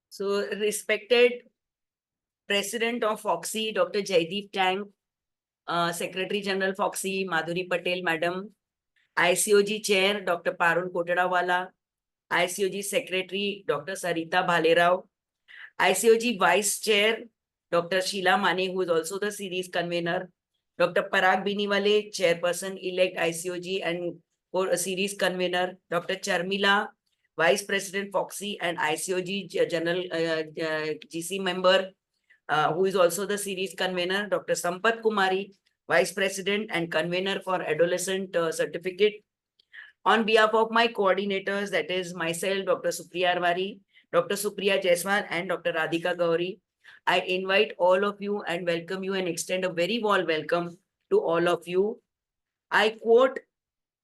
So, respected President of Foxy, Dr. Jaideep Tang, Secretary General Foxy, Madhuri Patel, Madam, ICOG Chair, Dr. Parul Kotadawala, ICOG Secretary, Dr. Sarita Bhalerao, ICOG Vice Chair, Dr. Sheila Mane, who is also the series convener, Dr. Parag Biniwale, Chairperson-elect ICOG and series convener, Dr. Charmila, Vice President Foxy and ICOG General GC member, who is also the series convener, Dr. Sampat Kumari, Vice President and convener for Adolescent Certificate. On behalf of my coordinators, that is myself, Dr. Supriya Arwari, Dr. Supriya Jaiswal, and Dr. Radhika Gauri, I invite all of you and welcome you and extend a very warm welcome to all of you. I quote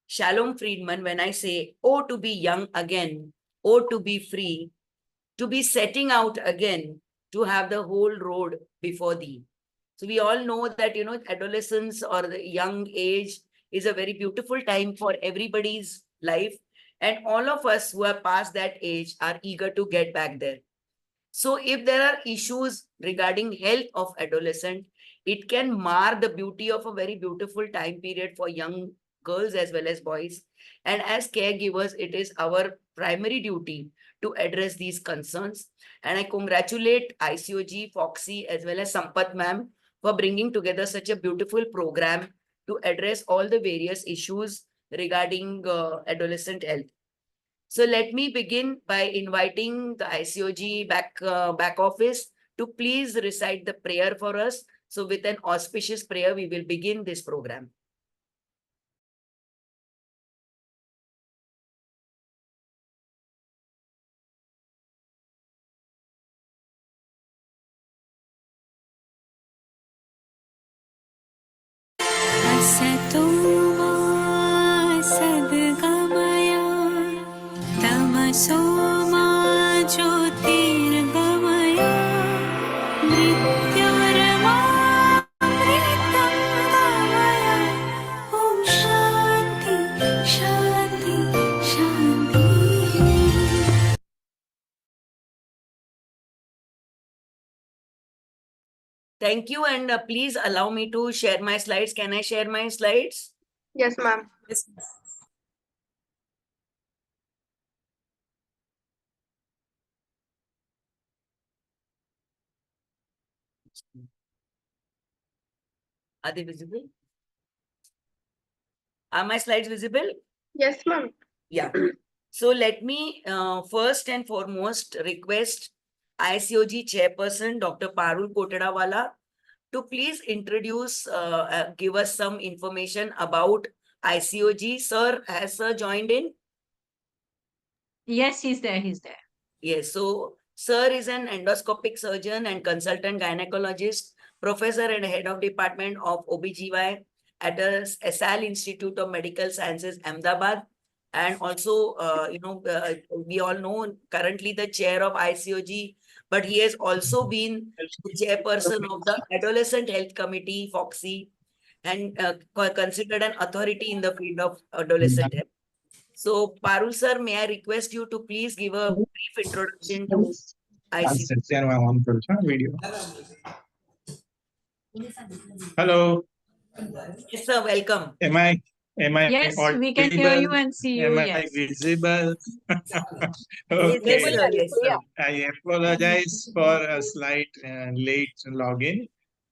Shalom Friedman when I say, "Oh, to be young again, oh, to be free, to be setting out again, to have the whole road before thee." So we all know that, adolescence or the young age is a very beautiful time for everybody's life. And all of us who are past that age are eager to get back there. So if there are issues regarding health of adolescent, it can mar the beauty of a very beautiful time period for young girls as well as boys. And as caregivers, it is our primary duty to address these concerns. And I congratulate ICOG, Foxy, as well as Sampat ma'am for bringing together such a beautiful program to address all the various issues regarding adolescent health. So let me begin by inviting the ICOG back office to please recite the prayer for us. So with an auspicious prayer, we will begin this program. Thank you, and please allow me to share my slides. Can I share my slides? Yes, ma'am. Yes. Are they visible? Are my slides visible? Yes, ma'am. Yeah. So let me first and foremost request ICOG Chairperson Dr. Parul Kotadawala to please introduce, give us some information about ICOG. Sir, has Sir joined in? Yes, he's there. He's there. Yes. So, Sir is an endoscopic surgeon and consultant gynecologist, professor and head of department of OBGY at the SAL Institute of Medical Sciences, Ahmedabad. And also, we all know currently the chair of ICOG, but he has also been the chairperson of the Adolescent Health Committee, Foxy, and considered an authority in the field of adolescent health. So, Parul sir, may I request you to please give a brief introduction to ICOG? Video. Hello. Yes, sir, welcome. Am I Yes, audible? we can hear you and see you. Am I Yes. visible? Yes, Okay. sir, yes, sir. I apologize for a slight late login.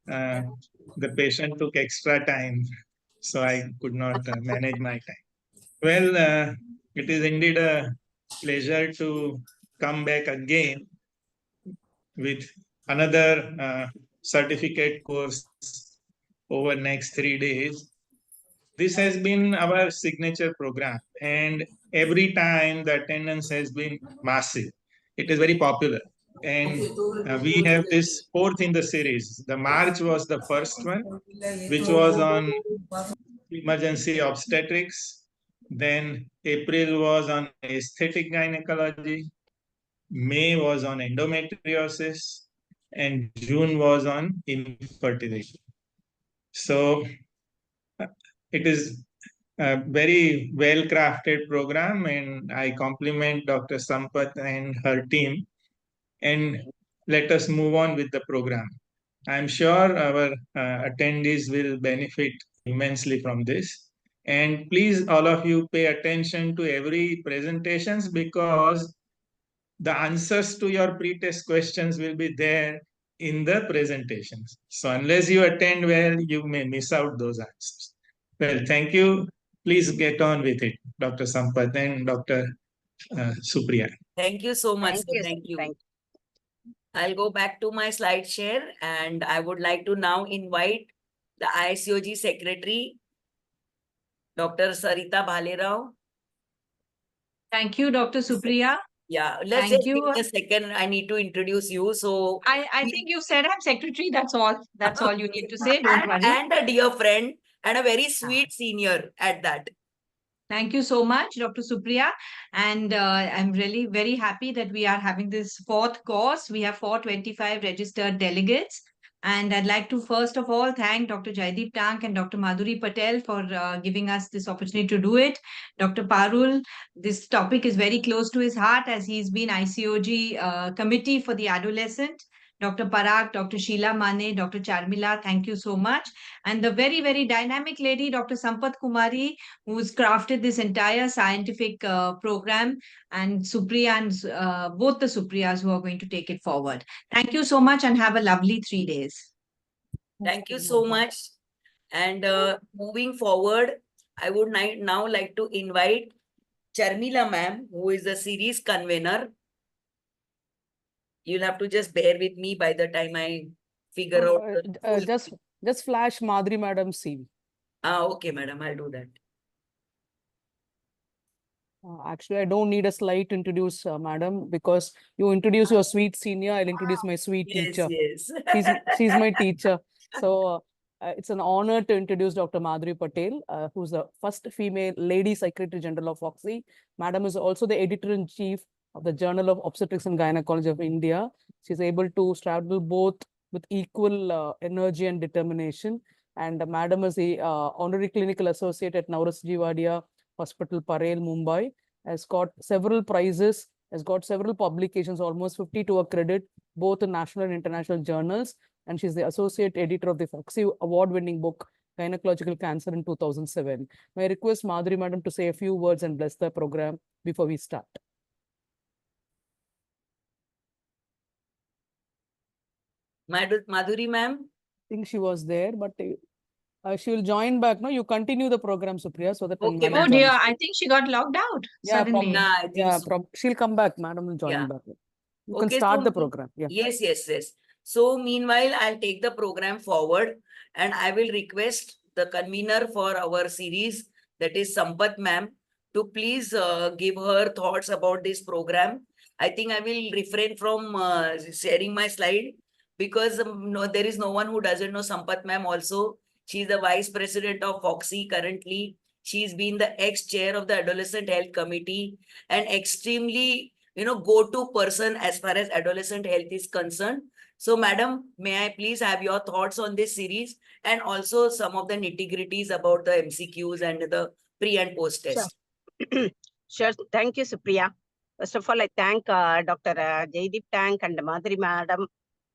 The patient took extra time, so I could not manage my time. Well, it is indeed a pleasure to come back again with another certificate course over next 3 days. This has been our signature program, and every time the attendance has been massive. It is very popular, and we have this fourth in the series. The March was the first one, which was on emergency obstetrics. Then April was on aesthetic gynecology. May was on endometriosis, and June was on infertility. So it is a very well crafted program, and I compliment Dr. Sampath and her team. and let us move on with the program. I'm sure our attendees will benefit immensely from this. And please, all of you, pay attention to every presentations because the answers to your pre-test questions will be there in the presentations. So unless you attend well, you may miss out those answers. Well, thank you. Please get on with it, Dr. Sampath and Dr. Supriya. Thank you so much, Thank sir. you. Thank you. Thank I'll go back to my slide share and I would like to now invite the ISOG secretary, Dr. Sarita Bhalerao. Thank you, Dr. Supriya. Yeah, let's Thank just give you. me a second. I need to introduce you. So I think you said I'm secretary. That's all. That's all you need to say. Don't worry. and a dear friend and a very sweet senior at that. Thank you so much, Dr. Supriya. And I'm really very happy that we are having this fourth course. We have 425 registered delegates. And I'd like to first of all thank Dr. Jaideep Tank and Dr. Madhuri Patel for giving us this opportunity to do it. Dr. Parul, this topic is very close to his heart as he's been ICOG committee for the adolescent. Dr. Parag, Dr. Sheila Mane, Dr. Charmila, thank you so much. And the very, very dynamic lady, Dr. Sampath Kumari, who's crafted this entire scientific program, and Supriya and both the Supriyas who are going to take it forward. Thank you so much and have a lovely 3 days. Thank you so much. And moving forward, I would now like to invite Charmila ma'am, who is the series convener. You'll have to just bear with me by the time I figure out. the full- Just flash Madhuri Madam's CV. Okay, madam, I'll do that. Actually, I don't need a slide to introduce Madam because you introduce your sweet senior. I'll introduce my sweet Yes, teacher. yes. She's my teacher. So it's an honor to introduce Dr. Madhuri Patel, who's the first female lady Secretary General of Foxy. Madam is also the editor-in-chief of the Journal of Obstetrics and Gynecology of India. She's able to straddle both with equal energy and determination. And Madam is the honorary clinical associate at Naurus Jivadia Hospital, Parel, Mumbai, has got several prizes, has got several publications, almost 50 to a credit, both in national and international journals. And she's the associate editor of the Foxy award-winning book, Gynecological Cancer in 2007. May I request Madhuri Madam to say a few words and bless the program before we start. Madhuri ma'am. I think she was there, but she will join back. No, you continue the program, Supriya, so that when Okay, Madam Oh ma'am. dear, joins. I think she got logged out Yeah, suddenly. Nah, I think so. she'll come back. Madam will join Yeah. back. You can Okay, start so the program. Yeah. Yes. So meanwhile, I'll take the program forward and I will request the convener for our series, that is Sampath ma'am, to please give her thoughts about this program. I think I will refrain from sharing my slide because no, there is no one who doesn't know Sampath ma'am also. She's the vice president of Foxy currently. She's been the ex-chair of the Adolescent Health Committee and extremely go-to person as far as adolescent health is concerned. So, madam, may I please have your thoughts on this series and also some of the nitty-gritties about the MCQs and the pre and post test. Sure. Thank you, Supriya. First of all, I thank Dr. Jaideep Tank and Madhuri Madam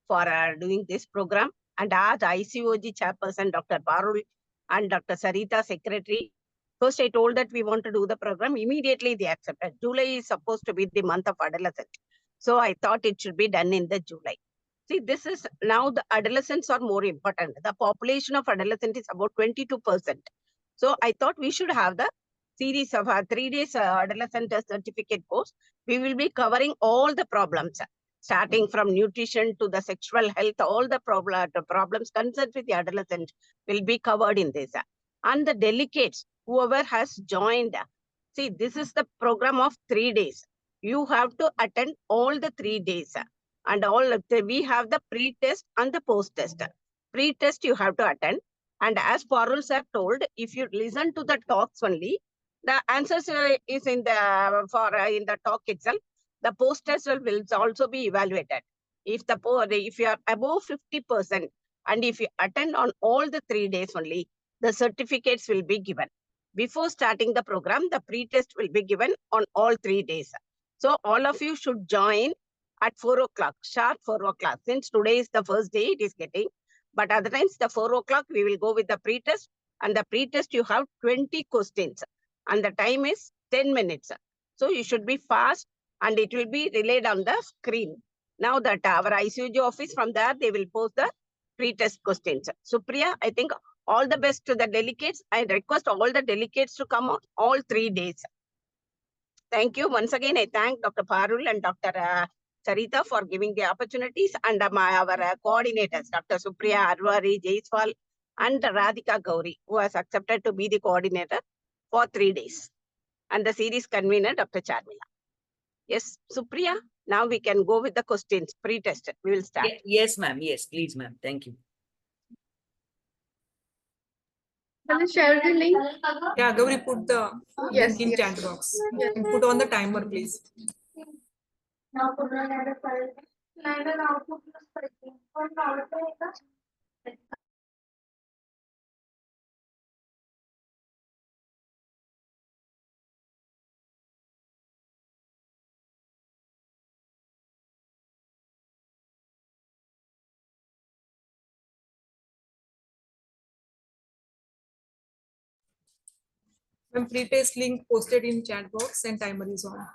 for doing this program. And as ICOG chairperson, Dr. Parul and Dr. Sarita, secretary. First, I told that we want to do the program. Immediately, they accepted. July is supposed to be the month of adolescent. So I thought it should be done in the July. See, this is now the adolescents are more important. The population of adolescent is about 22%. So I thought we should have the series of 3 days adolescent certificate course. We will be covering all the problems, starting from nutrition to the sexual health, all the problems concerned with the adolescent will be covered in this. And the delegates, whoever has joined, see, this is the program of 3 days. You have to attend all the 3 days. And we have the pre-test and the post-test. Pre-test you have to attend. And as Parul sir told, if you listen to the talks only, the answers is in the talk itself. The post-test will also be evaluated. If you are above 50% and if you attend on all the 3 days only, the certificates will be given. Before starting the program, the pre-test will be given on all 3 days. So all of you should join at 4 o'clock, sharp 4 o'clock. Since today is the first day, it is getting. But other times, the 4 o'clock, we will go with the pre-test. And the pre-test, you have 20 questions. And the time is 10 minutes. So you should be fast and it will be relayed on the screen. Now that our ICOG office, from there, they will post the pre-test questions. Supriya, I think all the best to the delegates. I request all the delegates to come on all 3 days. Thank you. Once again, I thank Dr. Parul and Dr. Sarita for giving the opportunities and our coordinators, Dr. Supriya Arwari, Jaiswal, and Radhika Gauri, who has accepted to be the coordinator for 3 days. And the series convener, Dr. Charmila. Yes, Supriya, now we can go with the questions, pre-test. We will start. Yes, ma'am. Yes, please, ma'am. Thank you. Can you share the link? Yeah, Gauri, put the Yes, link in yes. chat box. Yes. And put on the timer, please. When pre-test link posted in chat box and timer is on.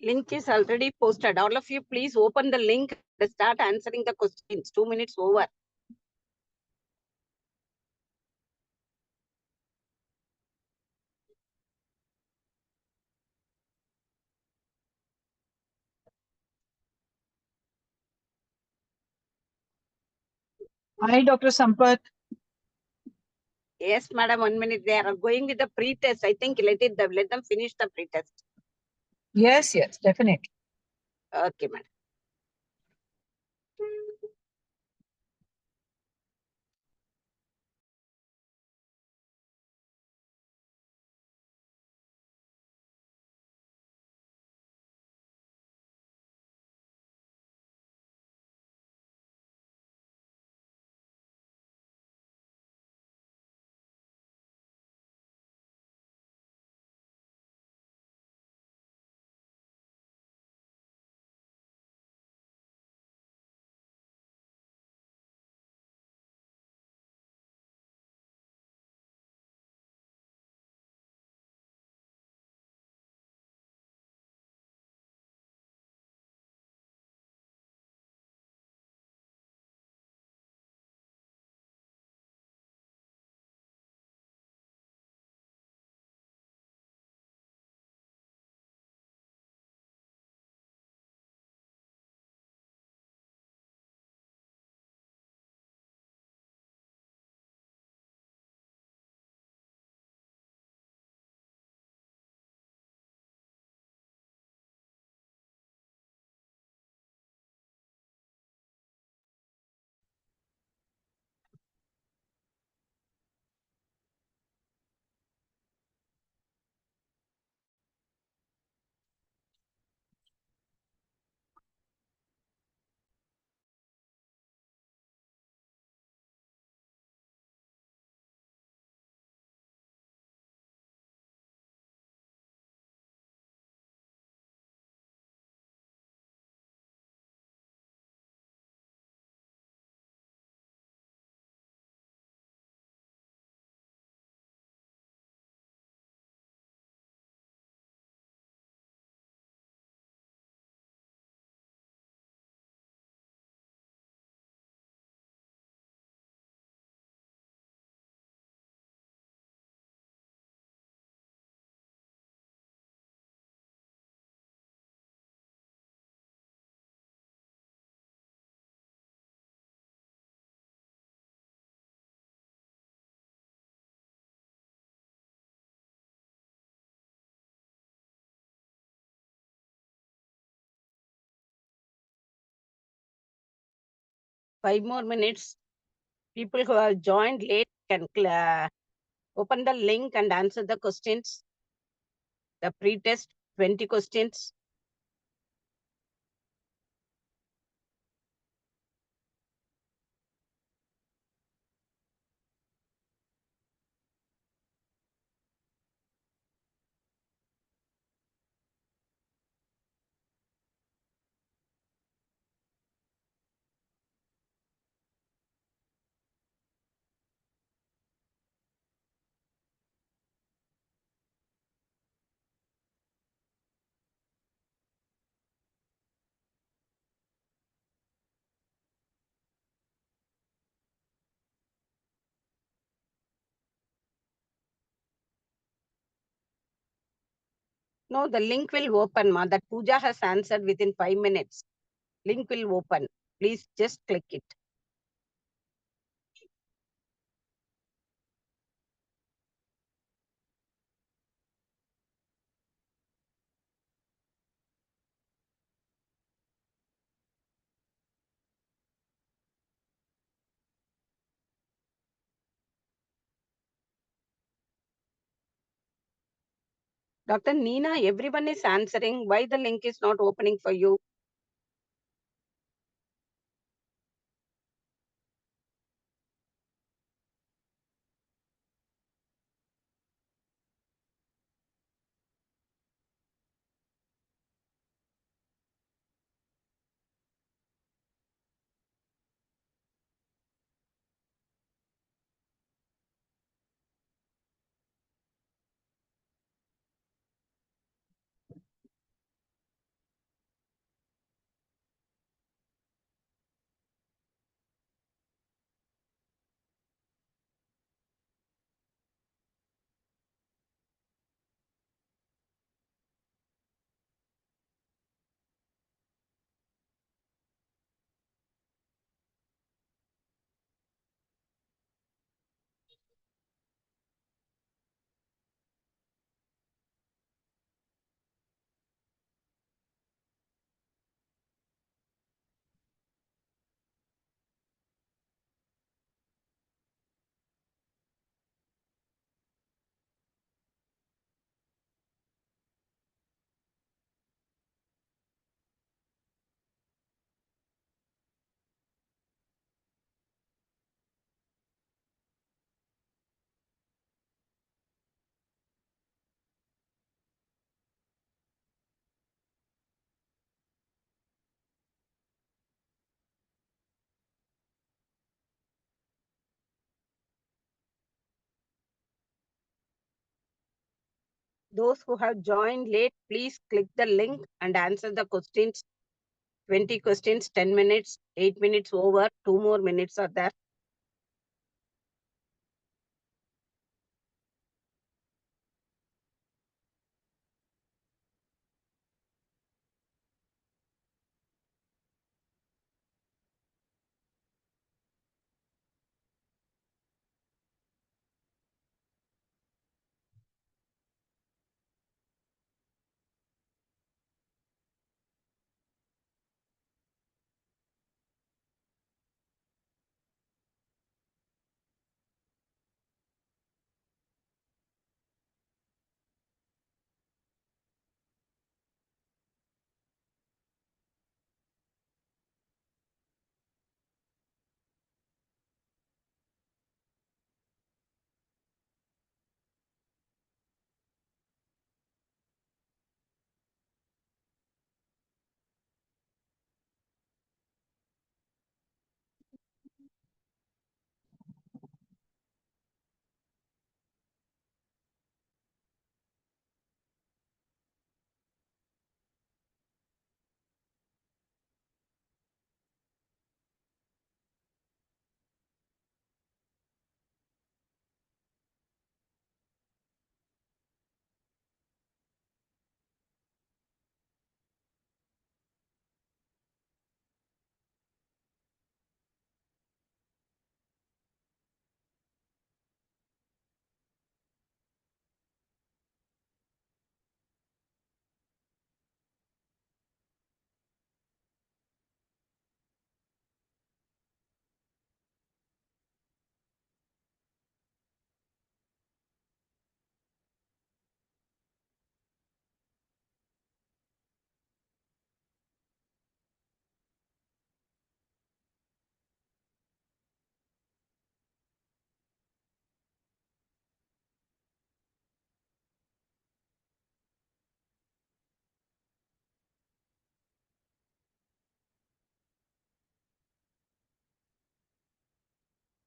Link is already posted. All of you, please open the link and start answering the questions. 2 minutes over. Hi, Dr. Sampath. Yes, madam, 1 minute. They are going with the pre-test. I think let them finish the pre-test. Yes, yes, definitely. Okay, madam. 5 more minutes. People who have joined late can open the link and answer the questions. The pre-test, 20 questions. No, the link will open, ma. That Pooja has answered within 5 minutes. Link will open. Please just click it. Dr. Neena, everyone is answering. Why the link is not opening for you? Those who have joined late, please click the link and answer the questions. 20 questions, 10 minutes, 8 minutes over, 2 more minutes are there.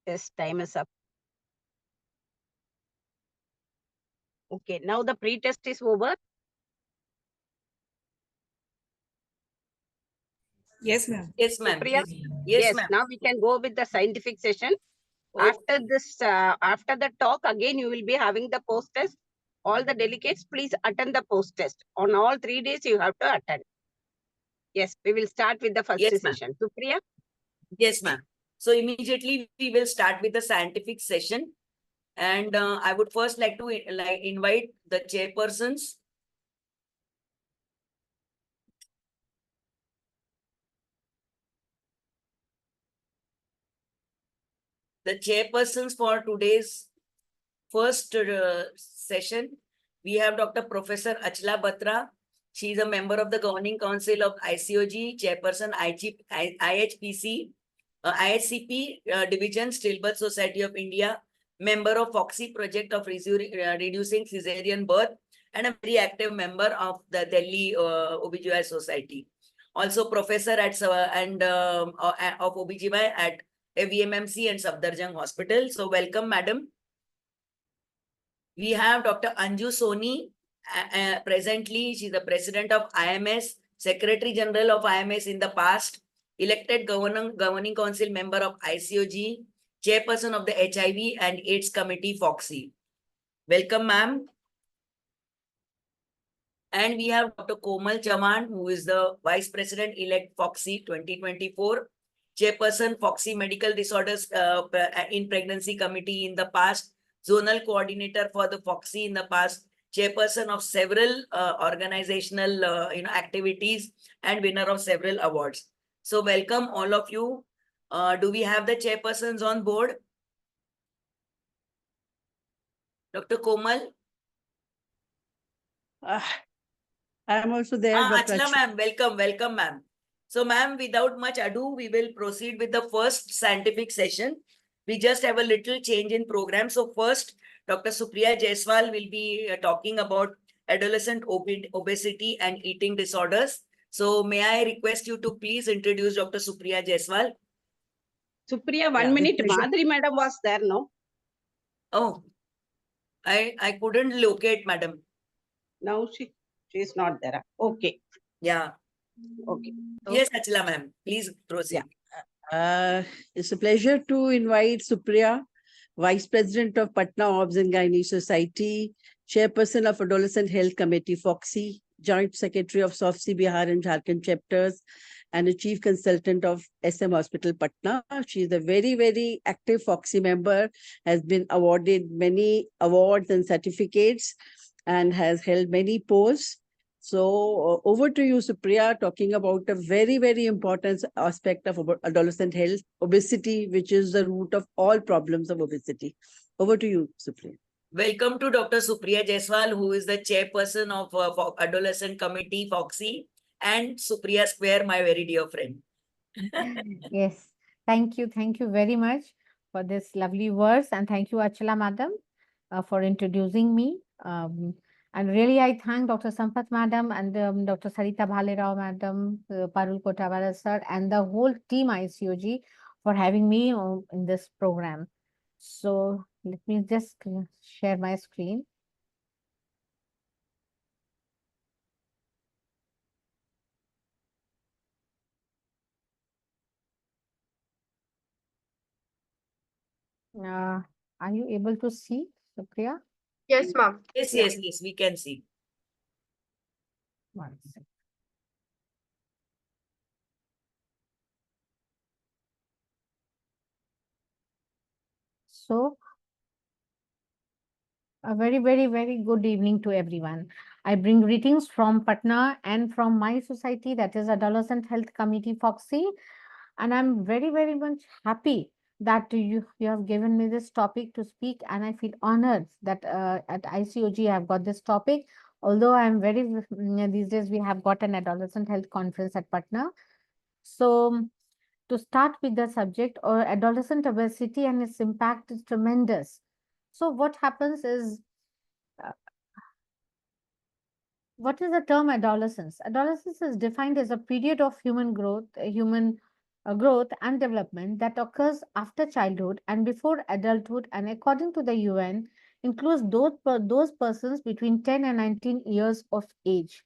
Yes, time is up. Okay, now the pre-test is over. Yes, ma'am. Yes, ma'am. Supriya? Yes, ma'am. Now we can go with the scientific session. Oh, After this, after the talk, again, you will be having the post test. All the delegates, please attend the post test. On all 3 days, you have to attend. Yes, we will start with the first yes, ma'am. session. Supriya? Yes, ma'am. So immediately we will start with the scientific session. And I would first like to invite the chairpersons. The chairpersons for today's first session. We have Dr. Professor Achla Batra. She is a member of the Governing Council of ICOG, Chairperson IHPC, IHCP Division, Stillbirth Society of India, member of FOXY project of reducing cesarean birth, and a very active member of the Delhi OBGYN Society. Also professor at of OBGYN at VMMC and Safdarjung Hospital. So welcome, madam. We have Dr. Anju Soni. Presently, she's the president of IMS, Secretary General of IMS in the past, elected governing council member of ICOG, chairperson of the HIV and AIDS Committee, FOXY. Welcome, ma'am. And we have Dr. Komal Chaman, who is the Vice President-elect FOXY 2024, Chairperson FOXY Medical Disorders in Pregnancy Committee in the past, Zonal Coordinator for the FOXY in the past, Chairperson of several organizational activities, and winner of several awards. So welcome all of you. Do we have the chairpersons on board? Dr. Komal? I am also there, Dr. Achla ma'am, welcome ma'am. So ma'am, without much ado, we will proceed with the first scientific session. We just have a little change in program. So first, Dr. Supriya Jaiswal will be talking about adolescent obesity and eating disorders. So may I request you to please introduce Dr. Supriya Jaiswal? Supriya, one Yeah, with minute. pleasure. Madhuri madam was there, no? Oh, I couldn't locate madam. Now she is not there. Okay. Yeah. Okay. Yes, Achla ma'am, please proceed. It's a pleasure to invite Supriya, Vice President of Patna Obs and Gynae Society, Chairperson of Adolescent Health Committee, FOXY, Joint Secretary of SOFSI Bihar and Jharkhand chapters, and a Chief Consultant of SM Hospital, Patna. She is a very, very active FOXY member, has been awarded many awards and certificates, and has held many posts. So over to you, Supriya, talking about a very, very important aspect of adolescent health, obesity, which is the root of all problems of obesity. Over to you, Supriya. Welcome to Dr. Supriya Jaiswal, who is the chairperson of Adolescent Committee, FOXY, and Supriya Square, my very dear friend. Yes, thank you. Thank you very much for this lovely words. And thank you, Achala Madam, for introducing me. And really, I thank Dr. Sampath Madam and Dr. Sarita Bhalerao Madam, Parul Kotawala Sir, and the whole team ICOG for having me in this program. So let me just share my screen. Are you able to see, Supriya? Yes, ma'am. Yes, Yeah. yes, we can see. One second. So, a very, very, very good evening to everyone. I bring greetings from Patna and from my society, that is Adolescent Health Committee, FOXY. And I'm very, very much happy that you have given me this topic to speak. And I feel honored that at ICOG I have got this topic. Although I'm these days we have got an adolescent health conference at Patna. So to start with the subject, or adolescent obesity and its impact is tremendous. So what happens is, what is the term adolescence? Adolescence is defined as a period of human growth, human growth and development that occurs after childhood and before adulthood, and according to the UN, includes those persons between 10 and 19 years of age.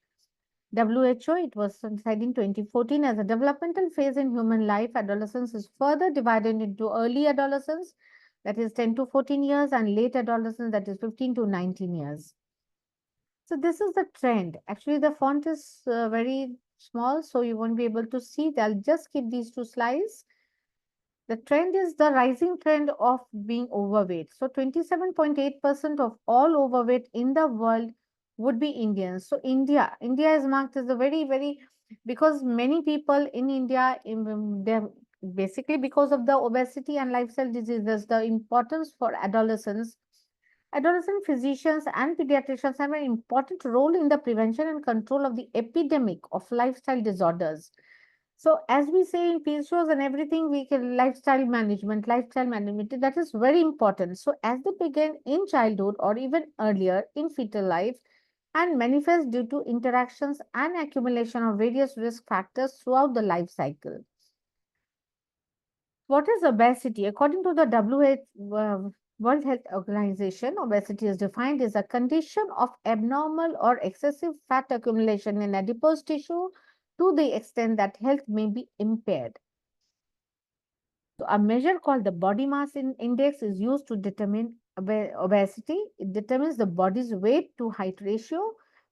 WHO, it was cited in 2014 as a developmental phase in human life. Adolescence is further divided into early adolescence, that is 10 to 14 years, and late adolescence, that is 15 to 19 years. So this is the trend. Actually, the font is very small, so you won't be able to see. I'll just skip these two slides. The trend is the rising trend of being overweight. So 27.8% of all overweight in the world would be Indians. So India is marked as a very, because many people in India, they're basically because of the obesity and lifestyle diseases, the importance for adolescents. Adolescent physicians and pediatricians have an important role in the prevention and control of the epidemic of lifestyle disorders. So, as we say in field shows and everything, we can lifestyle management, that is very important. So, as they begin in childhood or even earlier in fetal life and manifest due to interactions and accumulation of various risk factors throughout the life cycle. What is obesity? According to the World Health Organization, obesity is defined as a condition of abnormal or excessive fat accumulation in adipose tissue to the extent that health may be impaired. So a measure called the body mass index is used to determine obesity. It determines the body's weight to height ratio.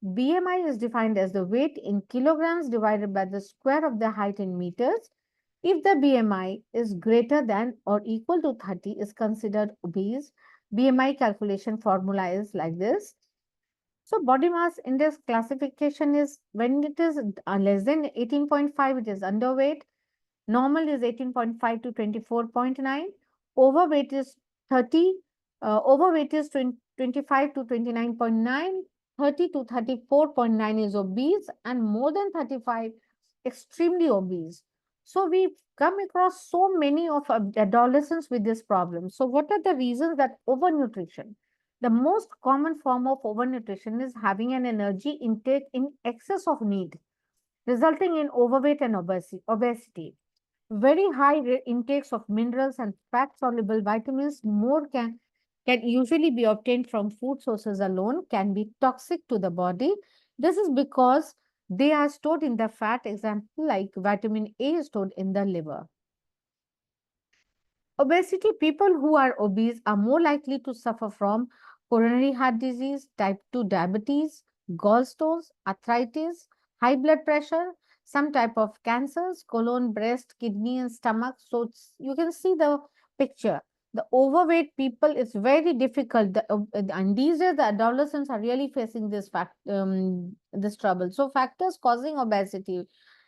BMI is defined as the weight in kilograms divided by the square of the height in meters. If the BMI is greater than or equal to 30 is considered obese. BMI calculation formula is like this. So body mass index classification is when it is less than 18.5, it is underweight. Normal is 18.5 to 24.9. Overweight is 30. Overweight is 25 to 29.9. 30 to 34.9 is obese, and more than 35, extremely obese. So we come across so many of adolescents with this problem. So what are the reasons that overnutrition? The most common form of overnutrition is having an energy intake in excess of need, resulting in overweight and obesity. Very high intakes of minerals and fat-soluble vitamins can usually be obtained from food sources alone, can be toxic to the body. This is because they are stored in the fat, example like vitamin A is stored in the liver. Obesity, people who are obese are more likely to suffer from coronary heart disease, type 2 diabetes, gallstones, arthritis, high blood pressure, some type of cancers, colon, breast, kidney, and stomach. So you can see the picture. The overweight people is very difficult. And these days, the adolescents are really facing this trouble. So factors causing obesity,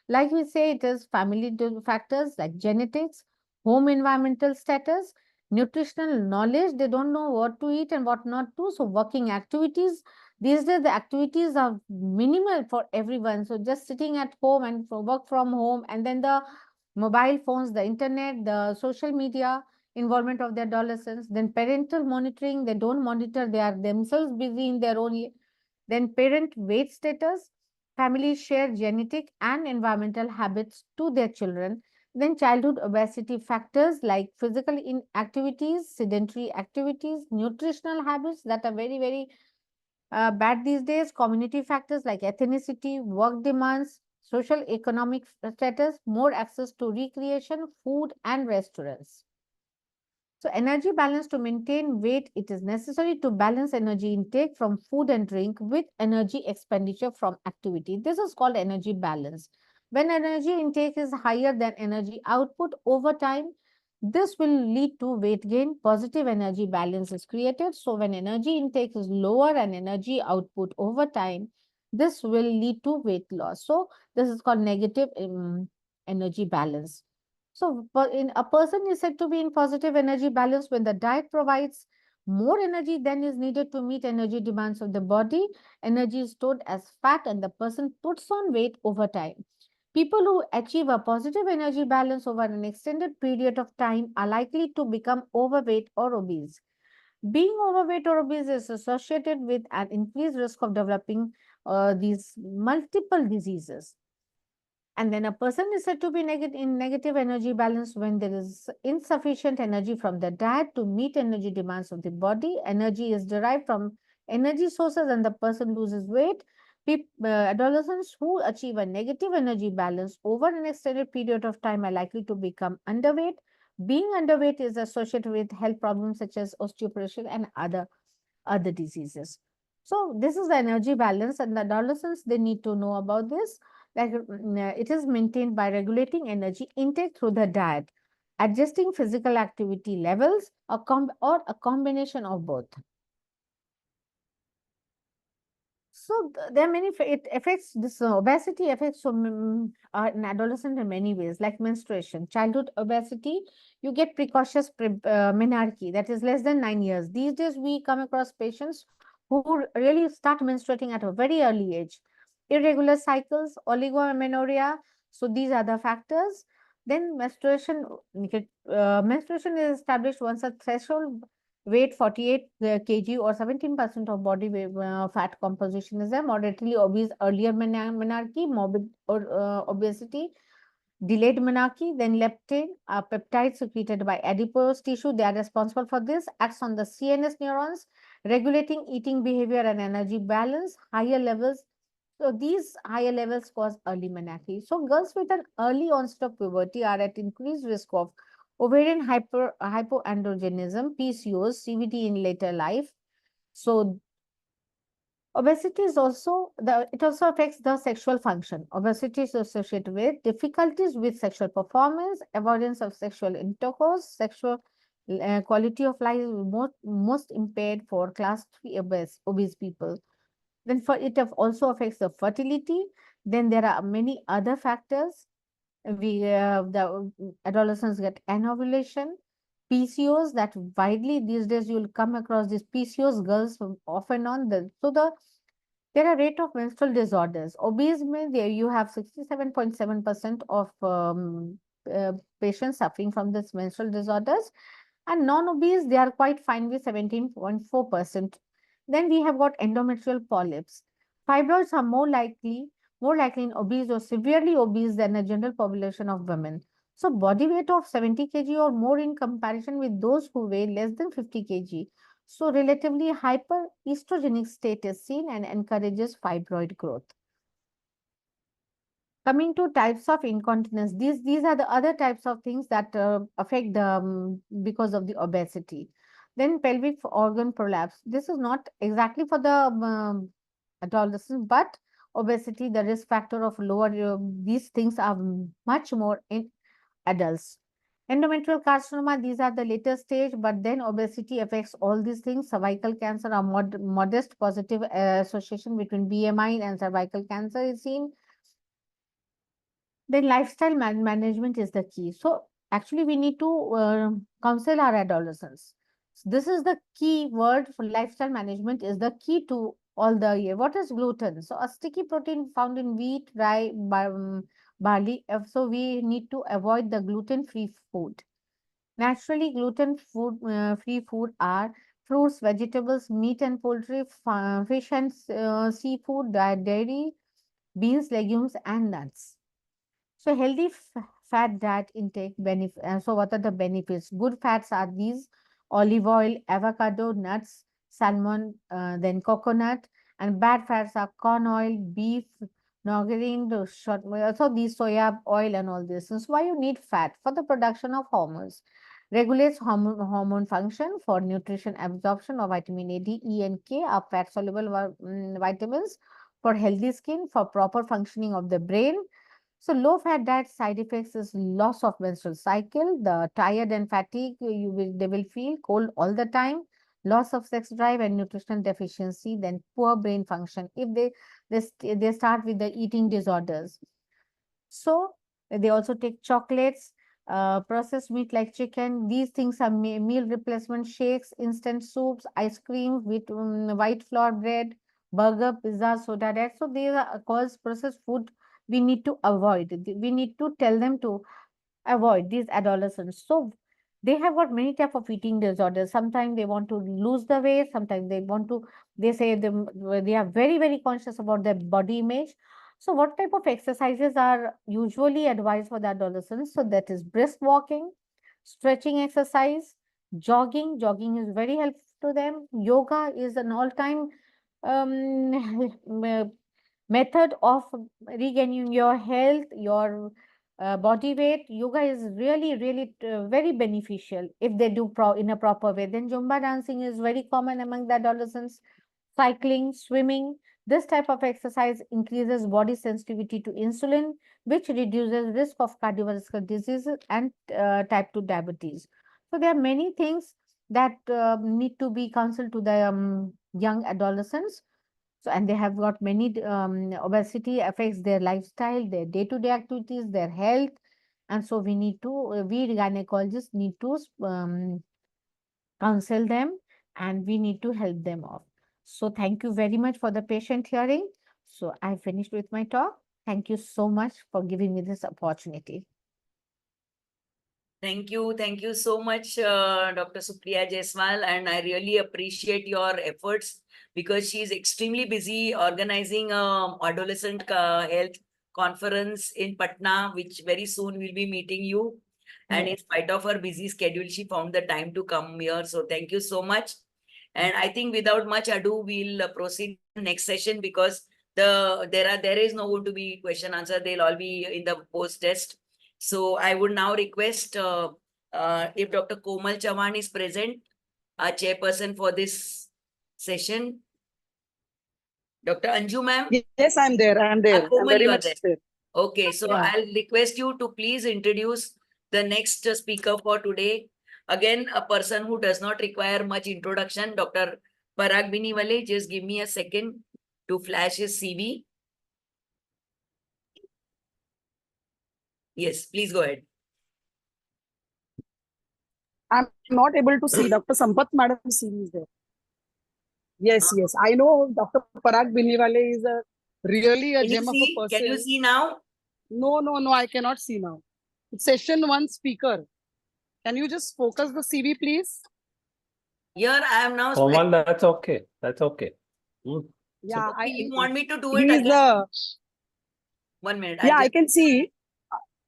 like we say, it is family factors like genetics, home environmental status, nutritional knowledge. They don't know what to eat and what not to. So working activities. These days, the activities are minimal for everyone. So just sitting at home and work from home, and then the mobile phones, the internet, the social media involvement of the adolescents, then parental monitoring. They don't monitor. They are themselves busy in their own. Then parent weight status. Families share genetic and environmental habits to their children. Then childhood obesity factors like physical inactivities, sedentary activities, nutritional habits that are very bad these days, community factors like ethnicity, work demands, social economic status, more access to recreation, food, and restaurants. So energy balance, to maintain weight, it is necessary to balance energy intake from food and drink with energy expenditure from activity. This is called energy balance. When energy intake is higher than energy output over time, this will lead to weight gain. Positive energy balance is created. So when energy intake is lower and energy output over time, this will lead to weight loss. So this is called negative energy balance. So a person is said to be in positive energy balance when the diet provides more energy than is needed to meet energy demands of the body. Energy is stored as fat and the person puts on weight over time. People who achieve a positive energy balance over an extended period of time are likely to become overweight or obese. Being overweight or obese is associated with an increased risk of developing these multiple diseases. And then a person is said to be in negative energy balance when there is insufficient energy from the diet to meet energy demands of the body. Energy is derived from energy sources and the person loses weight. Adolescents who achieve a negative energy balance over an extended period of time are likely to become underweight. Being underweight is associated with health problems such as osteoporosis and other diseases. So this is the energy balance, and the adolescents, they need to know about this. Like it is maintained by regulating energy intake through the diet, adjusting physical activity levels, or a combination of both. So there are many, it affects this obesity affects an adolescent in many ways, like menstruation. Childhood obesity, you get precocious menarche, that is less than 9 years. These days, we come across patients who really start menstruating at a very early age. Irregular cycles, oligomenorrhea. So these are the factors. Then menstruation is established once a threshold weight 48 kg or 17% of body weight, fat composition is there. Moderately obese earlier menarche, morbid or obesity, delayed menarche, then leptin, peptides secreted by adipose tissue. They are responsible for this, acts on the CNS neurons, regulating eating behavior and energy balance, higher levels. So these higher levels cause early menarche. So girls with an early onset of puberty are at increased risk of ovarian hypoandrogenism, PCOS, CVD in later life. So obesity is also it also affects the sexual function. Obesity is associated with difficulties with sexual performance, avoidance of sexual intercourse, sexual quality of life is most impaired for class 3 obese people. Then it also affects the fertility. Then there are many other factors. The adolescents get anovulation, PCOS, that widely these days you'll come across these PCOS girls off and on. There are rate of menstrual disorders. Obese men, there you have 67.7% of patients suffering from this menstrual disorders, and non-obese, they are quite fine with 17.4%. Then we have got endometrial polyps. Fibroids are more likely in obese or severely obese than a general population of women. So body weight of 70 kg or more in comparison with those who weigh less than 50 kg. So relatively hyperestrogenic state is seen and encourages fibroid growth. Coming to types of incontinence, these are the other types of things that affect the because of the obesity. Then pelvic organ prolapse. This is not exactly for the adolescents, but obesity, the risk factor of lower, these things are much more in adults. Endometrial carcinoma, these are the later stage, but then obesity affects all these things. Cervical cancer, a modest positive association between BMI and cervical cancer is seen. Then lifestyle management is the key. So actually we need to counsel our adolescents. So this is the key word for lifestyle management is the key to all the year. What is gluten? So a sticky protein found in wheat, rye, barley. So we need to avoid the gluten-free food. Naturally, gluten-free food are fruits, vegetables, meat and poultry, fish and seafood, dairy, beans, legumes, and nuts. So healthy fat diet intake benefit. So what are the benefits? Good fats are these: olive oil, avocado, nuts, salmon, then coconut. And bad fats are corn oil, beef, margarine, also these soya oil and all this. So why you need fat? For the production of hormones. Regulates hormone function, for nutrition absorption of vitamin A, D, E, and K are fat soluble vitamins, for healthy skin, for proper functioning of the brain. So low fat diet side effects is loss of menstrual cycle, the tired and fatigue, they will feel cold all the time, loss of sex drive and nutritional deficiency, then poor brain function if they start with the eating disorders. So they also take chocolates, processed meat like chicken. These things are meal replacement shakes, instant soups, ice cream with white flour bread, burger, pizza, soda. That so these are cause processed food we need to avoid. We need to tell them to avoid these adolescents. So they have got many type of eating disorders. Sometimes they want to lose the weight. Sometimes they want to. They say they are very conscious about their body image. So what type of exercises are usually advised for the adolescents? So that is brisk walking, stretching exercise, jogging. Jogging is very helpful to them. Yoga is an all-time method of regaining your health, your body weight. Yoga is really, really very beneficial if they do in a proper way. Then Zumba dancing is very common among the adolescents. Cycling, swimming, this type of exercise increases body sensitivity to insulin, which reduces risk of cardiovascular diseases and type 2 diabetes. So there are many things that need to be counseled to the young adolescents. So, and they have got many obesity affects their lifestyle, their day-to-day activities, their health. And so we need to, we gynecologists need to counsel them, and we need to help them off. So thank you very much for the patient hearing. So I finished with my talk. Thank you so much for giving me this opportunity. Thank you so much, Dr. Supriya Jaiswal, and I really appreciate your efforts because she is extremely busy organizing adolescent health conference in Patna, which very soon we'll be meeting you. And in spite of her busy schedule, she found the time to come here. So thank you so much. And I think without much ado, we'll proceed to the next session because there is no going to be question answer. They'll all be in the post test. So I would now request if Dr. Komal Chavan is present, our chairperson for this session. Dr. Anju ma'am? Yes, I'm there. I'm there. I'm Komal, very you are much there. there. Okay, so Yeah. I'll request you to please introduce the next speaker for today. Again, a person who does not require much introduction, Dr. Parag Biniwale. Just give me a second to flash his CV. Yes, please go ahead. I'm not able to see Dr. Sampath Madam series there. Yes, yes. I know Dr. Parag Biniwale is a really a Can you gem of a see? person. Can you see now? No, I cannot see now. It's session 1 speaker. Can you just focus the CV, please? Here I am now. Komal, that's okay. That's okay. Yeah, Okay, you want me to do it he's again? 1 minute. yeah, I can see.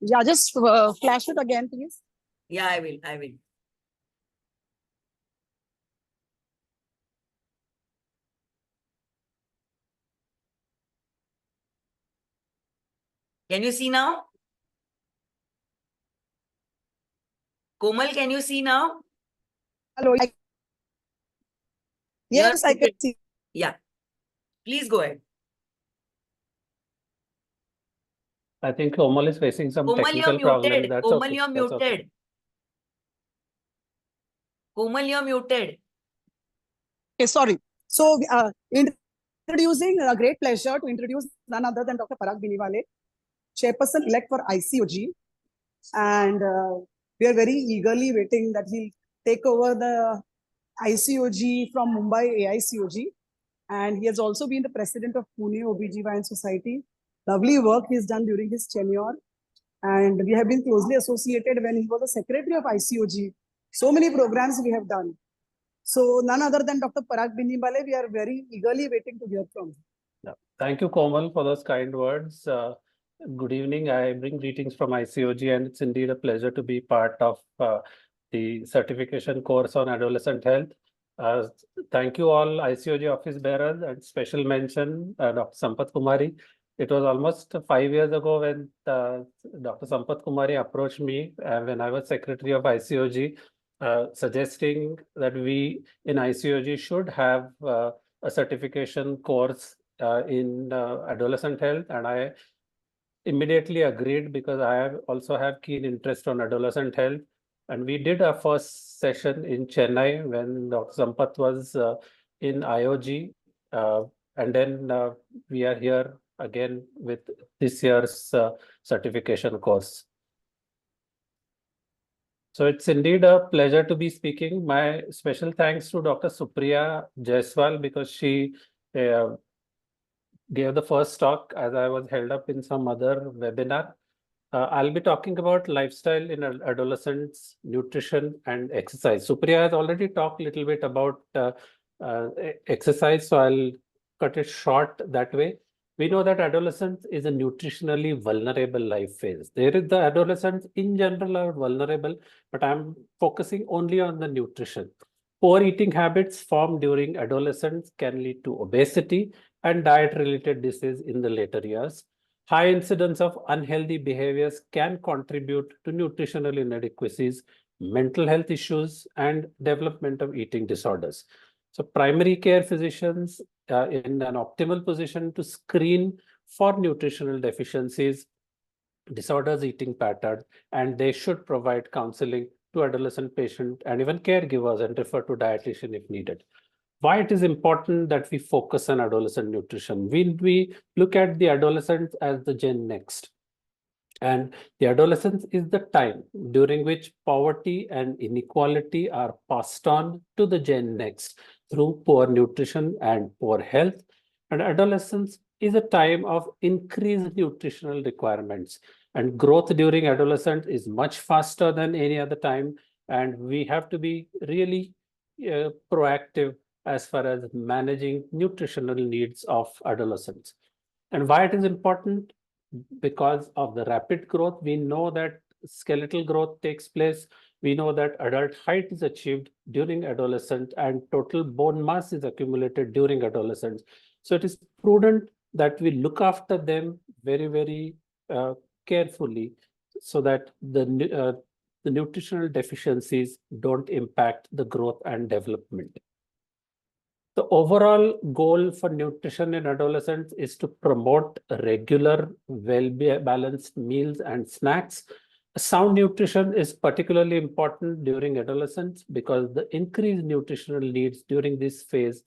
Yeah, just flash it again, please. Yeah, I will. I will. Can you see now? Komal, can you see now? Hello. Yes, I can see. Yeah. Please go ahead. I think Komal is facing some Komal, technical you're problem. muted. That's Komal, okay. you're That's okay. muted. Komal, you're muted. Okay, sorry. So, introducing a great pleasure to introduce none other than Dr. Parag Biniwale, chairperson elect for ICOG. And we are very eagerly waiting that he'll take over the ICOG from Mumbai AICOG. And he has also been the president of Pune OBGYN Society. Lovely work he's done during his tenure. And we have been closely associated when he was the secretary of ICOG. So many programs we have done. So none other than Dr. Parag Biniwale, we are very eagerly waiting to hear from him. Yeah. Thank you, Komal, for those kind words. Good evening. I bring greetings from ICOG, and it's indeed a pleasure to be part of the certification course on adolescent health. Thank you all ICOG office bearers, and special mention Dr. Sampath Kumari. It was almost 5 years ago when Dr. Sampath Kumari approached me when I was secretary of ICOG, suggesting that we in ICOG should have a certification course in adolescent health, and I immediately agreed because I also have keen interest on adolescent health. And we did our first session in Chennai when Dr. Sampath was in IOG. And then we are here again with this year's certification course. So it's indeed a pleasure to be speaking. My special thanks to Dr. Supriya Jaiswal because she gave the first talk as I was held up in some other webinar. I'll be talking about lifestyle in adolescents, nutrition, and exercise. Supriya has already talked a little bit about exercise, so I'll cut it short that way. We know that adolescence is a nutritionally vulnerable life phase. There is the adolescents in general are vulnerable, but I'm focusing only on the nutrition. Poor eating habits formed during adolescence can lead to obesity and diet-related disease in the later years. High incidence of unhealthy behaviors can contribute to nutritional inadequacies, mental health issues, and development of eating disorders. So primary care physicians in an optimal position to screen for nutritional deficiencies, disorders, eating pattern, and they should provide counseling to adolescent patient and even caregivers and refer to dietitian if needed. Why it is important that we focus on adolescent nutrition? We look at the adolescents as the Gen Next. And the adolescence is the time during which poverty and inequality are passed on to the Gen Next through poor nutrition and poor health. And adolescence is a time of increased nutritional requirements. And growth during adolescence is much faster than any other time. And we have to be really proactive as far as managing nutritional needs of adolescents. And why it is important? Because of the rapid growth, we know that skeletal growth takes place. We know that adult height is achieved during adolescence and total bone mass is accumulated during adolescence. So it is prudent that we look after them very, very carefully so that the nutritional deficiencies don't impact the growth and development. The overall goal for nutrition in adolescents is to promote regular, well-balanced meals and snacks. Sound nutrition is particularly important during adolescence because the increased nutritional needs during this phase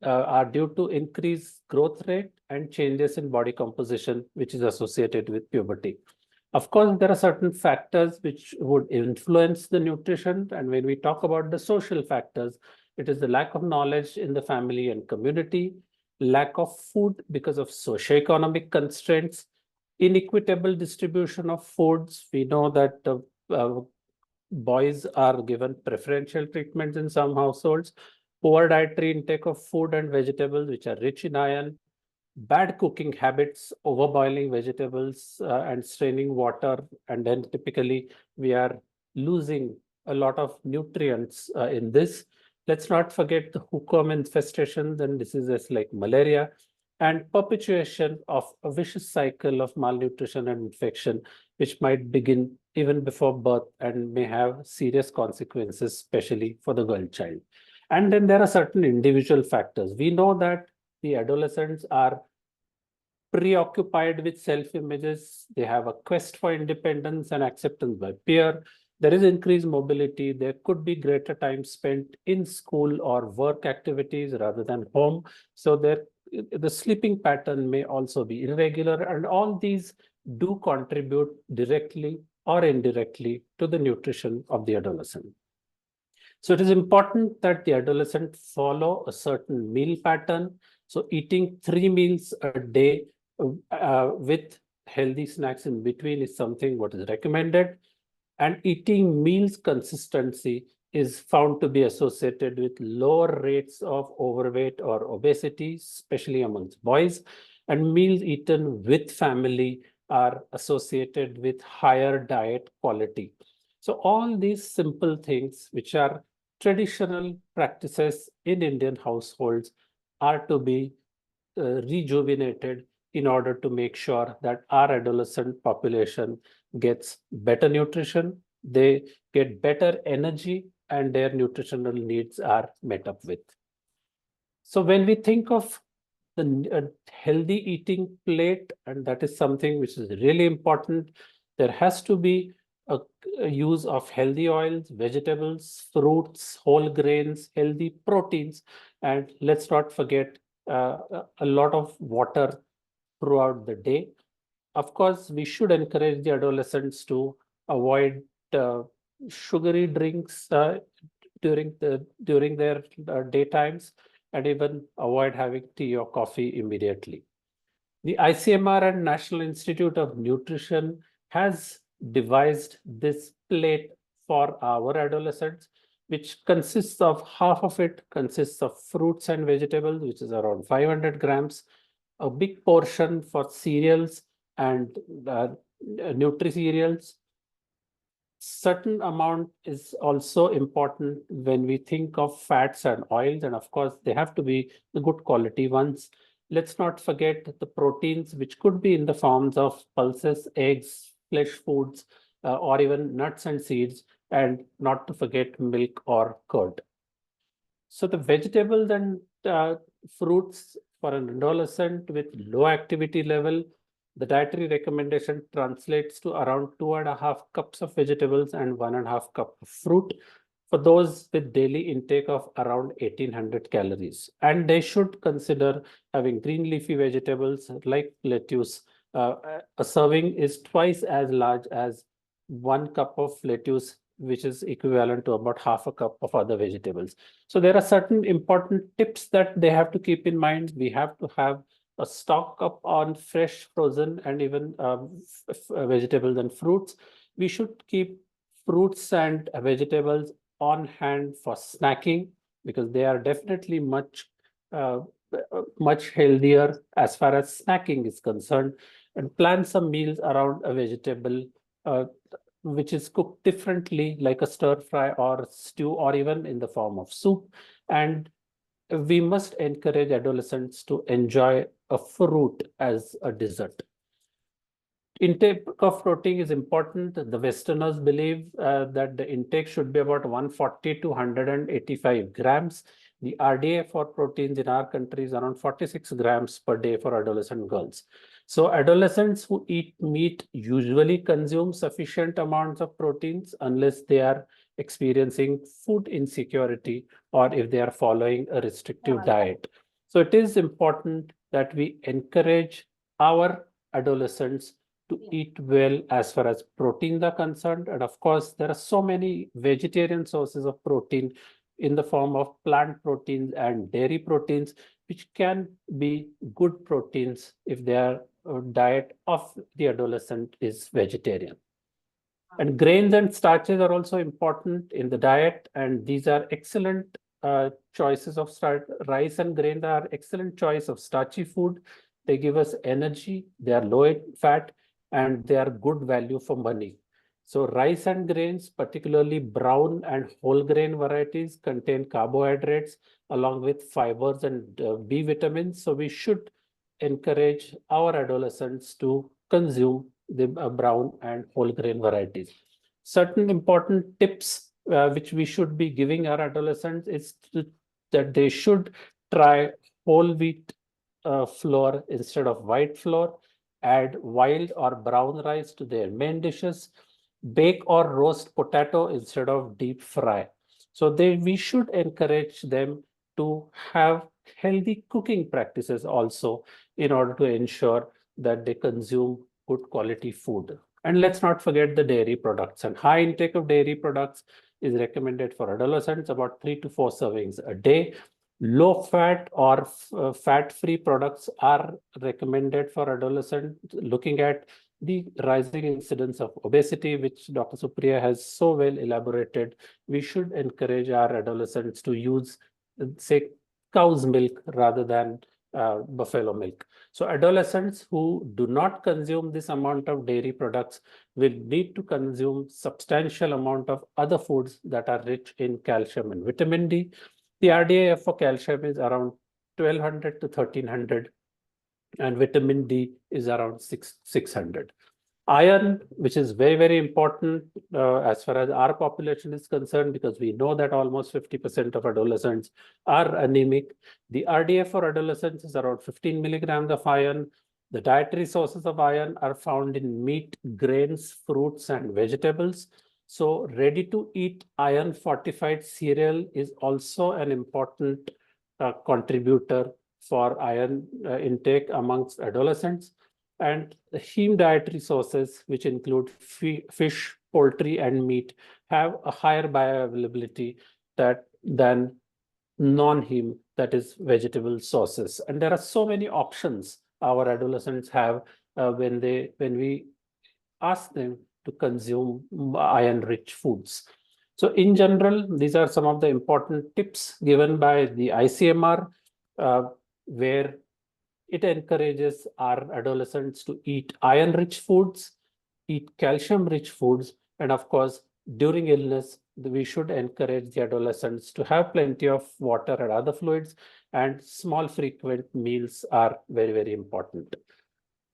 are due to increased growth rate and changes in body composition, which is associated with puberty. Of course, there are certain factors which would influence the nutrition. And when we talk about the social factors, it is the lack of knowledge in the family and community, lack of food because of socioeconomic constraints, inequitable distribution of foods. We know that boys are given preferential treatments in some households, poor dietary intake of food and vegetables, which are rich in iron, bad cooking habits, overboiling vegetables and straining water. And then typically we are losing a lot of nutrients in this. Let's not forget the hookworm infestations and diseases like malaria and perpetuation of a vicious cycle of malnutrition and infection, which might begin even before birth and may have serious consequences, especially for the girl child. And then there are certain individual factors. We know that the adolescents are preoccupied with self-images. They have a quest for independence and acceptance by peer. There is increased mobility. There could be greater time spent in school or work activities rather than home. So the sleeping pattern may also be irregular, and all these do contribute directly or indirectly to the nutrition of the adolescent. So it is important that the adolescent follow a certain meal pattern. So eating 3 meals a day with healthy snacks in between is something what is recommended. And eating meals consistency is found to be associated with lower rates of overweight or obesity, especially amongst boys. And meals eaten with family are associated with higher diet quality. So all these simple things, which are traditional practices in Indian households, are to be rejuvenated in order to make sure that our adolescent population gets better nutrition, they get better energy, and their nutritional needs are met up with. So when we think of the healthy eating plate, and that is something which is really important, there has to be a use of healthy oils, vegetables, fruits, whole grains, healthy proteins, and let's not forget a lot of water throughout the day. Of course, we should encourage the adolescents to avoid sugary drinks during their daytimes, and even avoid having tea or coffee immediately. The ICMR and National Institute of Nutrition has devised this plate for our adolescents, which consists of half of it consists of fruits and vegetables, which is around 500 grams. a big portion for cereals and nutri-cereals. Certain amount is also important when we think of fats and oils, and of course they have to be the good quality ones. Let's not forget the proteins, which could be in the forms of pulses, eggs, flesh foods, or even nuts and seeds, and not to forget milk or curd. So the vegetables and fruits for an adolescent with low activity level, the dietary recommendation translates to around 2.5 cups of vegetables and 1.5 cup of fruit for those with daily intake of around 1800 calories. And they should consider having green leafy vegetables like lettuce. A serving is twice as large as 1 cup of lettuce, which is equivalent to about half a cup of other vegetables. So there are certain important tips that they have to keep in mind. We have to have a stock up on fresh, frozen, and even vegetables and fruits. We should keep fruits and vegetables on hand for snacking because they are definitely much healthier as far as snacking is concerned, and plan some meals around a vegetable which is cooked differently, like a stir fry or stew, or even in the form of soup. And we must encourage adolescents to enjoy a fruit as a dessert. Intake of protein is important. The Westerners believe that the intake should be about 140 to 185 grams. The RDA for proteins in our country is around 46 grams per day for adolescent girls. So adolescents who eat meat usually consume sufficient amounts of proteins unless they are experiencing food insecurity or if they are following a restrictive diet. So it is important that we encourage our adolescents to eat well as far as proteins are concerned. And of course, there are so many vegetarian sources of protein in the form of plant proteins and dairy proteins, which can be good proteins if their diet of the adolescent is vegetarian. And grains and starches are also important in the diet, and these are excellent choices of rice and grains are excellent choice of starchy food. They give us energy, they are low in fat, and they are good value for money. So rice and grains, particularly brown and whole grain varieties, contain carbohydrates along with fibers and B vitamins. So we should encourage our adolescents to consume the brown and whole grain varieties. Certain important tips which we should be giving our adolescents is that they should try whole wheat flour instead of white flour, add wild or brown rice to their main dishes, bake or roast potato instead of deep fry. So we should encourage them to have healthy cooking practices also in order to ensure that they consume good quality food. And let's not forget the dairy products. And high intake of dairy products is recommended for adolescents, about 3 to 4 servings a day. Low fat or fat-free products are recommended for adolescents, looking at the rising incidence of obesity, which Dr. Supriya has so well elaborated. We should encourage our adolescents to use, say, cow's milk rather than buffalo milk. So adolescents who do not consume this amount of dairy products will need to consume substantial amount of other foods that are rich in calcium and vitamin D. The RDA for calcium is around 1200 to 1300, and vitamin D is around 600. Iron, which is very, very important as far as our population is concerned, because we know that almost 50% of adolescents are anemic. The RDA for adolescents is around 15 milligrams of iron. The dietary sources of iron are found in meat, grains, fruits, and vegetables. So ready-to-eat iron-fortified cereal is also an important contributor for iron intake amongst adolescents. And the heme dietary sources, which include fish, poultry, and meat, have a higher bioavailability than non-heme, that is vegetable sources. And there are so many options our adolescents have when we ask them to consume iron-rich foods. So in general, these are some of the important tips given by the ICMR, where it encourages our adolescents to eat iron-rich foods, eat calcium-rich foods, and of course, during illness, we should encourage the adolescents to have plenty of water and other fluids, and small frequent meals are very, very important.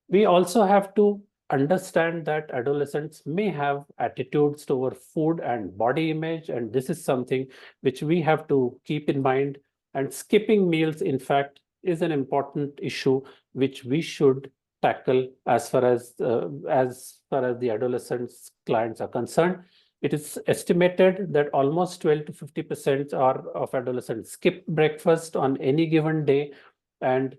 We also have to understand that adolescents may have attitudes toward food and body image, and this is something which we have to keep in mind. And skipping meals, in fact, is an important issue which we should tackle as far as the adolescents clients are concerned. It is estimated that almost 12 to 50% of adolescents skip breakfast on any given day, and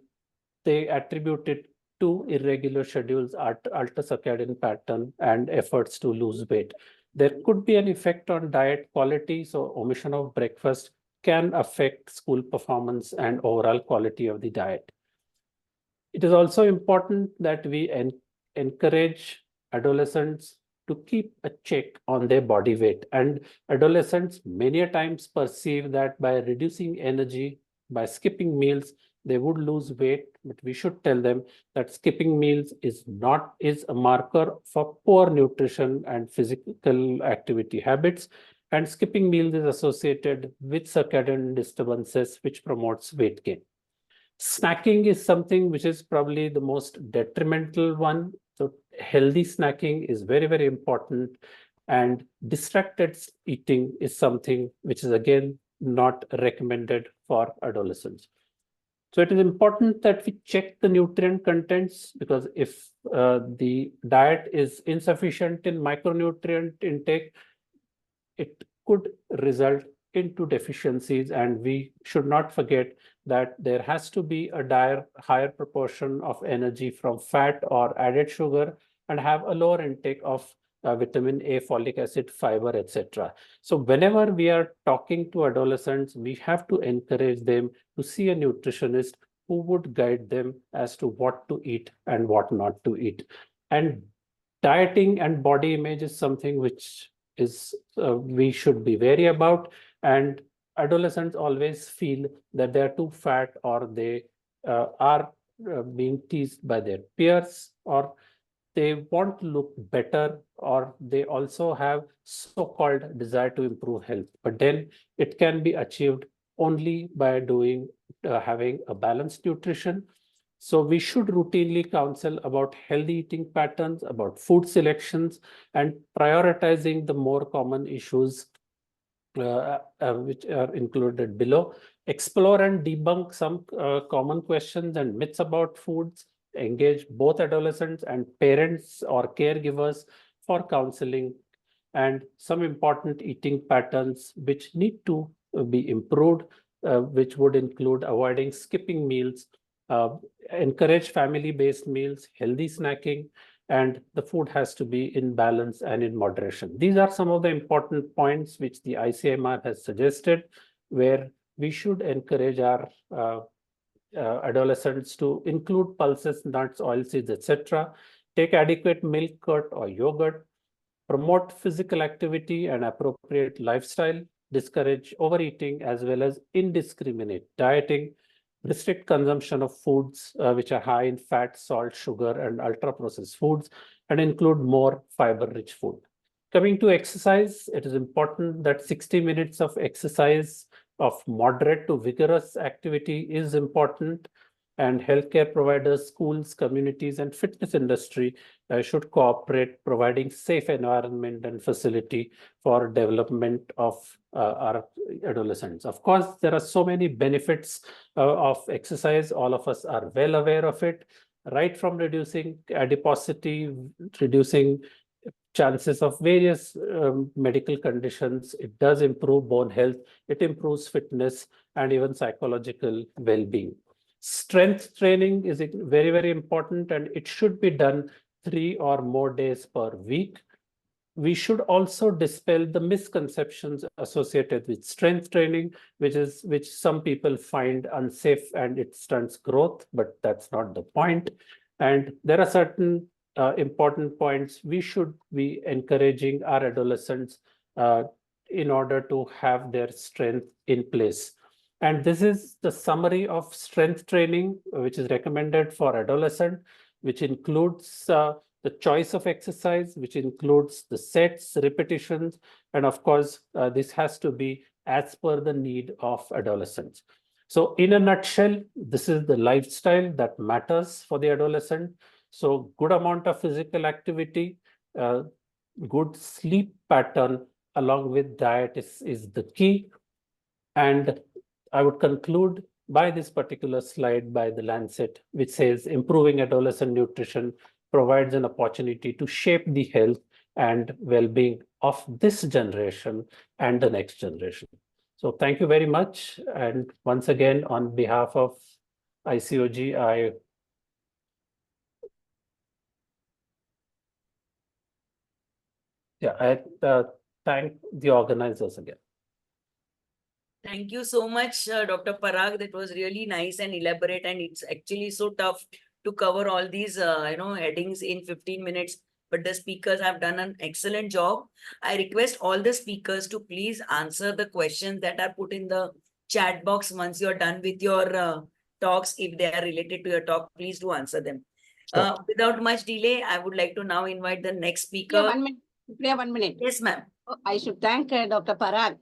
they attribute it to irregular schedules, alter circadian pattern, and efforts to lose weight. There could be an effect on diet quality, so omission of breakfast can affect school performance and overall quality of the diet. It is also important that we encourage adolescents to keep a check on their body weight. And adolescents many a times perceive that by reducing energy, by skipping meals, they would lose weight, but we should tell them that skipping meals is a marker for poor nutrition and physical activity habits. And skipping meals is associated with circadian disturbances, which promotes weight gain. Snacking is something which is probably the most detrimental one. So healthy snacking is very, very important. And distracted eating is something which is again not recommended for adolescents. So it is important that we check the nutrient contents, because if the diet is insufficient in micronutrient intake, it could result into deficiencies. And we should not forget that there has to be a higher proportion of energy from fat or added sugar, and have a lower intake of vitamin A, folic acid, fiber, etc. So whenever we are talking to adolescents, we have to encourage them to see a nutritionist who would guide them as to what to eat and what not to eat. And dieting and body image is something which is we should be wary about. And adolescents always feel that they are too fat, or they are being teased by their peers, or they want to look better, or they also have so-called desire to improve health. But then it can be achieved only by having a balanced nutrition. So we should routinely counsel about healthy eating patterns, about food selections, and prioritizing the more common issues which are included below. Explore and debunk some common questions and myths about foods. Engage both adolescents and parents or caregivers for counseling, and some important eating patterns which need to be improved, which would include avoiding skipping meals, encourage family-based meals, healthy snacking, and the food has to be in balance and in moderation. These are some of the important points which the ICMR has suggested, where we should encourage our adolescents to include pulses, nuts, oilseeds, etc. Take adequate milk, curd, or yogurt. Promote physical activity and appropriate lifestyle. Discourage overeating as well as indiscriminate dieting. Restrict consumption of foods which are high in fat, salt, sugar, and ultra-processed foods, and include more fiber-rich food. Coming to exercise, it is important that 60 minutes of exercise of moderate to vigorous activity is important, and healthcare providers, schools, communities, and fitness industry should cooperate, providing safe environment and facility for development of our adolescents. Of course, there are so many benefits of exercise. All of us are well aware of it, right from reducing adiposity, reducing chances of various medical conditions. It does improve bone health, it improves fitness, and even psychological well-being. Strength training is very, very important, and it should be done 3 or more days per week. We should also dispel the misconceptions associated with strength training, which some people find unsafe and it stunts growth, but that's not the point. And there are certain important points we should be encouraging our adolescents in order to have their strength in place. And this is the summary of strength training, which is recommended for adolescent, which includes the choice of exercise, which includes the sets, repetitions, and of course, this has to be as per the need of adolescents. So in a nutshell, this is the lifestyle that matters for the adolescent. So good amount of physical activity, good sleep pattern along with diet is the key. And I would conclude by this particular slide by the Lancet, which says improving adolescent nutrition provides an opportunity to shape the health and well-being of this generation and the next generation. So thank you very much. And once again, on behalf of ICOG, I thank the organizers again. Thank you so much, Dr. Parag. That was really nice and elaborate, and it's actually so tough to cover all these, headings in 15 minutes. But the speakers have done an excellent job. I request all the speakers to please answer the questions that are put in the chat box once you're done with your talks. If they are related to your talk, please do answer them. Without much delay, I would like to now invite the next speaker. Yeah, 1 minute. Priya, 1 minute. Yes, ma'am. I should thank Dr. Parag.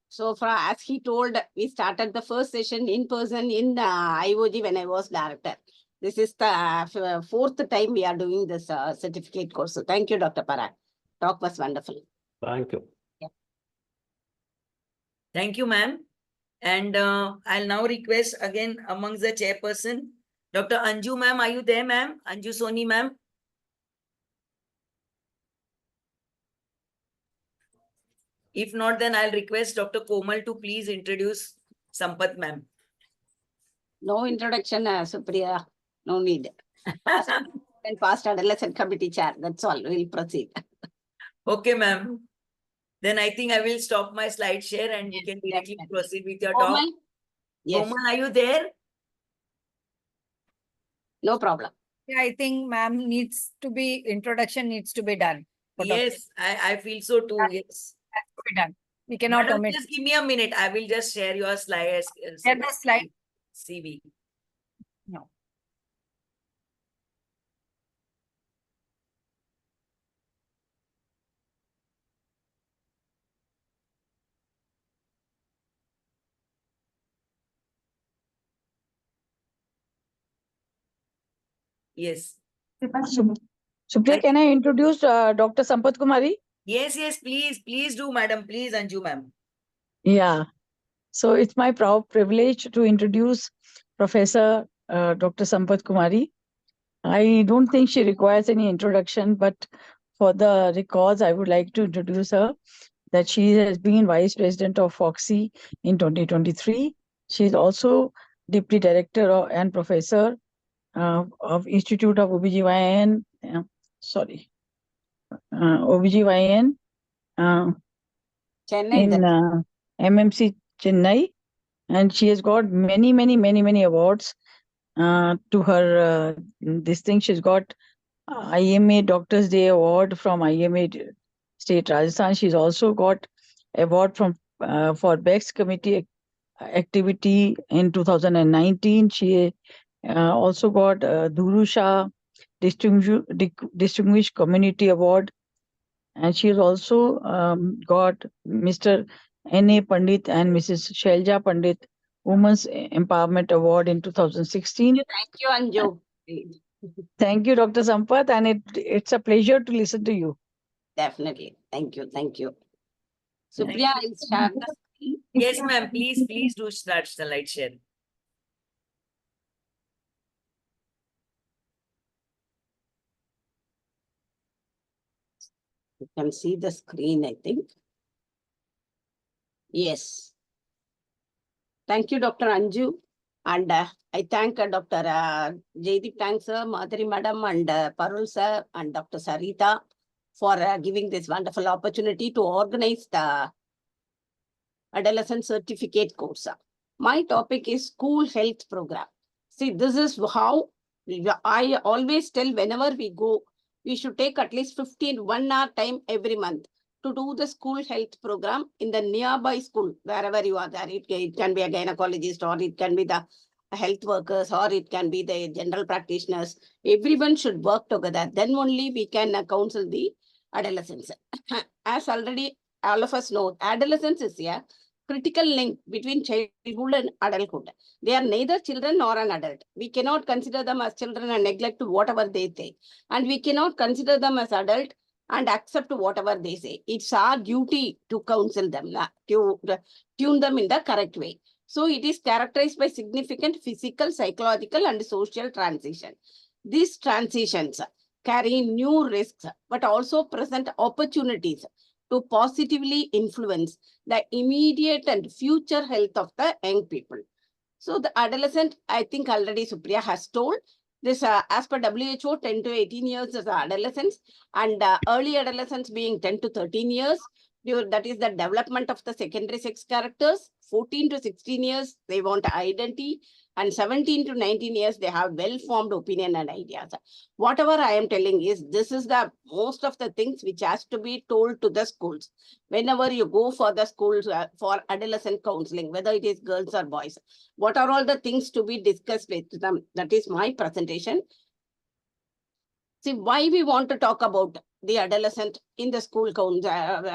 So as he told, we started the first session in person in IOG when I was director. This is the fourth time we are doing this certificate course. So thank you, Dr. Parag. Talk was wonderful. Thank you. Yeah. Thank you, ma'am. And I'll now request again amongst the chairperson, Dr. Anju, ma'am. Are you there, ma'am? Anju Soni, ma'am. If not, then I'll request Dr. Komal to please introduce Sampath, ma'am. No introduction, Supriya. No need. And past adolescent committee chair. That's all. We'll proceed. Okay, ma'am. Then I think I will stop my slide share and you can directly proceed with your talk. Komal? Yes. Komal, are you there? No problem. Yeah, I think ma'am introduction needs to be done. Yes, I feel so too. Yes. Has to be done. We cannot Madam, omit. just give me a minute. I will just share your slide. Share the slide. CV. No. Yes. Supriya, can I introduce Dr. Sampath Kumari? Yes, please do, madam. Please, Anju, ma'am. Yeah. So it's my proud privilege to introduce Professor Dr. Sampath Kumari. I don't think she requires any introduction, but for the records, I would like to introduce her that she has been Vice President of FOXY in 2023. She is also Deputy Director and Professor of Institute of OBGYN, OBGYN Chennai, in MMC Chennai, and she has got many awards to her this thing. She's got IMA Doctors Day Award from IMA State Rajasthan. She's also got award from for Best Committee Activity in 2019. She also got Dhuru Shah Distinguished Community Award, and she has also got Mr. N.A. Pandit and Mrs. Shailja Pandit Women's Empowerment Award in 2016. Thank you, Anju. Thank you, Dr. Sampath, and it's a pleasure to listen to you. Definitely. Thank you. Supriya, is share the screen. Yes, ma'am. Please do start the light share. You can see the screen, I think. Yes. Thank you, Dr. Anju. And I thank Dr. Jaideep Tang sir, Madhuri madam, and Parul sir, and Dr. Sarita for giving this wonderful opportunity to organize the Adolescent Certificate course. My topic is School Health Program. See, this is how I always tell whenever we go, we should take at least 1 hour time every month to do the school health program in the nearby school, wherever you are there. It can be a gynecologist, or it can be the health workers, or it can be the general practitioners. Everyone should work together. Then only we can counsel the adolescents. As already all of us know, adolescence is a critical link between childhood and adulthood. They are neither children nor an adult. We cannot consider them as children and neglect whatever they say. And we cannot consider them as adult and accept whatever they say. It's our duty to counsel them, to tune them in the correct way. So it is characterized by significant physical, psychological, and social transition. These transitions carry new risks, but also present opportunities to positively influence the immediate and future health of the young people. So the adolescent, I think already Supriya has told, this as per WHO, 10 to 18 years is adolescence, and early adolescence being 10 to 13 years. That is the development of the secondary sex characters. 14 to 16 years, they want identity, and 17 to 19 years, they have well-formed opinion and ideas. Whatever I am telling is, this is the most of the things which has to be told to the schools. Whenever you go for the schools for adolescent counseling, whether it is girls or boys, what are all the things to be discussed with them? That is my presentation. See, why we want to talk about the adolescent in the school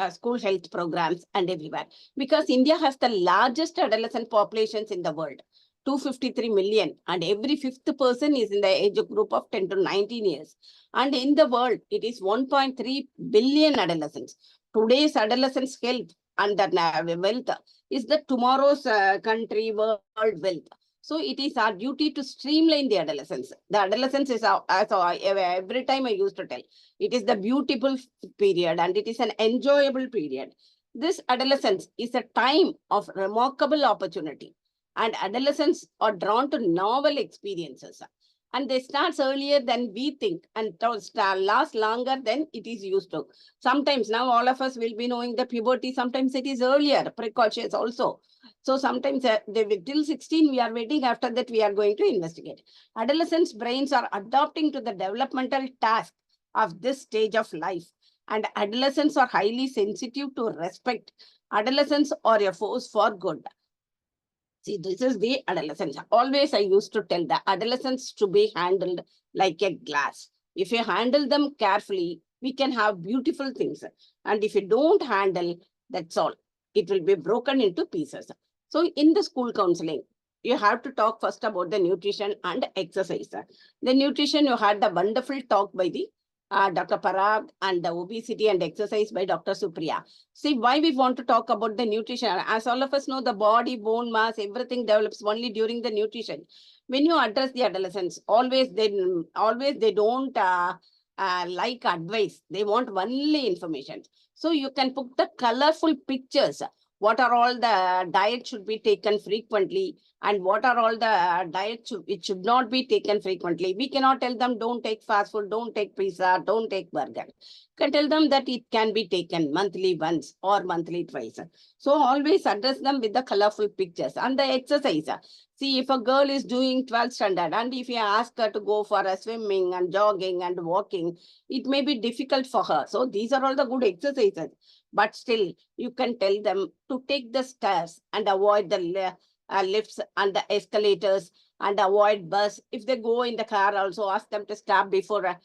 school health programs and everywhere? Because India has the largest adolescent populations in the world, 253 million, and every fifth person is in the age group of 10 to 19 years. And in the world, it is 1.3 billion adolescents. Today's adolescents' health and the wealth is the tomorrow's country world wealth. So it is our duty to streamline the adolescence. The adolescence is, every time I used to tell, it is the beautiful period and it is an enjoyable period. This adolescence is a time of remarkable opportunity, and adolescents are drawn to novel experiences. And they start earlier than we think and last longer than it is used to. Sometimes now all of us will be knowing the puberty. Sometimes it is earlier, precocious also. So sometimes they will till 16, we are waiting. After that, we are going to investigate. Adolescents' brains are adapting to the developmental task of this stage of life. And adolescents are highly sensitive to respect. Adolescents are a force for good. See, this is the adolescence. Always I used to tell the adolescents to be handled like a glass. If you handle them carefully, we can have beautiful things. And if you don't handle, that's all. It will be broken into pieces. So in the school counseling, you have to talk first about the nutrition and exercise. The nutrition, you had the wonderful talk by the Dr. Parag, and the obesity and exercise by Dr. Supriya. See, why we want to talk about the nutrition? As all of us know, the body, bone mass, everything develops only during the nutrition. When you address the adolescents, always they don't like advice. They want only information. So you can put the colorful pictures. What are all the diets should be taken frequently, and what are all the diets which should not be taken frequently. We cannot tell them don't take fast food, don't take pizza, don't take burger. You can tell them that it can be taken monthly once or monthly twice. So always address them with the colorful pictures. And the exercise. See, if a girl is doing 12th standard and if you ask her to go for a swimming and jogging and walking, it may be difficult for her. So these are all the good exercises. But still, you can tell them to take the stairs and avoid the lifts and the escalators and avoid bus. If they go in the car, also ask them to stop before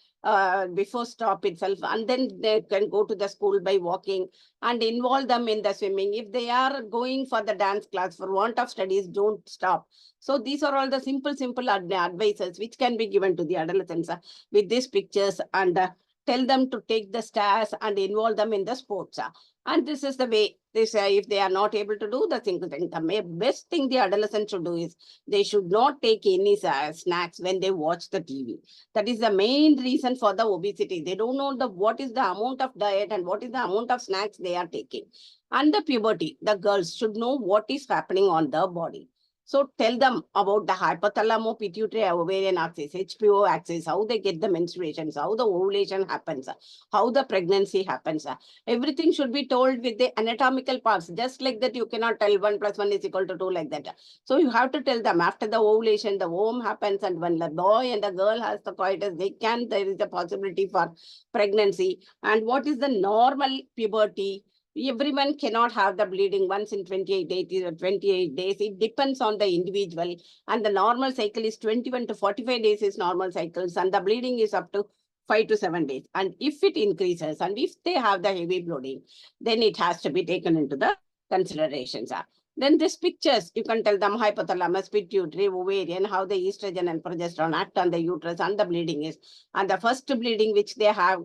stop itself, and then they can go to the school by walking, and involve them in the swimming. If they are going for the dance class for want of studies, don't stop. So these are all the simple advices which can be given to the adolescents with these pictures, and tell them to take the stairs and involve them in the sports. And this is the way they say, if they are not able to do the single thing, the best thing the adolescent should do is they should not take any snacks when they watch the TV. That is the main reason for the obesity. They don't know what is the amount of diet and what is the amount of snacks they are taking. And the puberty, the girls should know what is happening on the body. So tell them about the hypothalamo-pituitary ovarian axis, HPO axis, how they get the menstruations, how the ovulation happens, how the pregnancy happens. Everything should be told with the anatomical parts. Just like that, you cannot tell 1 + 1 = 2 like that. So you have to tell them after the ovulation, the womb happens, and when the boy and the girl has the coitus, there is a possibility for pregnancy. And what is the normal puberty? Everyone cannot have the bleeding once in 28 days or 28 days. It depends on the individual. And the normal cycle is 21 to 45 days is normal cycles. And the bleeding is up to 5 to 7 days. And if it increases and if they have the heavy bleeding, then it has to be taken into the considerations. Then these pictures, you can tell them hypothalamus, pituitary, ovarian, how the estrogen and progesterone act on the uterus and the bleeding is. And the first bleeding which they have,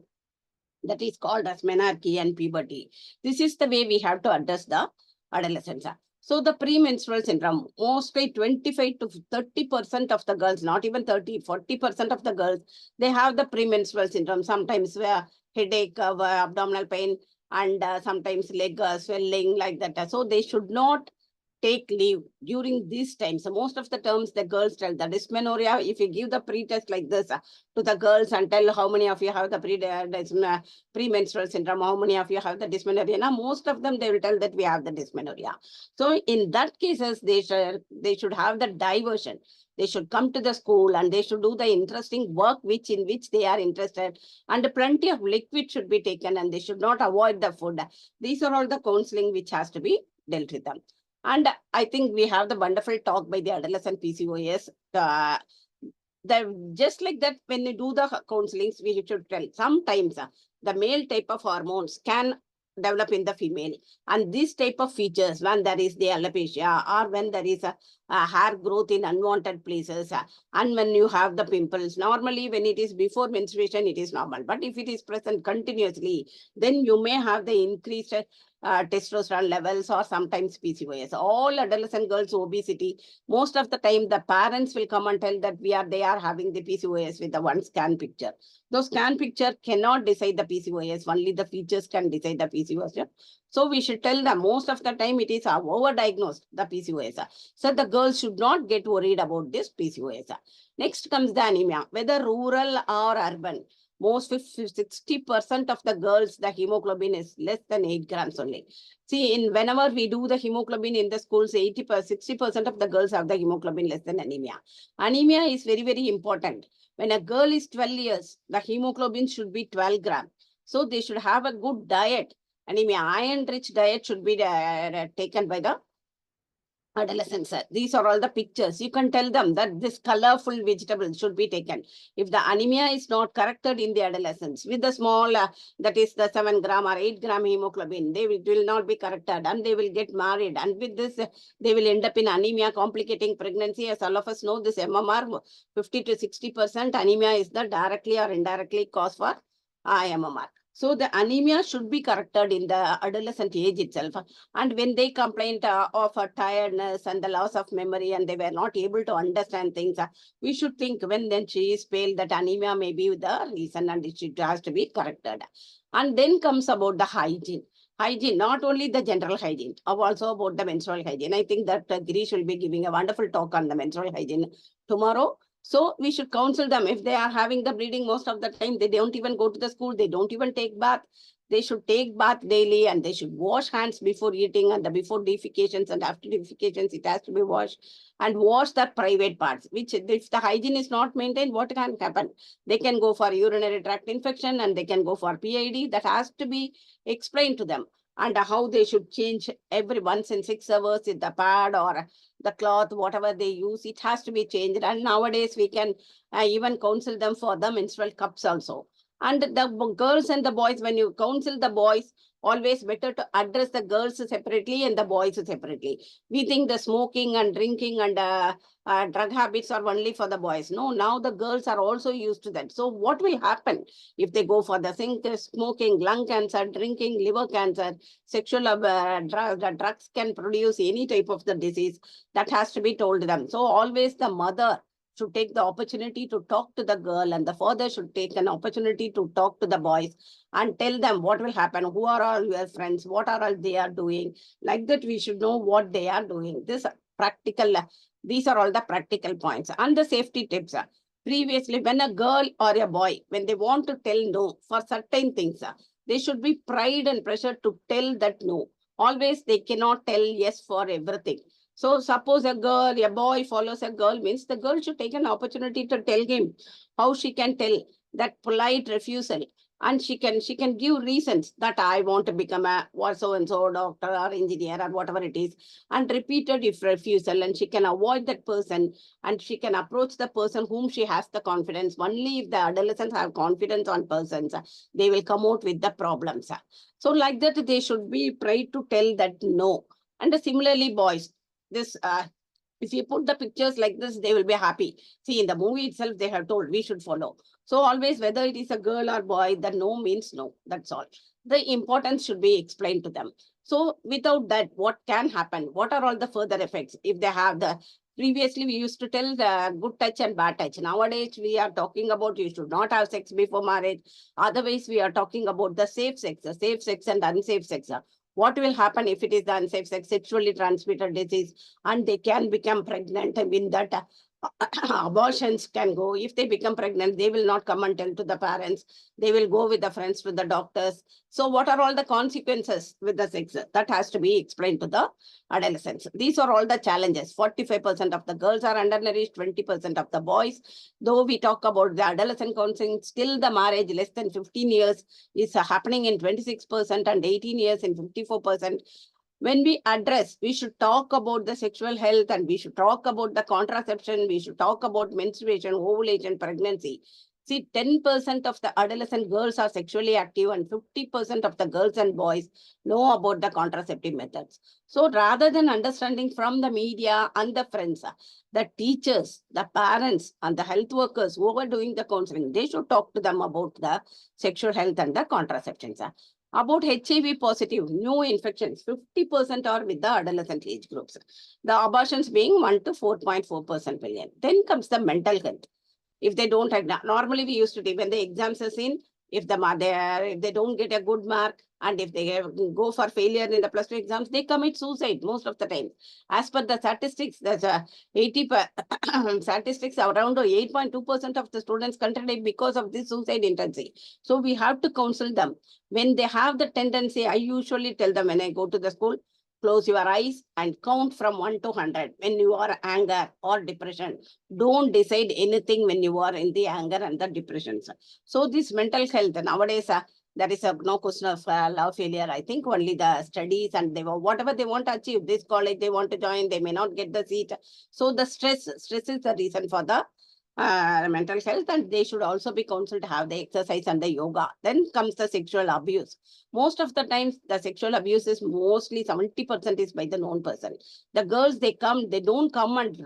that is called as menarche and puberty. This is the way we have to address the adolescents. So the premenstrual syndrome, mostly 25 to 30% of the girls, not even 30, 40% of the girls, they have the premenstrual syndrome. Sometimes headache, abdominal pain, and sometimes leg swelling like that. So they should not take leave during these times. So most of the terms the girls tell the dysmenorrhea. If you give the pre-test like this to the girls and tell how many of you have the premenstrual syndrome, how many of you have the dysmenorrhea. Now, most of them, they will tell that we have the dysmenorrhea. So in that cases, they should have the diversion. They should come to the school and they should do the interesting work in which they are interested. And plenty of liquid should be taken and they should not avoid the food. These are all the counseling which has to be dealt with them. And I think we have the wonderful talk by the adolescent PCOS. Just like that, when you do the counselings, we should tell sometimes the male type of hormones can develop in the female. And this type of features, when there is the alopecia or when there is a hair growth in unwanted places, and when you have the pimples, normally when it is before menstruation, it is normal. But if it is present continuously, then you may have the increased testosterone levels or sometimes PCOS. All adolescent girls obesity, most of the time the parents will come and tell that they are having the PCOS with the one scan picture. Those scan picture cannot decide the PCOS, only the features can decide the PCOS. So we should tell them most of the time it is overdiagnosed, the PCOS. So the girls should not get worried about this PCOS. Next comes the anemia, whether rural or urban. Most 60% of the girls, the hemoglobin is less than 8 grams only. See, whenever we do the hemoglobin in the schools, 60% of the girls have the hemoglobin less than anemia. Anemia is very, very important. When a girl is 12 years, the hemoglobin should be 12 grams. So they should have a good diet. Anemia, iron-rich diet should be taken by the adolescents. These are all the pictures. You can tell them that this colorful vegetables should be taken. If the anemia is not corrected in the adolescents with the small, that is the 7 gram or 8 gram hemoglobin, they will not be corrected and they will get married. And with this, they will end up in anemia, complicating pregnancy. As all of us know, this MMR, 50 to 60% anemia is the directly or indirectly cause for MMR. So the anemia should be corrected in the adolescent age itself. And when they complain of tiredness and the loss of memory and they were not able to understand things, we should think when then she is pale, that anemia may be the reason and it has to be corrected. And then comes about the hygiene. Hygiene, not only the general hygiene, also about the menstrual hygiene. I think that Girish will be giving a wonderful talk on the menstrual hygiene tomorrow. So we should counsel them. If they are having the bleeding, most of the time, they don't even go to the school. They don't even take bath. They should take bath daily and they should wash hands before eating and before defecations and after defecations, it has to be washed, and wash the private parts, which if the hygiene is not maintained, what can happen? They can go for urinary tract infection and they can go for PID. That has to be explained to them, and how they should change every once in 6 hours in the pad or the cloth, whatever they use, it has to be changed. And nowadays we can even counsel them for the menstrual cups also. And the girls and the boys, when you counsel the boys, always better to address the girls separately and the boys separately. We think the smoking and drinking and drug habits are only for the boys. No, now the girls are also used to that. So what will happen if they go for the smoking, lung cancer, drinking, liver cancer, sexual drugs can produce any type of the disease. That has to be told them. So always the mother should take the opportunity to talk to the girl and the father should take an opportunity to talk to the boys and tell them what will happen, who are all your friends, what are all they are doing. Like that, we should know what they are doing. This practical These are all the practical points and the safety tips. Previously, when a girl or a boy, when they want to tell no for certain things, they should be pride and pressure to tell that no. Always they cannot tell yes for everything. So suppose a boy follows a girl, means the girl should take an opportunity to tell him how she can tell that polite refusal. And she can give reasons that I want to become a so-and-so doctor or engineer or whatever it is, and repeated if refusal, and she can avoid that person, and she can approach the person whom she has the confidence. Only if the adolescents have confidence on persons, they will come out with the problems. So like that, they should be pride to tell that no. And similarly, boys, this if you put the pictures like this, they will be happy. See, in the movie itself, they have told we should follow. So always, whether it is a girl or boy, the no means no. That's all. The importance should be explained to them. So without that, what can happen? What are all the further effects if they have the... Previously, we used to tell the good touch and bad touch. Nowadays, we are talking about you should not have sex before marriage. Otherwise, we are talking about the safe sex and unsafe sex. What will happen if it is the unsafe sex, sexually transmitted disease, and they can become pregnant? I mean that abortions can go. If they become pregnant, they will not come and tell to the parents. They will go with the friends, with the doctors. So what are all the consequences with the sex? That has to be explained to the adolescents. These are all the challenges. 45% of the girls are undernourished, 20% of the boys. Though we talk about the adolescent counseling, still the marriage less than 15 years is happening in 26% and 18 years in 54%. When we address, we should talk about the sexual health, and we should talk about the contraception, we should talk about menstruation, ovulation, pregnancy. See, 10% of the adolescent girls are sexually active, and 50% of the girls and boys know about the contraceptive methods. So rather than understanding from the media and the friends, the teachers, the parents, and the health workers who are doing the counseling, they should talk to them about the sexual health and the contraceptions. About HIV positive, new infections, 50% are with the adolescent age groups. The abortions being 1 to 4.4% million. Then comes the mental health. If they don't have, normally we used to do when the exams are seen, if they don't get a good mark, and if they go for failure in the +2 exams, they commit suicide most of the time. As per the statistics, there's 80 statistics around 8.2% of the students contact because of this suicide tendency. So we have to counsel them. When they have the tendency, I usually tell them when I go to the school, close your eyes and count from 1 to 100 when you are anger or depression. Don't decide anything when you are in the anger and the depression. So this mental health, nowadays, there is no question of love failure. I think only the studies and whatever they want to achieve, this college they want to join, they may not get the seat. So the stress is the reason for the mental health, and they should also be counseled to have the exercise and the yoga. Then comes the sexual abuse. Most of the times, the sexual abuse is mostly 70% is by the known person. The girls, they don't come and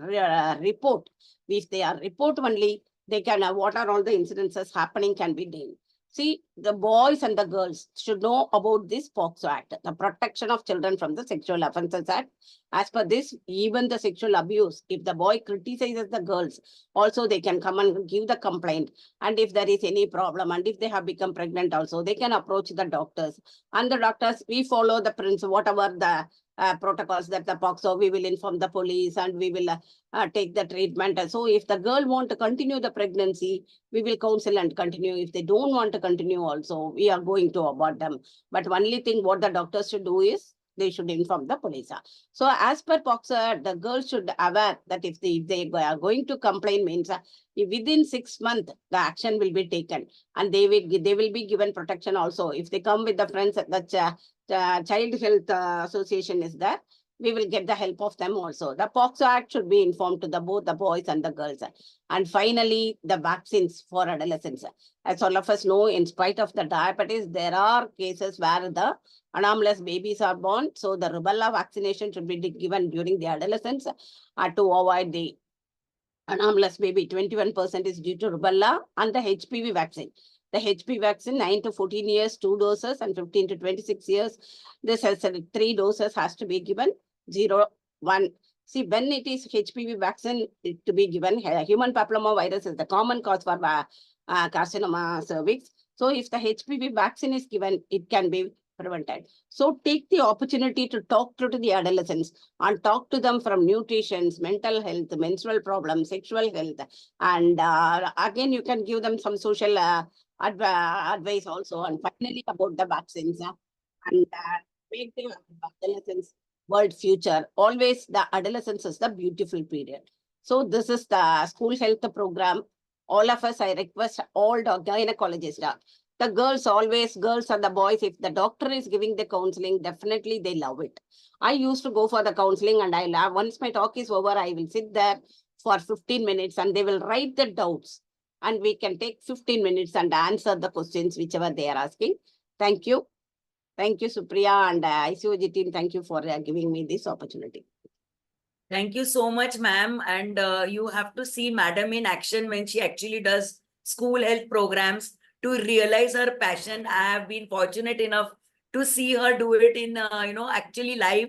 report. If they are report only, they can, what are all the incidences happening can be done. See, the boys and the girls should know about this POCSO Act, the Protection of Children from the Sexual Offences Act. As per this, even the sexual abuse, if the boy criticizes the girls, also they can come and give the complaint. And if there is any problem, and if they have become pregnant also, they can approach the doctors. And the doctors, we follow the principle, whatever the protocols that the POCSO, we will inform the police, and we will take the treatment. So if the girl want to continue the pregnancy, we will counsel and continue. If they don't want to continue also, we are going to abort them. But only thing what the doctors should do is, they should inform the police. So as per POCSO, the girls should aware that if they are going to complain, means within 6 months, the action will be taken, and they will be given protection also. If they come with the friends, the Child Health Association is there, we will get the help of them also. The POCSO Act should be informed to both the boys and the girls. And finally, the vaccines for adolescents. As all of us know, in spite of the diabetes, there are cases where the anomalous babies are born. So the rubella vaccination should be given during the adolescence to avoid the anomalous baby. 21% is due to rubella, and the HPV vaccine. The HPV vaccine, 9 to 14 years, 2 doses, and 15 to 26 years, this has 3 doses has to be given, 0, 1. See, when it is HPV vaccine to be given, human papillomavirus is the common cause for carcinoma cervix. So if the HPV vaccine is given, it can be prevented. So take the opportunity to talk to the adolescents and talk to them from nutrition, mental health, menstrual problems, sexual health. And again, you can give them some social advice also. And finally, about the vaccines. And make the adolescents world future. Always the adolescence is the beautiful period. So this is the school health program. All of us, I request all gynecologists, the girls always, girls and the boys, if the doctor is giving the counseling, definitely they love it. I used to go for the counseling and I love, once my talk is over, I will sit there for 15 minutes and they will write the doubts and we can take 15 minutes and answer the questions whichever they are asking. Thank you. Thank you, Supriya and ICOG team. Thank you for giving me this opportunity. Thank you so much, ma'am. And you have to see madam in action when she actually does school health programs to realize her passion. I have been fortunate enough to see her do it in, actually live.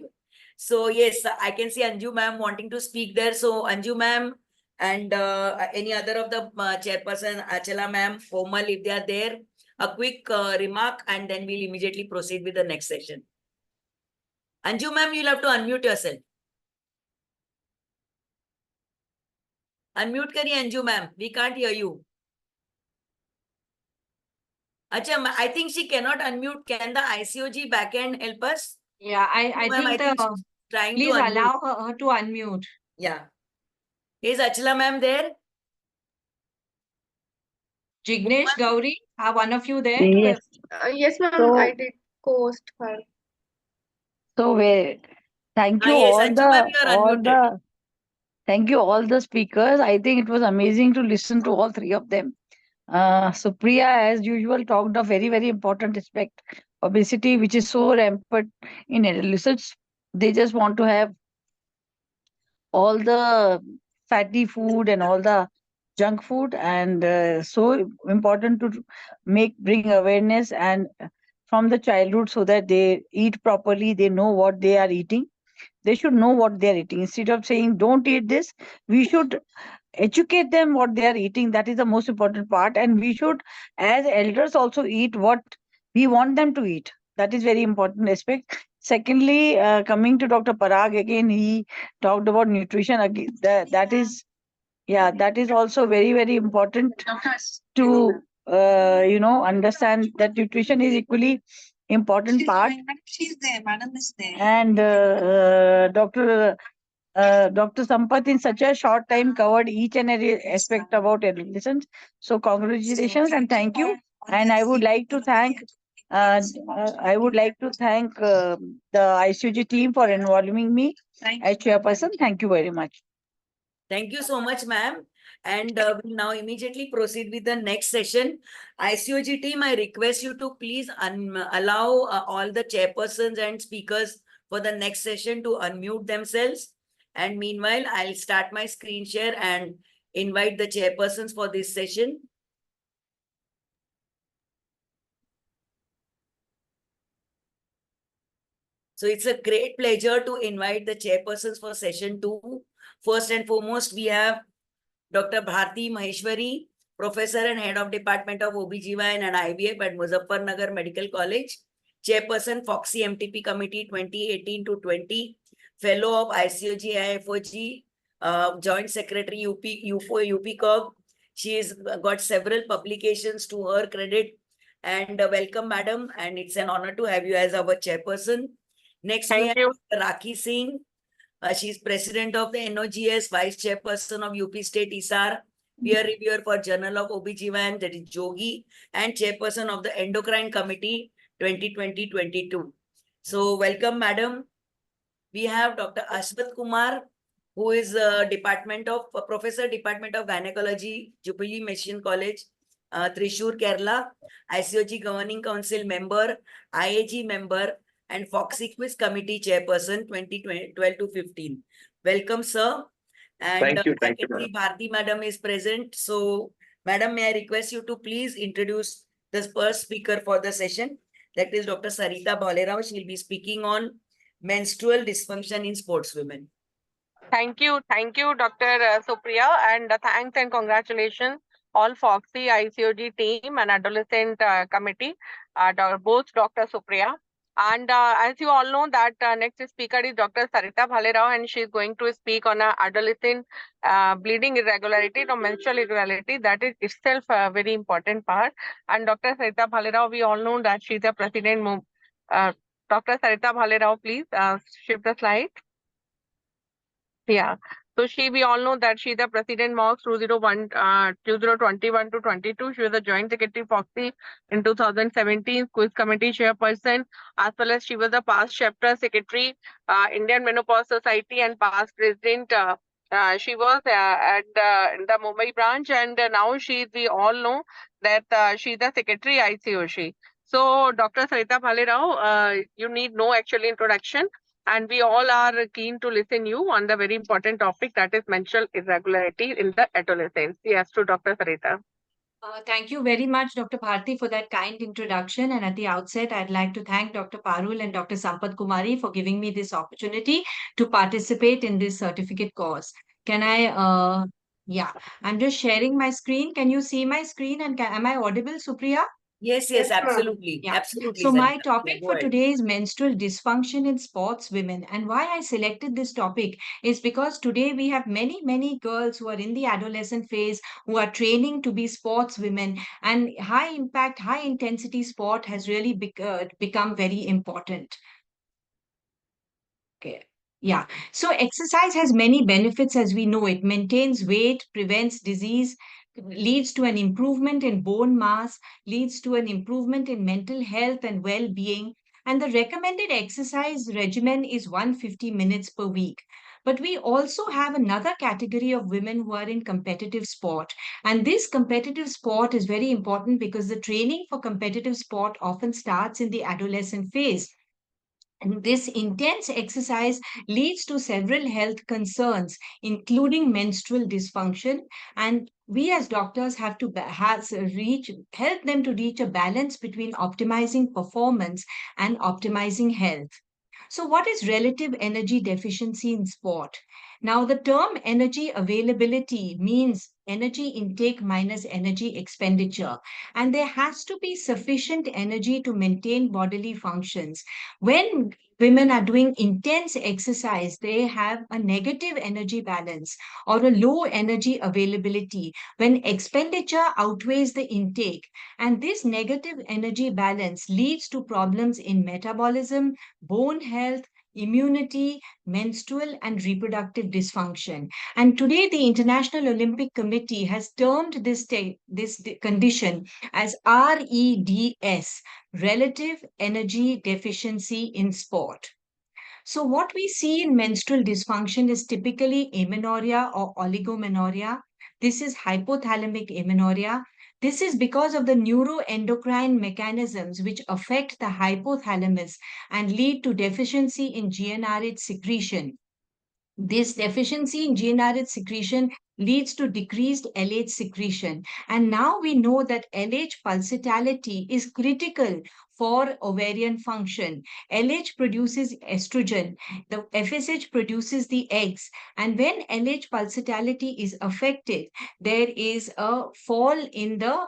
So yes, I can see Anju ma'am wanting to speak there. So Anju ma'am and any other of the chairperson, Achala ma'am, Komal, if they are there, a quick remark and then we'll immediately proceed with the next session. Anju ma'am, you'll have to unmute yourself. Unmute kariye Anju ma'am. We can't hear you. Acha, I think she cannot unmute. Can the ICOG backend help us? Yeah, I Ma'am, think she's trying please to unmute. allow her to unmute. Yeah. Is Achla ma'am there? Jignesh, Gauri, are one of you there? Yes. Yes, ma'am, So, I did co-host her. thank you Yes, Anju ma'am, you are unmuted. thank you all the speakers. I think it was amazing to listen to all three of them. Supriya, as usual, talked a very, very important aspect, obesity, which is so rampant in adolescents. They just want to have all the fatty food and all the junk food, and so important to bring awareness and from the childhood so that they eat properly, they know what they are eating. They should know what they are eating. Instead of saying don't eat this, we should educate them what they are eating. That is the most important part, and we should as elders also eat what we want them to eat. That is very important aspect. Secondly, coming to Dr. Parag again, he talked about nutrition again. That is also very, very important to understand that nutrition is equally important part. Madam is there. And Dr. Sampath in such a short time covered each and every aspect about adolescence. So congratulations and thank you. And I would like to thank the ICOG team for involving me as chairperson. Thank you very much. Thank you so much, ma'am. And we'll now immediately proceed with the next session. ICOG team, I request you to please allow all the chairpersons and speakers for the next session to unmute themselves. And meanwhile, I'll start my screen share and invite the chairpersons for this session. So it's a great pleasure to invite the chairpersons for session 2. First and foremost, we have Dr. Bharti Maheshwari, Professor and Head of Department of OBGYN and IVF at Muzaffarnagar Medical College, Chairperson Foxy MTP Committee 2018 to 20, Fellow of ICOG IFOG, Joint Secretary UFO UPCOG. She has got several publications to her credit. And welcome, madam. And it's an honor to have you as our chairperson. Next, we have Rakhi Singh. She's president of the NOGS, vice chairperson of UP State ISAR, peer reviewer for Journal of OBGYN, that is Jogi, and chairperson of the Endocrine Committee 2020-22. So welcome, madam. We have Dr. Ashwath Kumar, who is Professor, Department of Gynecology, Jubilee Mission College, Thrissur, Kerala, ICOG Governing Council member, IAG member, and Foxy Quiz Committee Chairperson 2012 to 15. Welcome, sir. And Thank you, Secretary Bharti Madam is present. So, Madam, may I request you to please introduce the first speaker for the session. That is Dr. Sarita Bhalerao. She will be speaking on menstrual dysfunction in sportswomen. Thank you, Dr. Supriya, and thanks and congratulations all Foxy ICOG team and Adolescent Committee, both Dr. Supriya. And as you all know that next speaker is Dr. Sarita Bhalerao, and she is going to speak on adolescent bleeding irregularity or menstrual irregularity. That is itself a very important part. And Dr. Sarita Bhalerao, we all know that she is the president. Dr. Sarita Bhalerao, please shift the slide. Yeah. So we all know that she's the president MOX 2021 to 22. She was a joint secretary Foxy in 2017, quiz committee chairperson, as well as she was a past chapter secretary, Indian Menopause Society, and past president. She was at the Mumbai branch, and now we all know that she's the secretary ICOC. So, Dr. Sarita Bhalerao, you need no actual introduction. And we all are keen to listen you on the very important topic, that is menstrual irregularity in the adolescents. Yes, to Dr. Sarita. Thank you very much, Dr. Bharti, for that kind introduction. And at the outset, I'd like to thank Dr. Parul and Dr. Sampath Kumari for giving me this opportunity to participate in this certificate course. Can I, yeah, I'm just sharing my screen. Can you see my screen? And am I audible, Supriya? Yes, Yes, ma'am. absolutely. Yeah. Absolutely. So my Sarita. topic Go for ahead. today is menstrual dysfunction in sports women. And why I selected this topic is because today we have many girls who are in the adolescent phase who are training to be sports women, and high impact, high intensity sport has really become very important. Okay. Yeah. So exercise has many benefits as we know. It maintains weight, prevents disease, leads to an improvement in bone mass, leads to an improvement in mental health and well-being. And the recommended exercise regimen is 150 minutes per week. But we also have another category of women who are in competitive sport. And this competitive sport is very important because the training for competitive sport often starts in the adolescent phase. And this intense exercise leads to several health concerns, including menstrual dysfunction. And we as doctors have to help them to reach a balance between optimizing performance and optimizing health. So, what is relative energy deficiency in sport? Now, the term energy availability means energy intake minus energy expenditure, and there has to be sufficient energy to maintain bodily functions. When women are doing intense exercise, they have a negative energy balance or a low energy availability when expenditure outweighs the intake. And this negative energy balance leads to problems in metabolism, bone health, immunity, menstrual and reproductive dysfunction. And today, the International Olympic Committee has termed this condition as REDS, relative energy deficiency in sport. So what we see in menstrual dysfunction is typically amenorrhea or oligomenorrhea. This is hypothalamic amenorrhea. This is because of the neuroendocrine mechanisms which affect the hypothalamus and lead to deficiency in GnRH secretion. This deficiency in GnRH secretion leads to decreased LH secretion. And now we know that LH pulsatility is critical for ovarian function. LH produces estrogen. The FSH produces the eggs. And when LH pulsatility is affected, there is a fall in the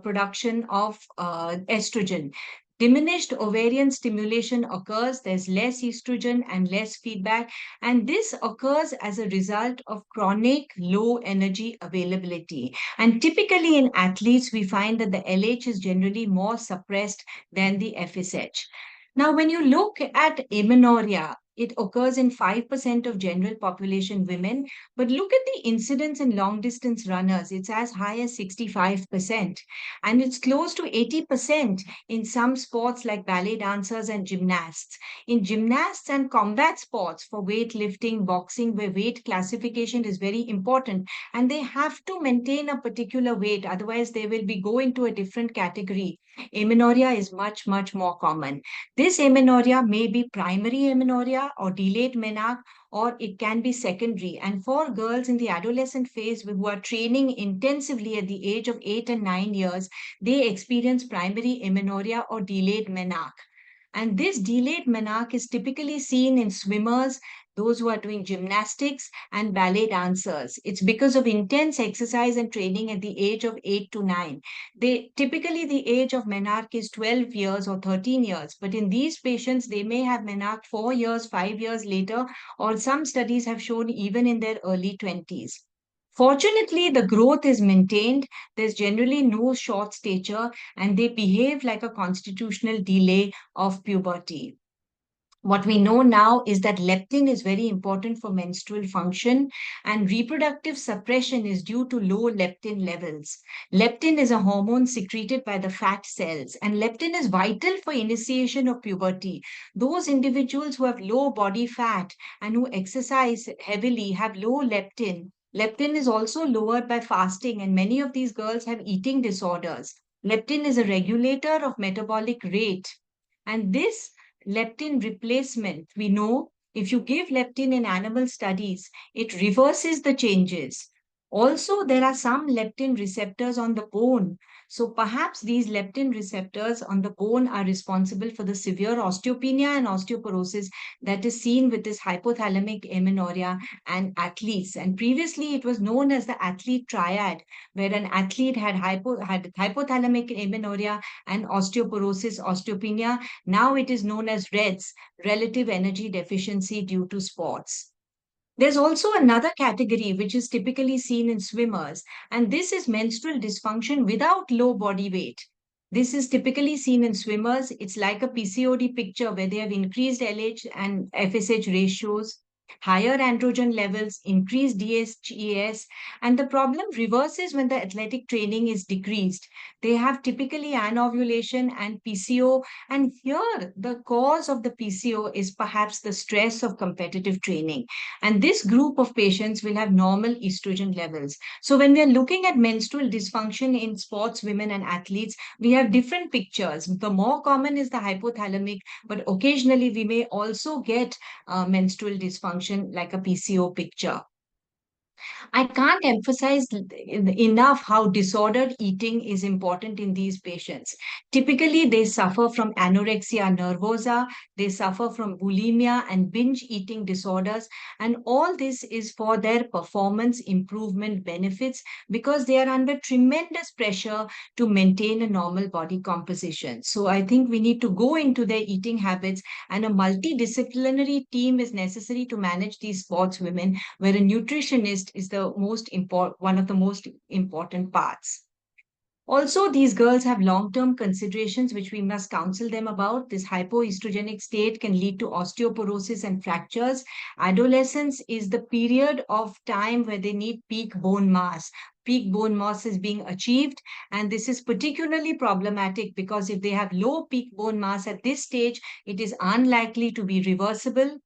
production of estrogen. Diminished ovarian stimulation occurs, there's less estrogen and less feedback, and this occurs as a result of chronic low energy availability. And typically in athletes, we find that the LH is generally more suppressed than the FSH. Now, when you look at amenorrhea, it occurs in 5% of general population women, but look at the incidence in long distance runners. It's as high as 65%, and it's close to 80% in some sports like ballet dancers and gymnasts. In gymnasts and combat sports for weightlifting, boxing, where weight classification is very important, and they have to maintain a particular weight, otherwise they will be go into a different category. Amenorrhea is much more common. This amenorrhea may be primary amenorrhea or delayed menarche, or it can be secondary. And for girls in the adolescent phase who are training intensively at the age of 8 and 9 years, they experience primary amenorrhea or delayed menarche. And this delayed menarche is typically seen in swimmers, those who are doing gymnastics, and ballet dancers. It's because of intense exercise and training at the age of 8 to 9. Typically, the age of menarche is 12 years or 13 years, but in these patients, they may have menarche 4 years, 5 years later, or some studies have shown even in their early 20s. Fortunately, the growth is maintained. There's generally no short stature, and they behave like a constitutional delay of puberty. What we know now is that leptin is very important for menstrual function, and reproductive suppression is due to low leptin levels. Leptin is a hormone secreted by the fat cells, and leptin is vital for initiation of puberty. Those individuals who have low body fat and who exercise heavily have low leptin. Leptin is also lowered by fasting, and many of these girls have eating disorders. Leptin is a regulator of metabolic rate, and this leptin replacement, we know if you give leptin in animal studies, it reverses the changes. Also, there are some leptin receptors on the bone. So perhaps these leptin receptors on the bone are responsible for the severe osteopenia and osteoporosis that is seen with this hypothalamic amenorrhea and athletes. And previously it was known as the athlete triad, where an athlete had hypothalamic amenorrhea and osteoporosis, osteopenia. Now it is known as REDS, relative energy deficiency due to sports. There's also another category which is typically seen in swimmers, and this is menstrual dysfunction without low body weight. This is typically seen in swimmers. It's like a PCOD picture where they have increased LH and FSH ratios, higher androgen levels, increased DHEAS, and the problem reverses when the athletic training is decreased. They have typically anovulation and PCO, and here the cause of the PCO is perhaps the stress of competitive training. And this group of patients will have normal estrogen levels. So when we're looking at menstrual dysfunction in sports women and athletes, we have different pictures. The more common is the hypothalamic, but occasionally we may also get menstrual dysfunction like a PCO picture. I can't emphasize enough how disordered eating is important in these patients. Typically, they suffer from anorexia nervosa, they suffer from bulimia and binge eating disorders, and all this is for their performance improvement benefits because they are under tremendous pressure to maintain a normal body composition. So I think we need to go into their eating habits, and a multidisciplinary team is necessary to manage these sports women, where a nutritionist is one of the most important parts. Also, these girls have long-term considerations which we must counsel them about. This hypoestrogenic state can lead to osteoporosis and fractures. Adolescence is the period of time where they need peak bone mass. Peak bone mass is being achieved, and this is particularly problematic because if they have low peak bone mass at this stage, it is unlikely to be reversible.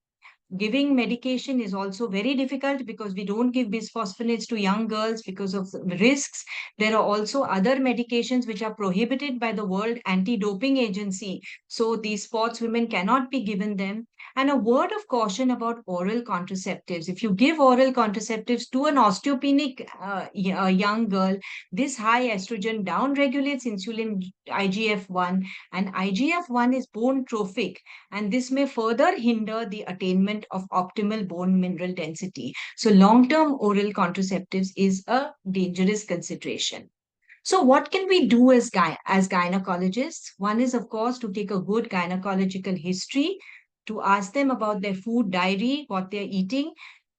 Giving medication is also very difficult because we don't give bisphosphonates to young girls because of the risks. There are also other medications which are prohibited by the World Anti-Doping Agency. So these sports women cannot be given them. And a word of caution about oral contraceptives. If you give oral contraceptives to an osteopenic young girl, this high estrogen downregulates insulin IGF-1, and IGF-1 is bone trophic, and this may further hinder the attainment of optimal bone mineral density. So long-term oral contraceptives is a dangerous consideration. So what can we do as gynecologists? One is, of course, to take a good gynecological history, to ask them about their food diary, what they're eating,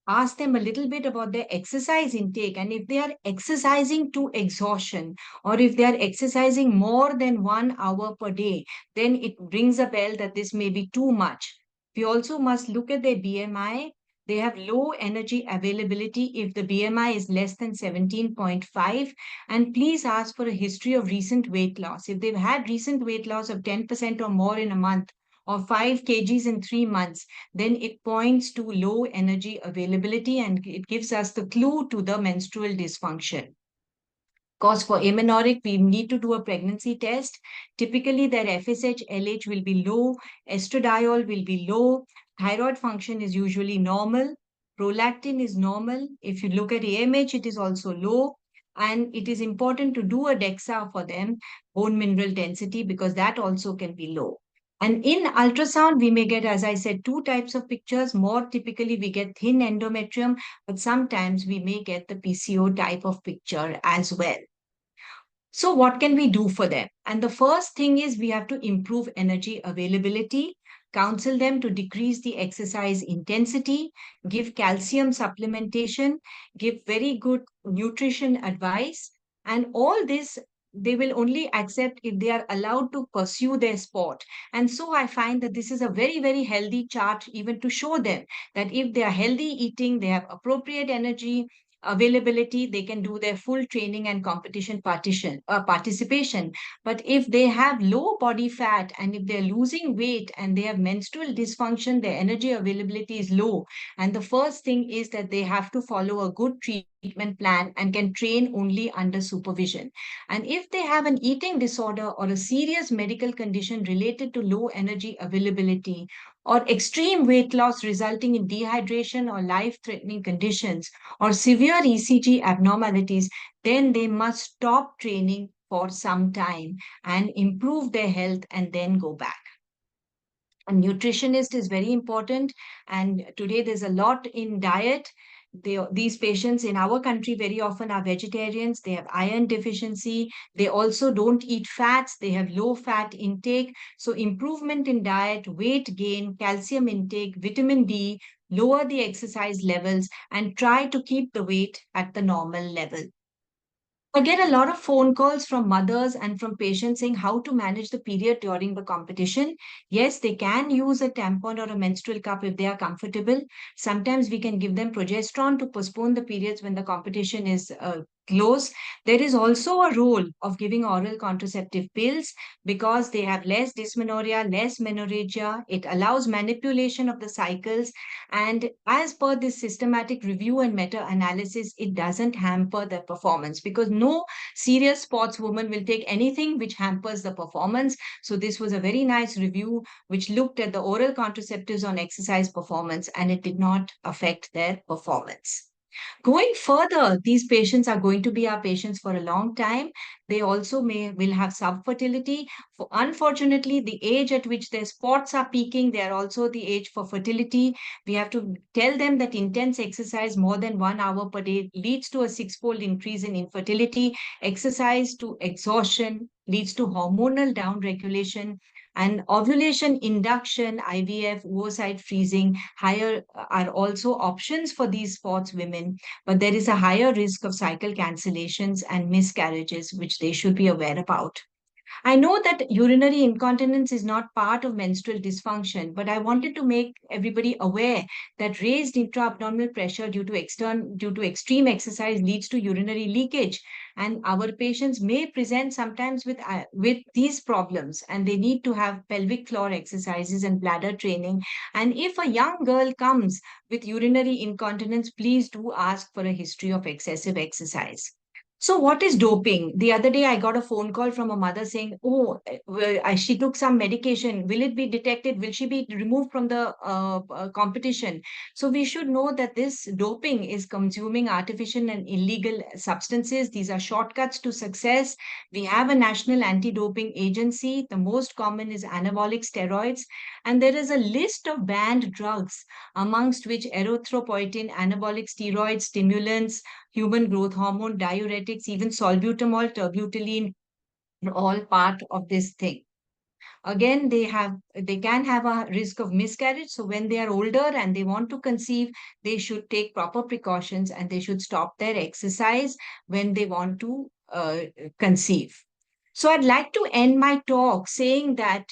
ask them a little bit about their exercise intake, and if they are exercising to exhaustion, or if they are exercising more than 1 hour per day, then it rings a bell that this may be too much. We also must look at their BMI. They have low energy availability if the BMI is less than 17.5. And please ask for a history of recent weight loss. If they've had recent weight loss of 10% or more in a month, or 5 kgs in 3 months, then it points to low energy availability and it gives us the clue to the menstrual dysfunction. Of course, for amenorrheic, we need to do a pregnancy test. Typically, their FSH, LH will be low, estradiol will be low, thyroid function is usually normal, prolactin is normal. If you look at AMH, it is also low. And it is important to do a DEXA for them, bone mineral density, because that also can be low. And in ultrasound, we may get, as I said, two types of pictures. More typically, we get thin endometrium, but sometimes we may get the PCO type of picture as well. So what can we do for them? And the first thing is we have to improve energy availability, counsel them to decrease the exercise intensity, give calcium supplementation, give very good nutrition advice. And all this they will only accept if they are allowed to pursue their sport. And so I find that this is a very, very healthy chart even to show them that if they are healthy eating, they have appropriate energy, availability, they can do their full training and competition participation. But if they have low body fat and if they're losing weight and they have menstrual dysfunction, their energy availability is low. And the first thing is that they have to follow a good treatment plan and can train only under supervision. And if they have an eating disorder or a serious medical condition related to low energy availability, or extreme weight loss resulting in dehydration or life-threatening conditions, or severe ECG abnormalities, then they must stop training for some time and improve their health and then go back. A nutritionist is very important. And today there's a lot in diet. These patients in our country very often are vegetarians. They have iron deficiency. They also don't eat fats. They have low fat intake. So improvement in diet, weight gain, calcium intake, vitamin D, lower the exercise levels, and try to keep the weight at the normal level. I get a lot of phone calls from mothers and from patients saying how to manage the period during the competition. Yes, they can use a tampon or a menstrual cup if they are comfortable. Sometimes we can give them progesterone to postpone the periods when the competition is close. There is also a role of giving oral contraceptive pills because they have less dysmenorrhea, less menorrhagia. It allows manipulation of the cycles. And as per this systematic review and meta-analysis, it doesn't hamper the performance because no serious sportswoman will take anything which hampers the performance. So this was a very nice review which looked at the oral contraceptives on exercise performance, and it did not affect their performance. Going further, these patients are going to be our patients for a long time. They also will have subfertility. Unfortunately, the age at which their spots are peaking, they are also the age for fertility. We have to tell them that intense exercise more than 1 hour per day leads to a 6-fold increase in infertility. Exercise to exhaustion leads to hormonal downregulation. And ovulation induction, IVF, oocyte freezing, higher are also options for these sports women, but there is a higher risk of cycle cancellations and miscarriages, which they should be aware about. I know that urinary incontinence is not part of menstrual dysfunction, but I wanted to make everybody aware that raised intra-abdominal pressure due to extreme exercise leads to urinary leakage. And our patients may present sometimes with these problems, and they need to have pelvic floor exercises and bladder training. And if a young girl comes with urinary incontinence, please do ask for a history of excessive exercise. So what is doping? The other day, I got a phone call from a mother saying, oh, she took some medication. Will it be detected? Will she be removed from the competition? So we should know that this doping is consuming artificial and illegal substances. These are shortcuts to success. We have a national anti-doping agency. The most common is anabolic steroids. And there is a list of banned drugs, amongst which erythropoietin, anabolic steroids, stimulants, human growth hormone, diuretics, even salbutamol, terbutaline, are all part of this thing. Again, they can have a risk of miscarriage. So when they are older and they want to conceive, they should take proper precautions and they should stop their exercise when they want to conceive. So I'd like to end my talk saying that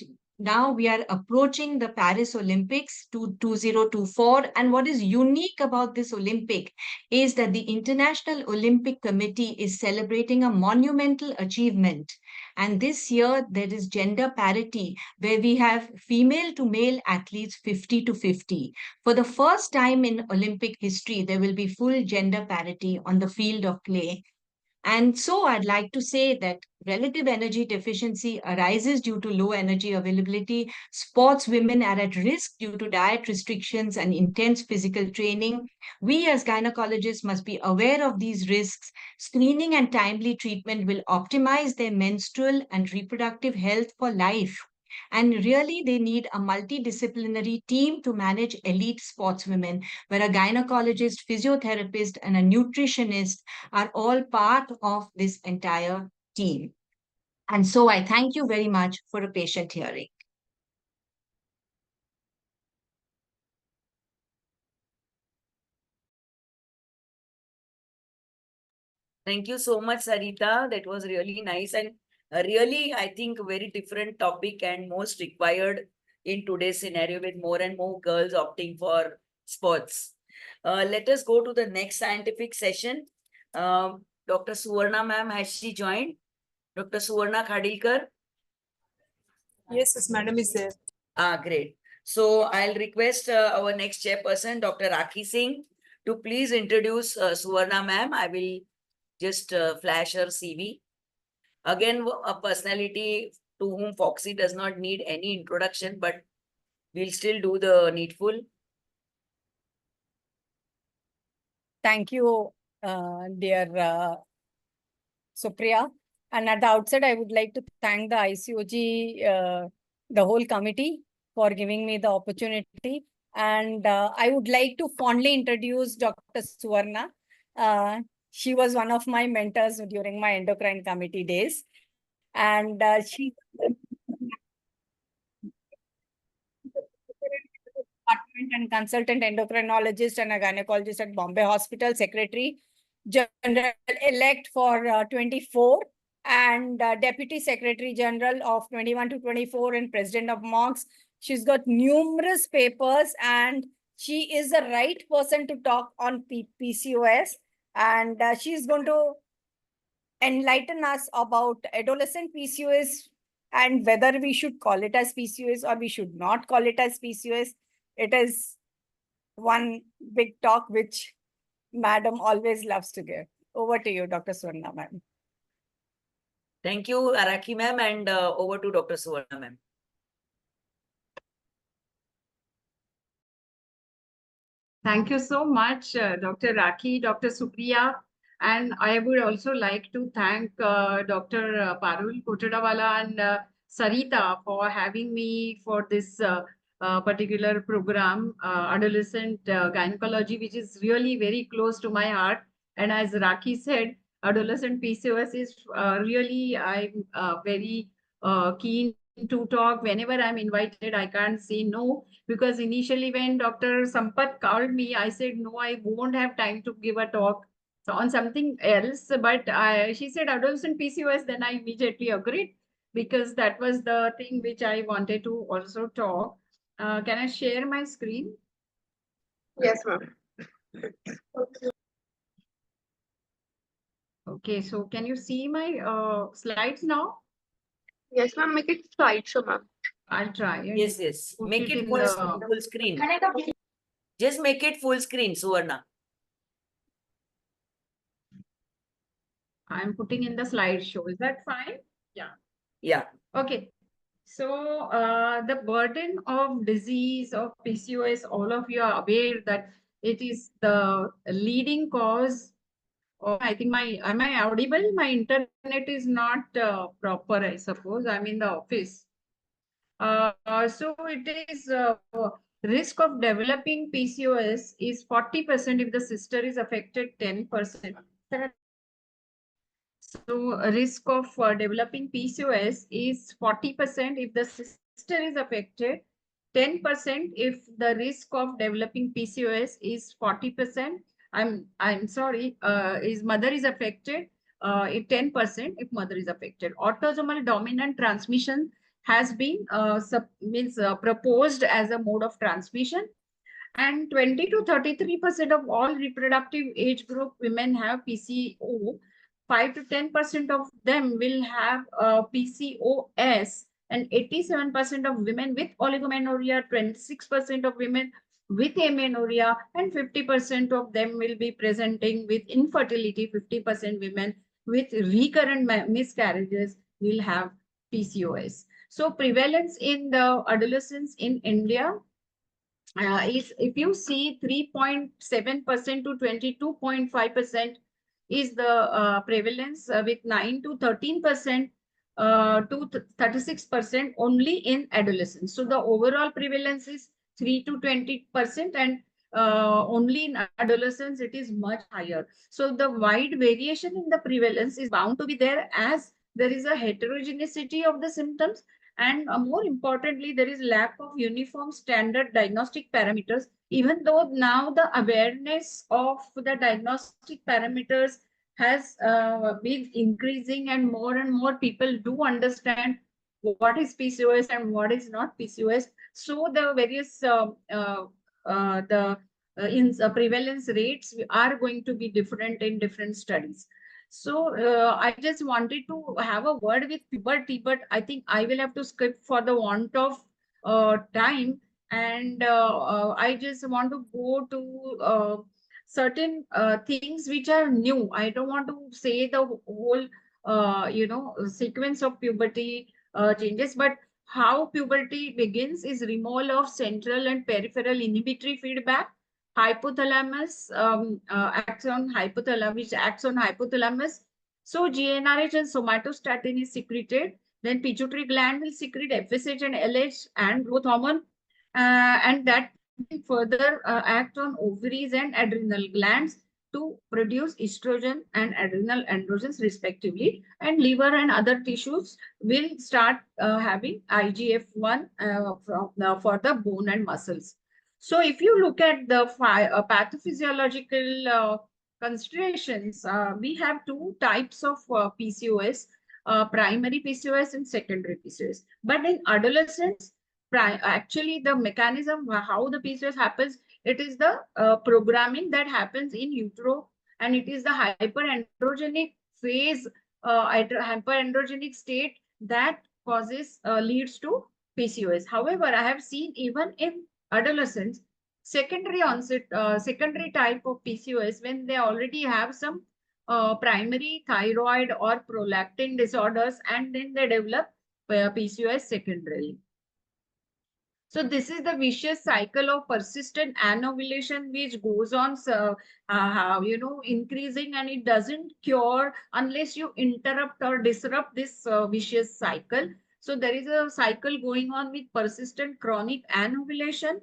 now we are approaching the Paris Olympics 2024. And what is unique about this Olympic is that the International Olympic Committee is celebrating a monumental achievement. And this year there is gender parity where we have female to male athletes 50-50. For the first time in Olympic history, there will be full gender parity on the field of play. And so I'd like to say that relative energy deficiency arises due to low energy availability. Sports women are at risk due to diet restrictions and intense physical training. We as gynecologists must be aware of these risks. Screening and timely treatment will optimize their menstrual and reproductive health for life. And really, they need a multidisciplinary team to manage elite sportswomen, where a gynecologist, physiotherapist, and a nutritionist are all part of this entire team. And so I thank you very much for a patient hearing. Thank you so much, Sarita. That was really nice and really, I think, a very different topic and most required in today's scenario with more and more girls opting for sports. Let us go to the next scientific session. Dr. Suvarna ma'am, has she joined? Dr. Suvarna Khadilkar? Yes, madam is there. Great. So I'll request our next chairperson, Dr. Rakhi Singh, to please introduce Suvarna ma'am. I will just flash her CV. Again, a personality to whom Foxy does not need any introduction, but we'll still do the needful. Thank you, dear Supriya. And at the outset, I would like to thank the ICOG, the whole committee, for giving me the opportunity. And I would like to fondly introduce Dr. Suvarna. She was one of my mentors during my endocrine committee days. And she and consultant endocrinologist and a gynecologist at Bombay Hospital, secretary general elect for 24 and deputy secretary general of 21 to 24 and president of MOGS. She's got numerous papers and she is the right person to talk on PCOS, and she's going to enlighten us about adolescent PCOS and whether we should call it as PCOS or we should not call it as PCOS. It is one big talk which Madam always loves to give. Over to you, Dr. Suvarna ma'am. Thank you, Araki ma'am, and over to Dr. Suvarna ma'am. Thank you so much, Dr. Rakhi, Dr. Supriya. And I would also like to thank Dr. Parul Kotadawala and Sarita for having me for this particular program, Adolescent Gynecology, which is really very close to my heart. And as Rakhi said, adolescent PCOS is really, I'm very keen to talk. Whenever I'm invited, I can't say no, because initially when Dr. Sampath called me, I said, no, I won't have time to give a talk on something else. But she said adolescent PCOS, then I immediately agreed, because that was the thing which I wanted to also talk. Can I share my screen? Yes, ma'am. Okay, so can you see my slides now? Yes, ma'am. Make it slideshow, ma'am. I'll try. And Yes. put Make it in full, the- full screen. Just make it full screen, Suvarna. I'm putting in the slideshow. Is that fine? Yeah. Yeah. Okay. So the burden of disease of PCOS, all of you are aware that it is the leading cause. I think am I audible? My internet is not proper, I suppose. I'm in the office. So it is risk of developing PCOS is 40% if the sister is affected, 10%. So risk of developing PCOS is 40% if the sister is affected, 10% if the risk of developing PCOS is 40%. I'm sorry, is mother is affected, 10% if mother is affected. Autosomal dominant transmission has been proposed as a mode of transmission. And 20 to 33% of all reproductive age group women have PCO. 5 to 10% of them will have PCOS, and 87% of women with oligomenorrhea, 26% of women with amenorrhea, and 50% of them will be presenting with infertility. 50% women with recurrent miscarriages will have PCOS. So prevalence in the adolescents in India is, if you see, 3.7% to 22.5% is the prevalence, with 9 to 13% to 36% only in adolescents. So the overall prevalence is 3 to 20%, and only in adolescents it is much higher. So the wide variation in the prevalence is bound to be there, as there is a heterogeneity of the symptoms, and more importantly, there is lack of uniform standard diagnostic parameters. Even though now the awareness of the diagnostic parameters has been increasing, and more people do understand what is PCOS and what is not PCOS. So the various prevalence rates are going to be different in different studies. So I just wanted to have a word with puberty, but I think I will have to skip for the want of time. And I just want to go to certain things which are new. I don't want to say the whole, sequence of puberty changes, but how puberty begins is removal of central and peripheral inhibitory feedback. Hypothalamus acts on hypothalamus, which acts on hypothalamus. So GnRH and somatostatin is secreted. Then pituitary gland will secrete FSH and LH and growth hormone, and that will further act on ovaries and adrenal glands to produce estrogen and adrenal androgens respectively, and liver and other tissues will start having IGF-1 for the bone and muscles. So if you look at the pathophysiological considerations, we have two types of PCOS, primary PCOS and secondary PCOS. But in adolescents, actually the mechanism how the PCOS happens, it is the programming that happens in utero, and it is the hyperandrogenic phase, hyperandrogenic state that leads to PCOS. However, I have seen even in adolescents, secondary onset, secondary type of PCOS, when they already have some primary thyroid or prolactin disorders, and then they develop PCOS secondarily. So this is the vicious cycle of persistent anovulation, which goes on, increasing, and it doesn't cure unless you interrupt or disrupt this vicious cycle. So there is a cycle going on with persistent chronic anovulation,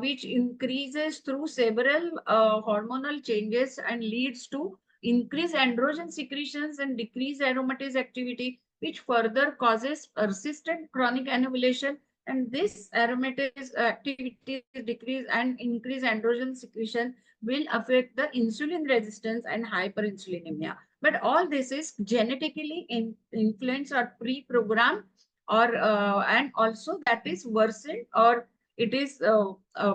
which increases through several hormonal changes and leads to increased androgen secretions and decreased aromatase activity, which further causes persistent chronic anovulation. And this aromatase activity decrease and increase androgen secretion will affect the insulin resistance and hyperinsulinemia. But all this is genetically influenced or pre-programmed, or and also that is worsened, or it is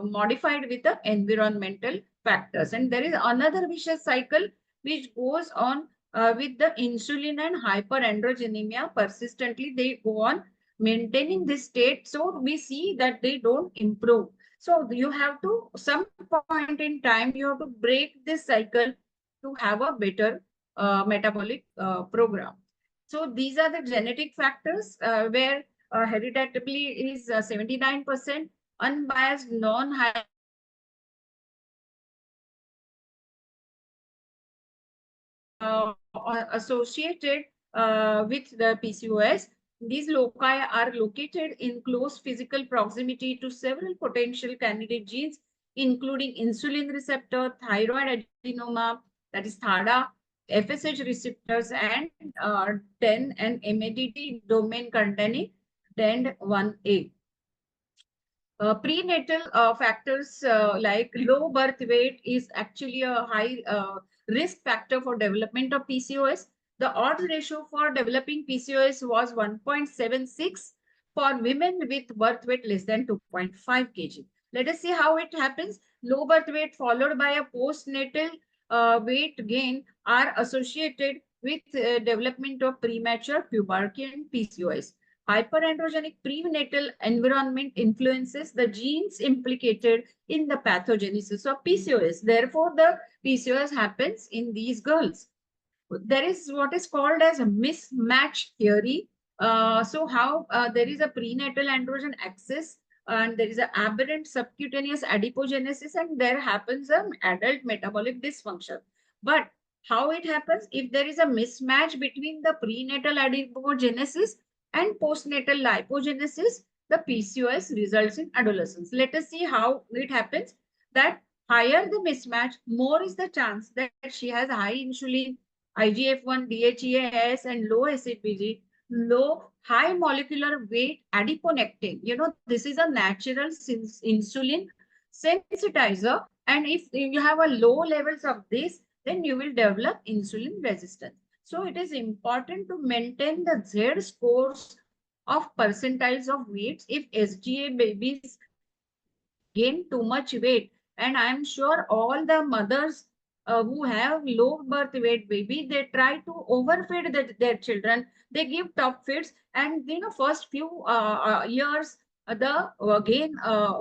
modified with the environmental factors. And there is another vicious cycle which goes on with the insulin and hyperandrogenemia. Persistently, they go on maintaining this state, so we see that they don't improve. So you have to, some point in time, you have to break this cycle to have a better metabolic program. So these are the genetic factors where hereditary is 79%, unbiased non-high associated with the PCOS. These loci are located in close physical proximity to several potential candidate genes, including insulin receptor, thyroid adenoma, that is THADA, FSH receptors, and 10 and MADD domain containing DEND1A. Prenatal factors like low birth weight is actually a high risk factor for development of PCOS. The odds ratio for developing PCOS was 1.76 for women with birth weight less than 2.5 kg. Let us see how it happens. Low birth weight followed by a postnatal weight gain are associated with development of premature puberty and PCOS. Hyperandrogenic prenatal environment influences the genes implicated in the pathogenesis of PCOS. Therefore, the PCOS happens in these girls. There is what is called as a mismatch theory. So how there is a prenatal androgen excess, and there is an aberrant subcutaneous adipogenesis, and there happens an adult metabolic dysfunction. But How it happens? If there is a mismatch between the prenatal adipogenesis and postnatal lipogenesis, the PCOS results in adolescence. Let us see how it happens. That higher the mismatch, more is the chance that she has high insulin, IGF-1, DHEAS, and low SHBG, high molecular weight adiponectin. You know, this is a natural insulin sensitizer. And if you have a low levels of this, then you will develop insulin resistance. So it is important to maintain the Z scores of percentiles of weights. If SGA babies gain too much weight, and I am sure all the mothers who have low birth weight baby, they try to overfeed their children. They give top feeds, and you know, first few years, the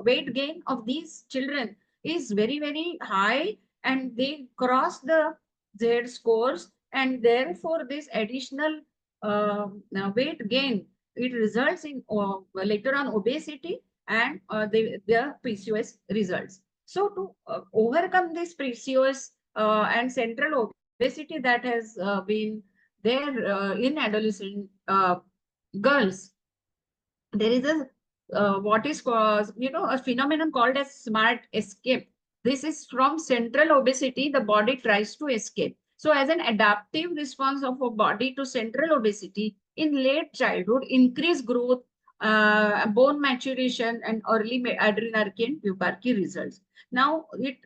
weight gain of these children is very high, and they cross the Z scores, and therefore this additional weight gain, it results in later on obesity and the PCOS results. So to overcome this PCOS and central obesity that has been there in adolescent girls, there is a what is called, you know, a phenomenon called as smart escape. This is from central obesity, the body tries to escape. So as an adaptive response of a body to central obesity in late childhood, increased growth, bone maturation, and early adrenergy and puberty results. Now it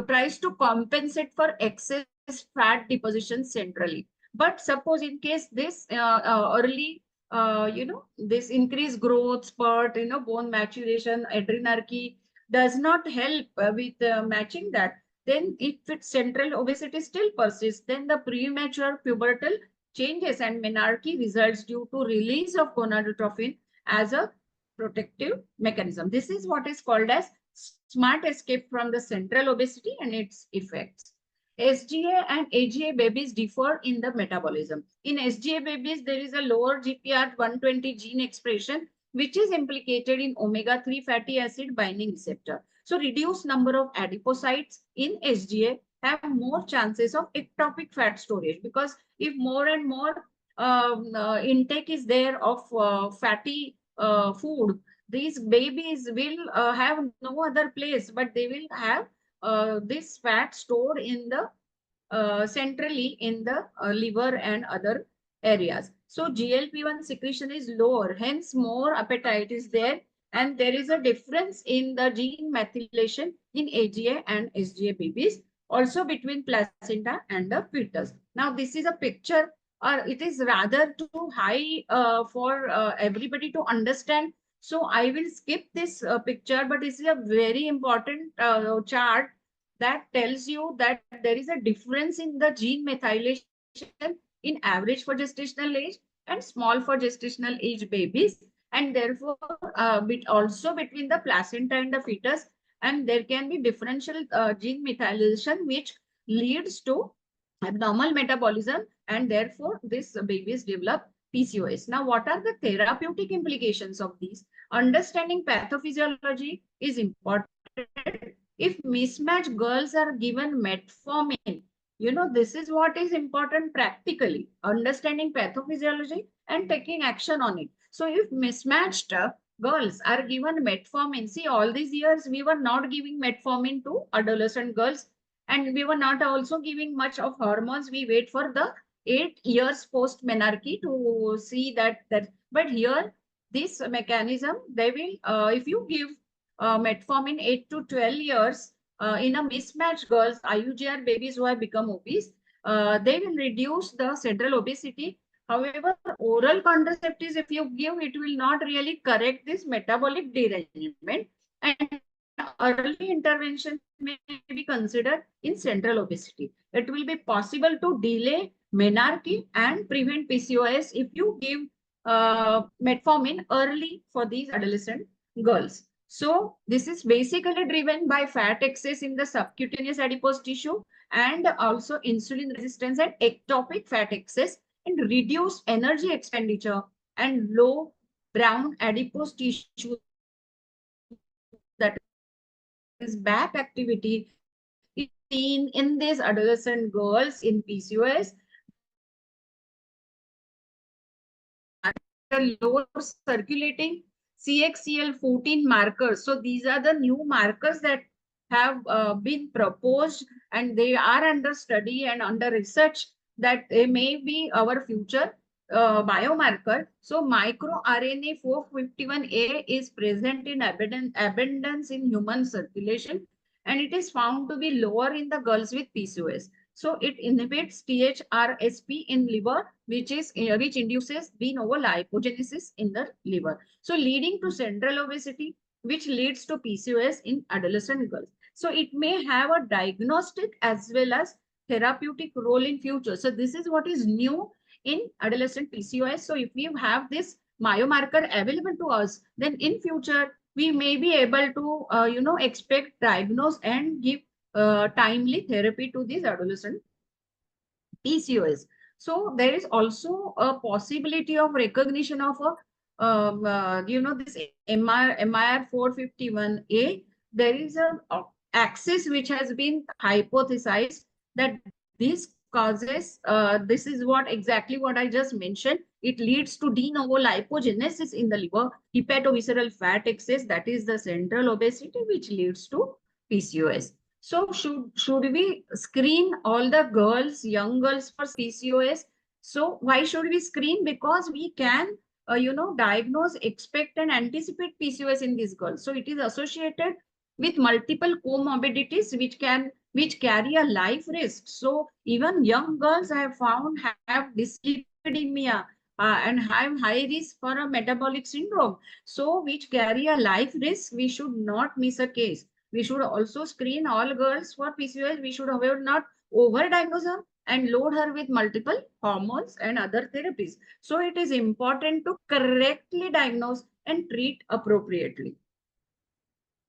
tries to compensate for excess fat deposition centrally. But suppose in case this early you know, this increased growth spurt, you know, bone maturation, adrenarche does not help with matching that. Then if its central obesity still persists, then the premature pubertal changes and menarche results due to release of gonadotrophin as a protective mechanism. This is what is called as smart escape from the central obesity and its effects. SGA and AGA babies differ in the metabolism. In SGA babies, there is a lower GPR120 gene expression, which is implicated in omega-3 fatty acid binding receptor. So reduced number of adipocytes in SGA have more chances of ectopic fat storage, because if more and more intake is there of fatty food, these babies will have no other place, but they will have this fat stored in the centrally in the liver and other areas. So GLP-1 secretion is lower, hence more appetite is there, and there is a difference in the gene methylation in AGA and SGA babies, also between placenta and the fetus. Now this is a picture, or it is rather too high for everybody to understand. So I will skip this picture, but this is a very important chart that tells you that there is a difference in the gene methylation in average for gestational age and small for gestational age babies, and therefore also between the placenta and the fetus, and there can be differential gene methylation which leads to abnormal metabolism, and therefore this babies develop PCOS. Now, what are the therapeutic implications of these? Understanding pathophysiology is important. If mismatched girls are given metformin, you know, this is what is important practically, understanding pathophysiology and taking action on it. So if mismatched girls are given metformin, see, all these years we were not giving metformin to adolescent girls, and we were not also giving much of hormones. We wait for the 8 years post menarche to see that. But here, this mechanism, they will, if you give metformin 8 to 12 years in a mismatched girls, IUGR babies who have become obese, they will reduce the central obesity. However, oral contraceptives, if you give, it will not really correct this metabolic derangement, and early intervention may be considered in central obesity. It will be possible to delay menarche and prevent PCOS if you give metformin early for these adolescent girls. So this is basically driven by fat excess in the subcutaneous adipose tissue, and also insulin resistance and ectopic fat excess, and reduced energy expenditure and low brown adipose tissue, that is BAP activity, is seen in these adolescent girls in PCOS. Low circulating CXCL14 markers. So these are the new markers that have been proposed, and they are under study and under research, that they may be our future biomarker. So microRNA 451A is present in abundance in human circulation, and it is found to be lower in the girls with PCOS. So it inhibits THRSP in liver, which induces de novo lipogenesis in the liver. So leading to central obesity, which leads to PCOS in adolescent girls. So it may have a diagnostic as well as therapeutic role in future. So this is what is new in adolescent PCOS. So if we have this biomarker available to us, then in future we may be able to expect, diagnose, and give timely therapy to these adolescent PCOS. So there is also a possibility of recognition of this MIR 451A. There is a axis which has been hypothesized that this causes, this is what exactly what I just mentioned. It leads to de novo lipogenesis in the liver, hepatovisceral fat excess, that is the central obesity, which leads to PCOS. So should we screen all the girls, young girls, for PCOS? So why should we screen? Because we can, diagnose, expect, and anticipate PCOS in these girls. So it is associated with multiple comorbidities which carry a life risk. So even young girls I have found have dyslipidemia and have high risk for a metabolic syndrome. So which carry a life risk. We should not miss a case. We should also screen all girls for PCOS. We should, however, not overdiagnose her and load her with multiple hormones and other therapies. So it is important to correctly diagnose and treat appropriately.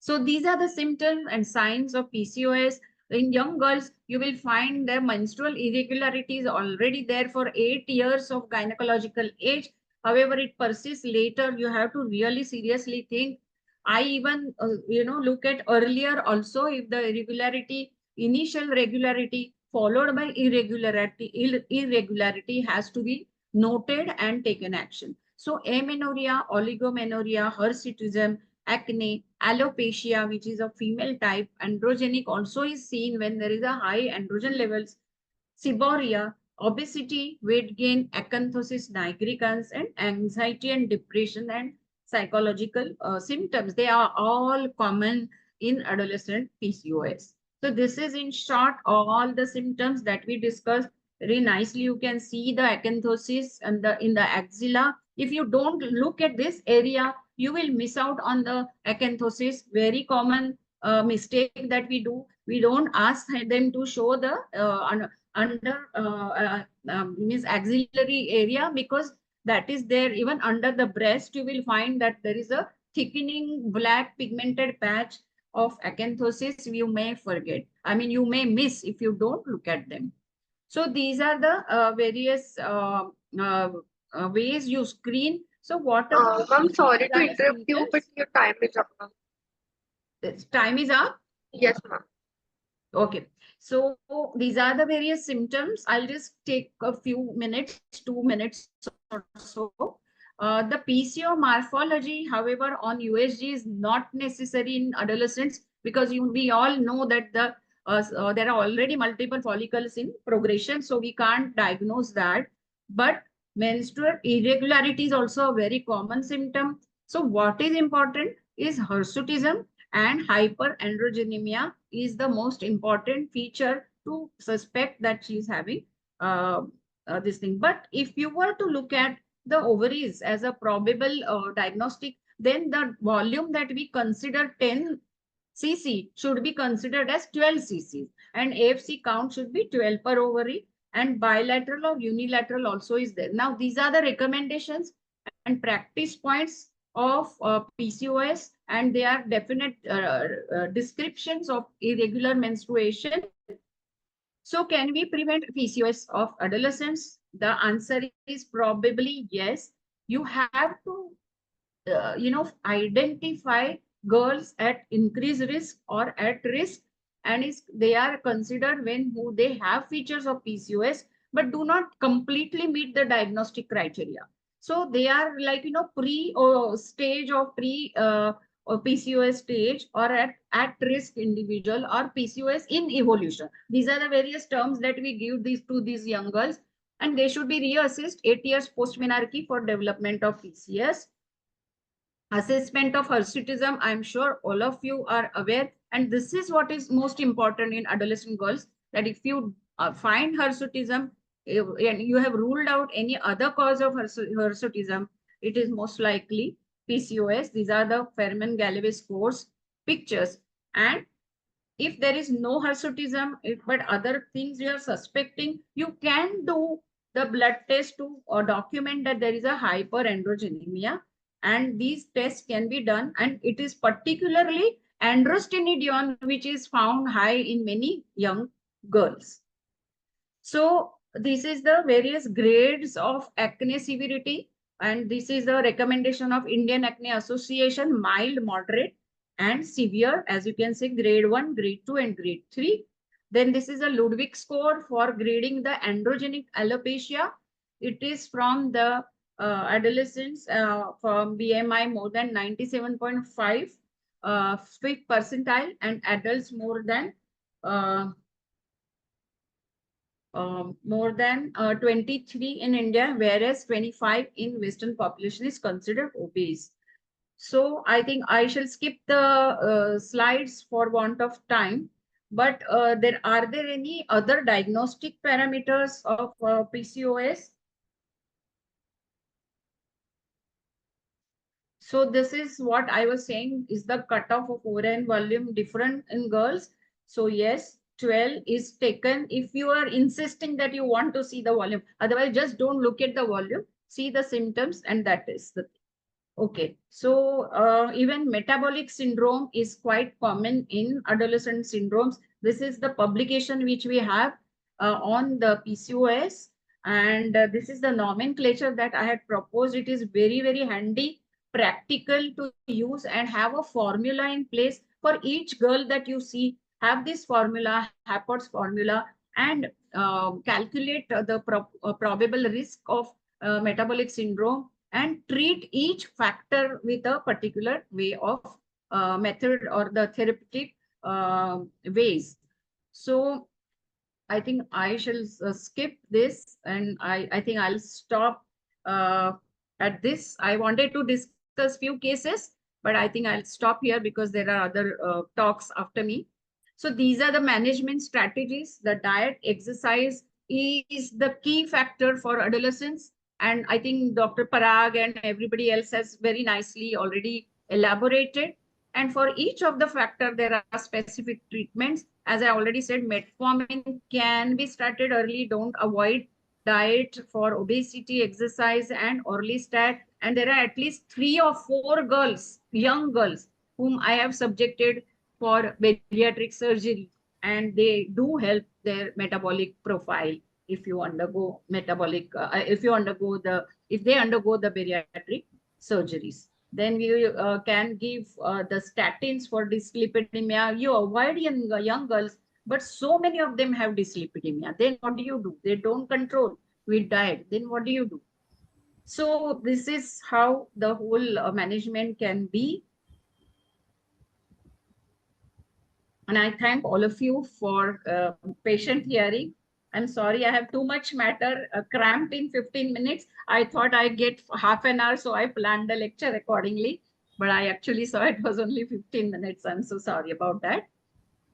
So these are the symptoms and signs of PCOS. In young girls, you will find their menstrual irregularities already there for 8 years of gynecological age. However, it persists later. You have to really seriously think. I even, look at earlier also, if the initial regularity followed by irregularity has to be noted and taken action. So amenorrhea, oligomenorrhea, hirsutism, acne, alopecia, which is of female type, androgenic also is seen when there is a high androgen levels, seborrhea, obesity, weight gain, acanthosis nigricans, and anxiety and depression and psychological symptoms. They are all common in adolescent PCOS. So this is in short all the symptoms that we discussed. Very nicely you can see the acanthosis and in the axilla. If you don't look at this area, you will miss out on the acanthosis. Very common mistake that we do. We don't ask them to show the means axillary area, because that is there. Even under the breast, you will find that there is a thickening black pigmented patch of acanthosis. You may forget. I mean, you may miss if you don't look at them. So these are the various ways you screen. So what about I'm sorry to interrupt you, but your time is up now. Time is up? Yes, ma'am. Okay. So these are the various symptoms. I'll just take a few minutes, 2 minutes or so. The PCO morphology, however, on USG is not necessary in adolescents, because we all know that there are already multiple follicles in progression, so we can't diagnose that. But menstrual irregularity is also a very common symptom. So what is important is hirsutism, and hyperandrogenemia is the most important feature to suspect that she is having this thing. But if you were to look at the ovaries as a probable diagnostic, then the volume that we consider 10 cc should be considered as 12 cc, and AFC count should be 12 per ovary, and bilateral or unilateral also is there. Now, these are the recommendations and practice points of PCOS, and they are definite descriptions of irregular menstruation. So can we prevent PCOS of adolescents? The answer is probably yes. You have to, identify girls at increased risk or at risk, and they are considered when who they have features of PCOS but do not completely meet the diagnostic criteria. So they are like, pre or stage of pre or PCOS stage, or at risk individual, or PCOS in evolution. These are the various terms that we give these young girls, and they should be reassessed 8 years post menarche for development of PCOS. Assessment of hirsutism, I'm sure all of you are aware, and this is what is most important in adolescent girls, that if you find hirsutism and you have ruled out any other cause of hirsutism, it is most likely PCOS. These are the Ferman-Galloway scores pictures. And if there is no hirsutism, but other things you are suspecting, you can do the blood test to document that there is a hyperandrogenemia, and these tests can be done, and it is particularly androstenedione which is found high in many young girls. So this is the various grades of acne severity, and this is the recommendation of Indian Acne Association: mild, moderate, and severe. As you can see, grade 1, grade 2, and grade 3. Then this is a Ludwig score for grading the androgenic alopecia. It is from the adolescents from BMI more than 97.5, 5th percentile, and adults more than 23 in India, whereas 25 in Western population is considered obese. So I think I shall skip the slides for want of time. But are there any other diagnostic parameters of PCOS? So this is what I was saying, is the cutoff of ovarian volume different in girls? So yes, 12 is taken if you are insisting that you want to see the volume. Otherwise, just don't look at the volume, see the symptoms, and that is the thing. Okay, so even metabolic syndrome is quite common in adolescent syndromes. This is the publication which we have on the PCOS, and this is the nomenclature that I had proposed. It is very, very handy, practical to use, and have a formula in place for each girl that you see. Have this formula, Haport's formula, and calculate the probable risk of metabolic syndrome, and treat each factor with a particular way of method or the therapeutic ways. So I think I shall skip this, and I think I'll stop at this. I wanted to discuss few cases, but I think I'll stop here because there are other talks after me. So these are the management strategies. The diet, exercise is the key factor for adolescents. And I think Dr. Parag and everybody else has very nicely already elaborated. And for each of the factor, there are specific treatments. As I already said, metformin can be started early. Don't avoid diet for obesity, exercise, and orlistat. And there are at least 3 or 4 girls, young girls, whom I have subjected for bariatric surgery, and they do help their metabolic profile if you undergo metabolic, if they undergo the bariatric surgeries. Then we can give the statins for dyslipidemia. You avoid young girls, but so many of them have dyslipidemia. Then what do? They don't control with diet. Then what do you do? So this is how the whole management can be. And I thank all of you for patient hearing. I'm sorry I have too much matter cramped in 15 minutes. I thought I'd get half an hour, so I planned the lecture accordingly. But I actually saw it was only 15 minutes. I'm so sorry about that.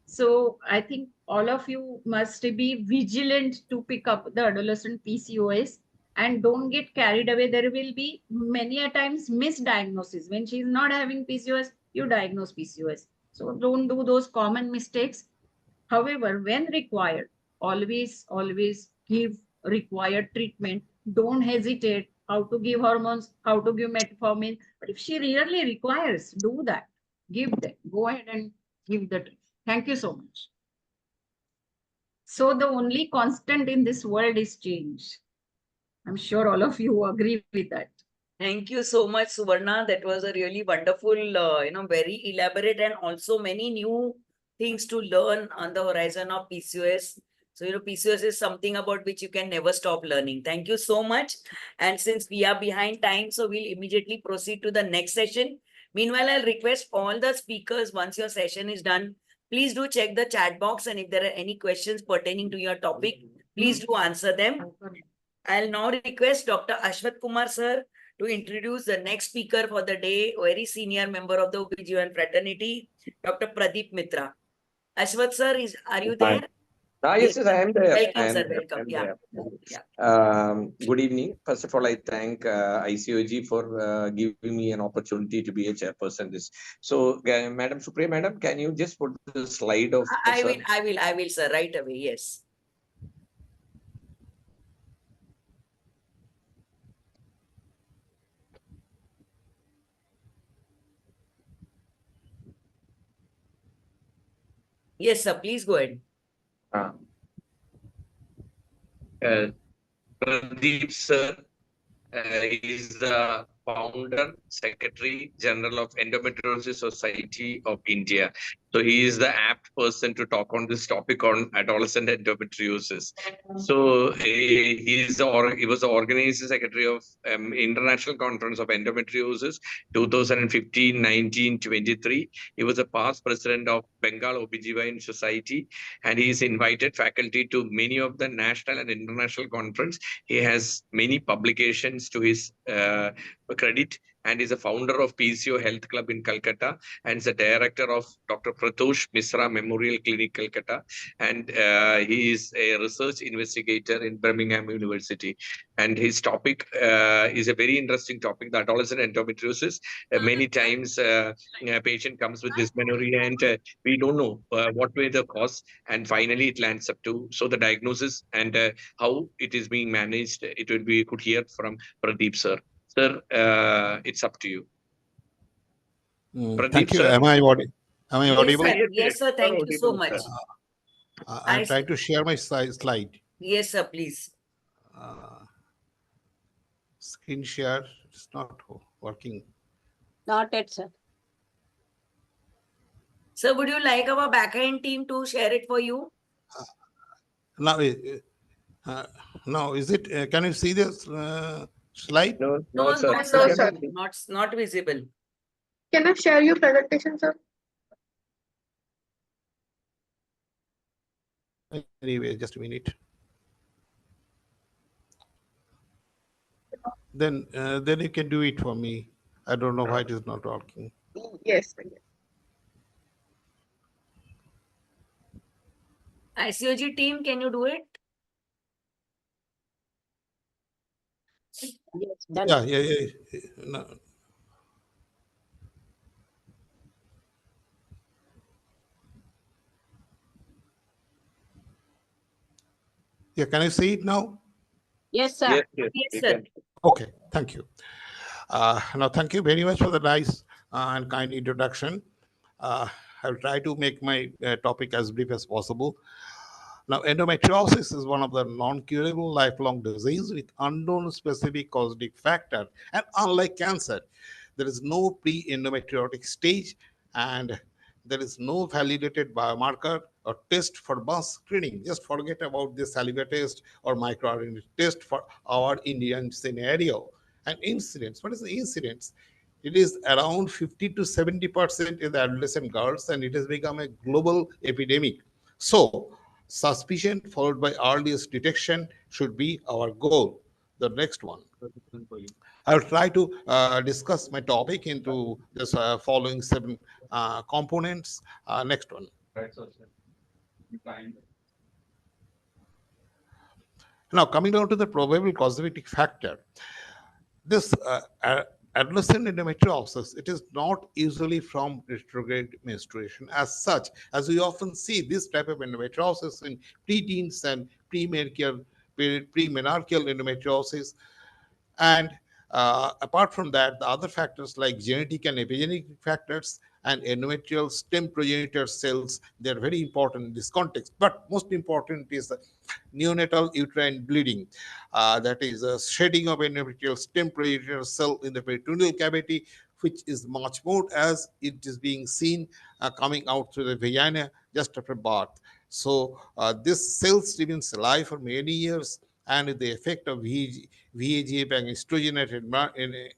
So I think all of you must be vigilant to pick up the adolescent PCOS, and don't get carried away. There will be many a times misdiagnosis. When she's not having PCOS, you diagnose PCOS. So don't do those common mistakes. However, when required, always give required treatment. Don't hesitate how to give hormones, how to give metformin. But if she really requires, do that. Give them. Go ahead and give the treatment. Thank you so much. So the only constant in this world is change. I'm sure all of you agree with that. Thank you so much, Suvarna. That was a really wonderful, very elaborate and also many new things to learn on the horizon of PCOS. So, PCOS is something about which you can never stop learning. Thank you so much. And since we are behind time, so we'll immediately proceed to the next session. Meanwhile, I'll request all the speakers, once your session is done, please do check the chat box. And if there are any questions pertaining to your topic, please do answer them. I'll now request Dr. Ashwath Kumar sir to introduce the next speaker for the day, very senior member of the OBGYN fraternity, Dr. Pradeep Mitra. Ashwath sir, are you there? Yes, I am there. Welcome, sir. Welcome. Yeah. Good evening. First of all, I thank ICOG for giving me an opportunity to be a chairperson. So, Madam Supriya, Madam, can you just put the slide of? I will, sir, right away. Yes. Yes, sir. Please go ahead. Pradeep sir is the founder, secretary general of Endometriosis Society of India. So he is the apt person to talk on this topic on adolescent endometriosis. So he was the organizing secretary of International Conference of Endometriosis 2015, 19, 23. He was a past president of Bengal OBGYN Society, and he is invited faculty to many of the national and international conference. He has many publications to his credit, and is a founder of PCO Health Club in Calcutta, and is a director of Dr. Pratosh Misra Memorial Clinic, Calcutta, and he is a research investigator in Birmingham University. And his topic is a very interesting topic, the adolescent endometriosis. Many times a patient comes with dysmenorrhea, and we don't know what were the cause, and finally it lands up to, so the diagnosis and how it is being managed, it would be could hear from Pradeep sir. Sir, it's up to you. Pradeep, thank you. sir. Am I audible? Yes, sir. Thank you so much. I'm trying to share my slide. Yes, sir. Please. Screen share. It's not working. Not yet, sir. Sir, would you like our backend team to share it for you? Now, is it? Can you see this slide? No, sir. Not visible. Can I share your presentation, sir? Anyway, just a minute. Then you can do it for me. I don't know why it is not working. Yes. ICOG team, can you do it? Yes, done. Yeah. No. Yeah, can you see it now? Yes, sir. Yes, sir. Okay, thank you. Now, thank you very much for the nice and kind introduction. I'll try to make my topic as brief as possible. Now, endometriosis is one of the non-curable lifelong disease with unknown specific causative factor. And unlike cancer, there is no pre-endometriotic stage, and there is no validated biomarker or test for mass screening. Just forget about the saliva test or microRNA test for our Indian scenario. And incidence, what is the incidence? It is around 50 to 70% in the adolescent girls, and it has become a global epidemic. So, suspicion followed by earliest detection should be our goal. The next one. I'll try to discuss my topic into this following 7 components. Next one. Now, coming down to the probable causative factor, this adolescent endometriosis, it is not usually from retrograde menstruation as such, as we often see this type of endometriosis in preteens and premenarcheal endometriosis. And apart from that, the other factors like genetic and epigenetic factors and endometrial stem progenitor cells, they're very important in this context. But most important is the neonatal uterine bleeding. That is a shedding of endometrial stem progenitor cell in the peritoneal cavity, which is much more as it is being seen coming out through the vagina just after birth. So this cells remains alive for many years, and the effect of VAGA and estrogen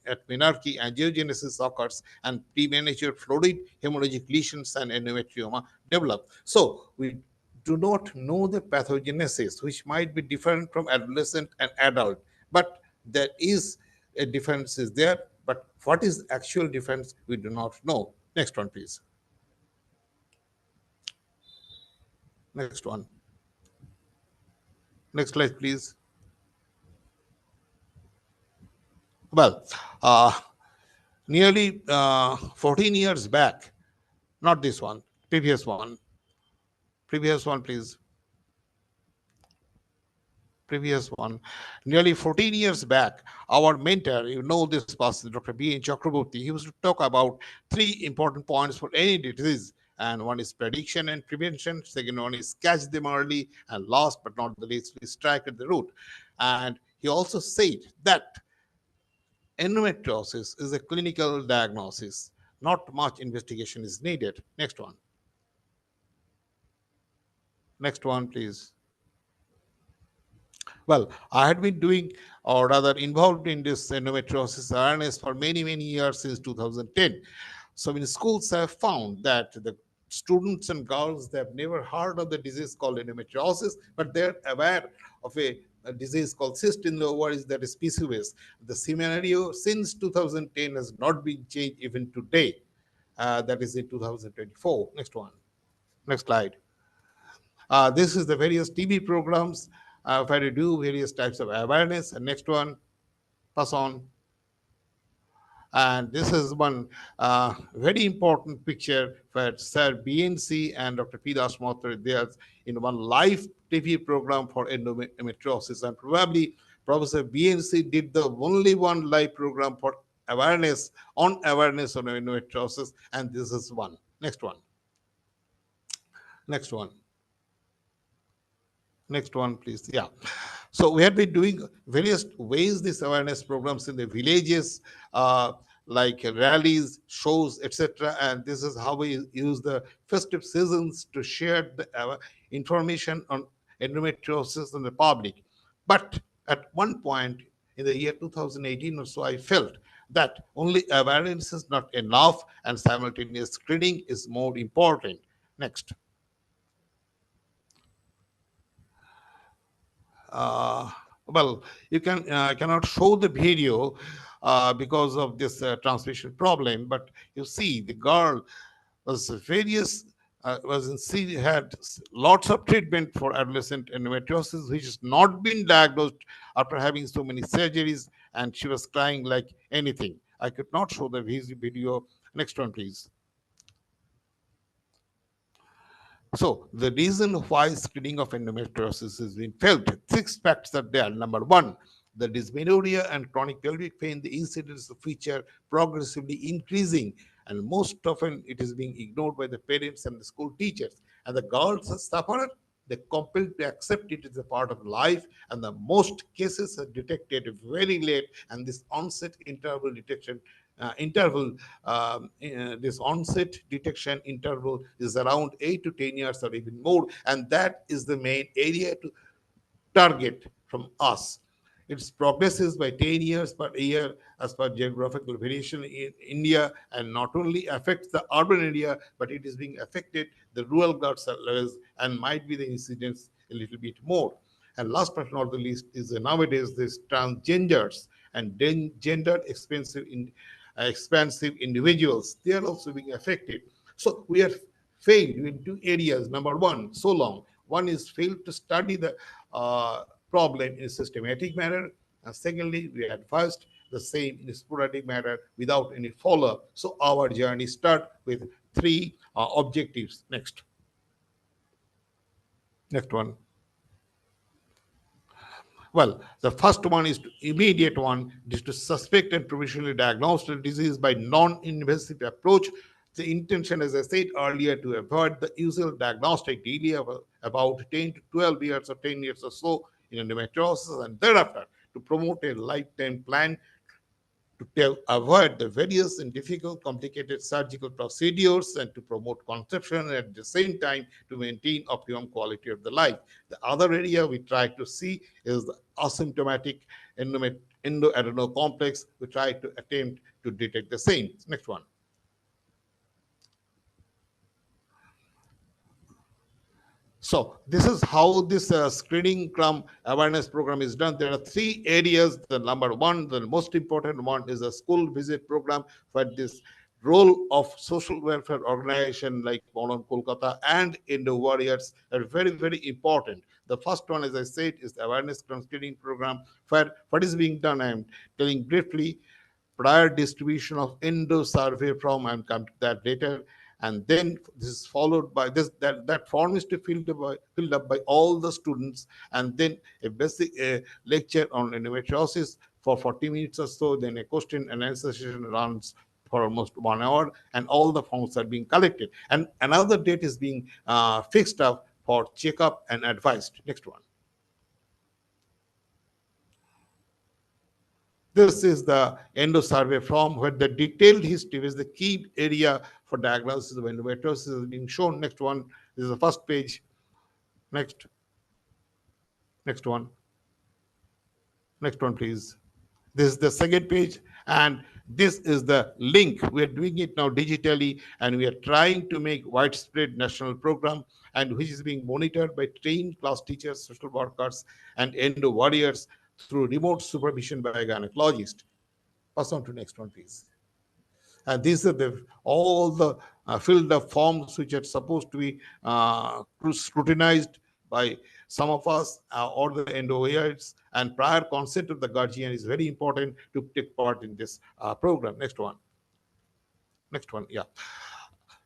at menarche angiogenesis occurs, and premature fluid hemorrhagic lesions and endometrioma develop. So we do not know the pathogenesis, which might be different from adolescent and adult, but there is a difference is there. But what is the actual difference, we do not know. Next one, please. Next one. Next slide, please. Well, nearly 14 years back, not this one, previous one, please. Previous one. Nearly 14 years back, our mentor, you know this person, Dr. B. N. Chakraborty, he used to talk about three important points for any disease. And one is prediction and prevention. Second one is catch them early. And last but not the least, we strike at the root. And he also said that endometriosis is a clinical diagnosis. Not much investigation is needed. Next one. Next one, please. Well, I had been doing, or rather involved in this endometriosis awareness for many, many years since 2010. So in schools, I have found that the students and girls, they have never heard of the disease called endometriosis, but they're aware of a disease called cyst in the ovaries, that is PCOS. The scenario since 2010 has not been changed even today. That is in 2024. Next one. Next slide. This is the various TV programs where you do various types of awareness. And next one, pass on. And this is one very important picture where Sir BNC and Dr. P. Das Mathur, they are in one live TV program for endometriosis. And probably Professor BNC did the only one live program for awareness on endometriosis. And this is one. Next one. Next one. Next one, please. Yeah. So we have been doing various ways these awareness programs in the villages, like rallies, shows, etc. And this is how we use the festive seasons to share the information on endometriosis in the public. But at one point in the year 2018 or so, I felt that only awareness is not enough and simultaneous screening is more important. Next. Well, you cannot show the video because of this transmission problem, but you see the girl was had lots of treatment for adolescent endometriosis, which has not been diagnosed after having so many surgeries, and she was crying like anything. I could not show the video. Next one, please. So the reason why screening of endometriosis is being felt, 6 facts are there. Number one, the dysmenorrhea and chronic pelvic pain, the incidence of which are progressively increasing, and most often it is being ignored by the parents and the school teachers. And the girls suffer, they compelled to accept it as a part of life, and the most cases are detected very late, and this onset interval detection this onset detection interval is around 8 to 10 years or even more, and that is the main area to target from us. It progresses by 10 years per year as per geographical variation in India, and not only affects the urban area, but it is being affected the rural guards levels, and might be the incidence a little bit more. And last but not the least is nowadays this transgenders and gender expansive individuals, they are also being affected. So we are failed in 2 areas. Number one, so long. One is failed to study the problem in a systematic manner. And secondly, we advised the same in a sporadic manner without any follow-up. So our journey start with 3 objectives. Next. Next one. Well, the first one is immediate one is to suspect and provisionally diagnose the disease by non-invasive approach. The intention, as I said earlier, to avoid the usual diagnostic delay of about 10 to 12 years or 10 years or so in endometriosis, and thereafter to promote a lifetime plan to avoid the various and difficult, complicated surgical procedures and to promote conception and at the same time to maintain optimum quality of the life. The other area we try to see is the asymptomatic endoadrenal complex. We try to attempt to detect the same. Next one. So this is how this screening cum awareness program is done. There are three areas. The number one, the most important one, is a school visit program for this role of social welfare organization like Modern Kolkata and Indo Warriors are very, very important. The first one, as I said, is the awareness screening program. For what is being done, I am telling briefly. Prior distribution of Indo survey from, and come to that later, and then this is followed by this, that form is to filled up by all the students, and then a basic lecture on endometriosis for 40 minutes or so, then a question and answer session runs for almost 1 hour, and all the forms are being collected, and another date is being fixed up for checkup and advised. Next one. This is the endo survey form where the detailed history is the key area for diagnosis of endometriosis is being shown. Next one. This is the first page. Next. Next one. Next one, please. This is the second page, and this is the link. We are doing it now digitally, and we are trying to make widespread national program, and which is being monitored by trained class teachers, social workers, and endo warriors through remote supervision by a gynecologist. Pass on to next one, please. And these are all the filled up forms which are supposed to be scrutinized by some of us or the endoids, and prior consent of the guardian is very important to take part in this program. Next one. Next one, yeah.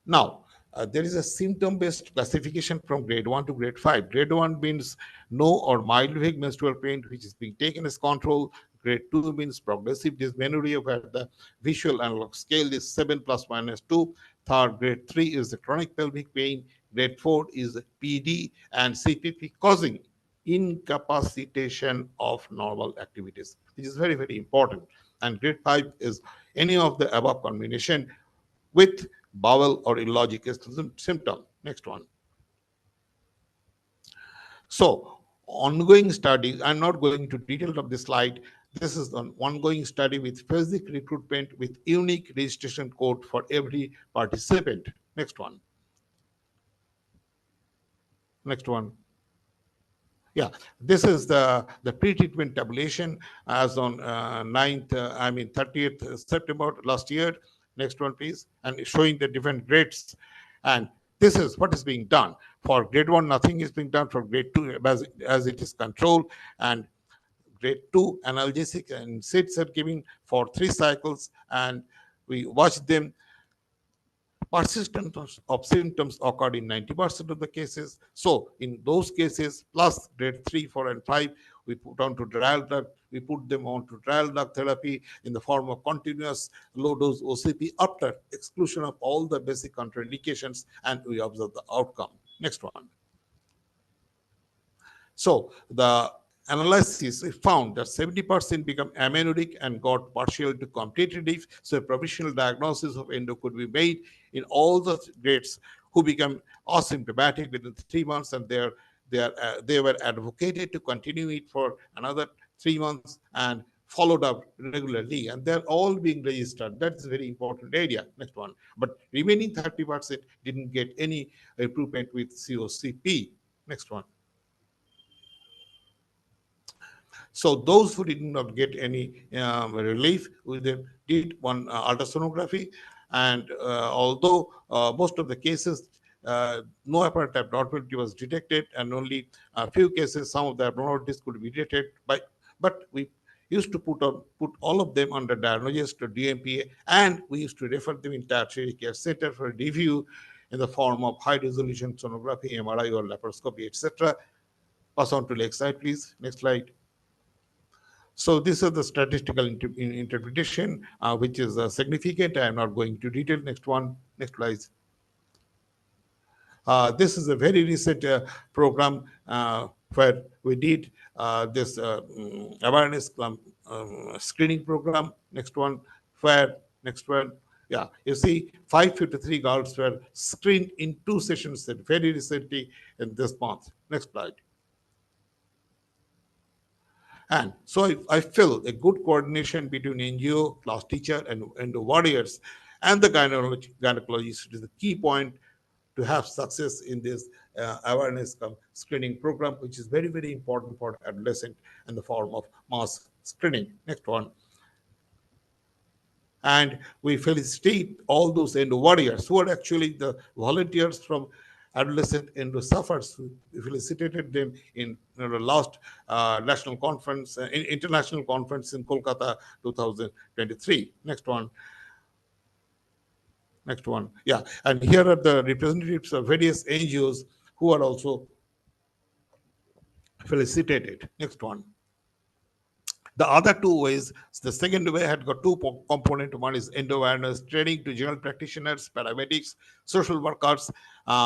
Now, there is a symptom-based classification from grade 1 to grade 5. Grade 1 means no or mild vague menstrual pain, which is being taken as control. Grade 2 means progressive dysmenorrhea, where the visual analog scale is 7 plus minus 2. Third, grade 3 is the chronic pelvic pain. Grade 4 is PD and CPP causing incapacitation of normal activities, which is very, very important. And grade 5 is any of the above combination with bowel or illogical symptom. Next one. So, ongoing studies, I'm not going to detail of this slide. This is an ongoing study with basic recruitment with unique registration code for every participant. Next one. Next one. Yeah, this is the pre-treatment tabulation as on 30th September last year. Next one, please. And showing the different grades. And this is what is being done. For grade 1, nothing is being done. For grade 2, as it is controlled. And grade 2, analgesic and SIDS are given for 3 cycles. And we watch them. Persistence of symptoms occurred in 90% of the cases. So in those cases, plus grade 3, 4, and 5, we put on to trial drug. We put them on to trial drug therapy in the form of continuous low-dose OCP after exclusion of all the basic contraindications, and we observe the outcome. Next one. So the analysis found that 70% become amenorrheic and got partial to complete relief. So a provisional diagnosis of endo could be made in all the grades who become asymptomatic within 3 months, and they were advocated to continue it for another 3 months and followed up regularly, and they're all being registered. That's a very important area. Next one. But remaining 30% didn't get any improvement with COCP. Next one. So those who did not get any relief, we did one ultrasonography, and although most of the cases no apparent abnormality was detected, and only a few cases some of the abnormalities could be detected, but we used to put all of them under diagnosis to DMPA, and we used to refer them in tertiary care center for review in the form of high resolution sonography, MRI, or laparoscopy, etc. Pass on to next slide, please. Next slide. So this is the statistical interpretation, which is significant. I am not going to detail. Next one. Next slide. This is a very recent program where we did this awareness screening program. Next one, where next one. Yeah, you see, 553 girls were screened in 2 sessions very recently in this month. Next slide. And so I feel a good coordination between NGO, class teacher, and the warriors and the gynecologist is the key point to have success in this awareness screening program, which is very, very important for adolescent in the form of mass screening. Next one. And we felicitate all those endo warriors who are actually the volunteers from adolescent endo sufferers. We felicitated them in the last national conference, international conference in Kolkata 2023. Next one. Next one. Yeah, and here are the representatives of various NGOs who are also felicitated. Next one. The other two ways, the second way had got two components. One is endo awareness training to general practitioners, paramedics, social workers,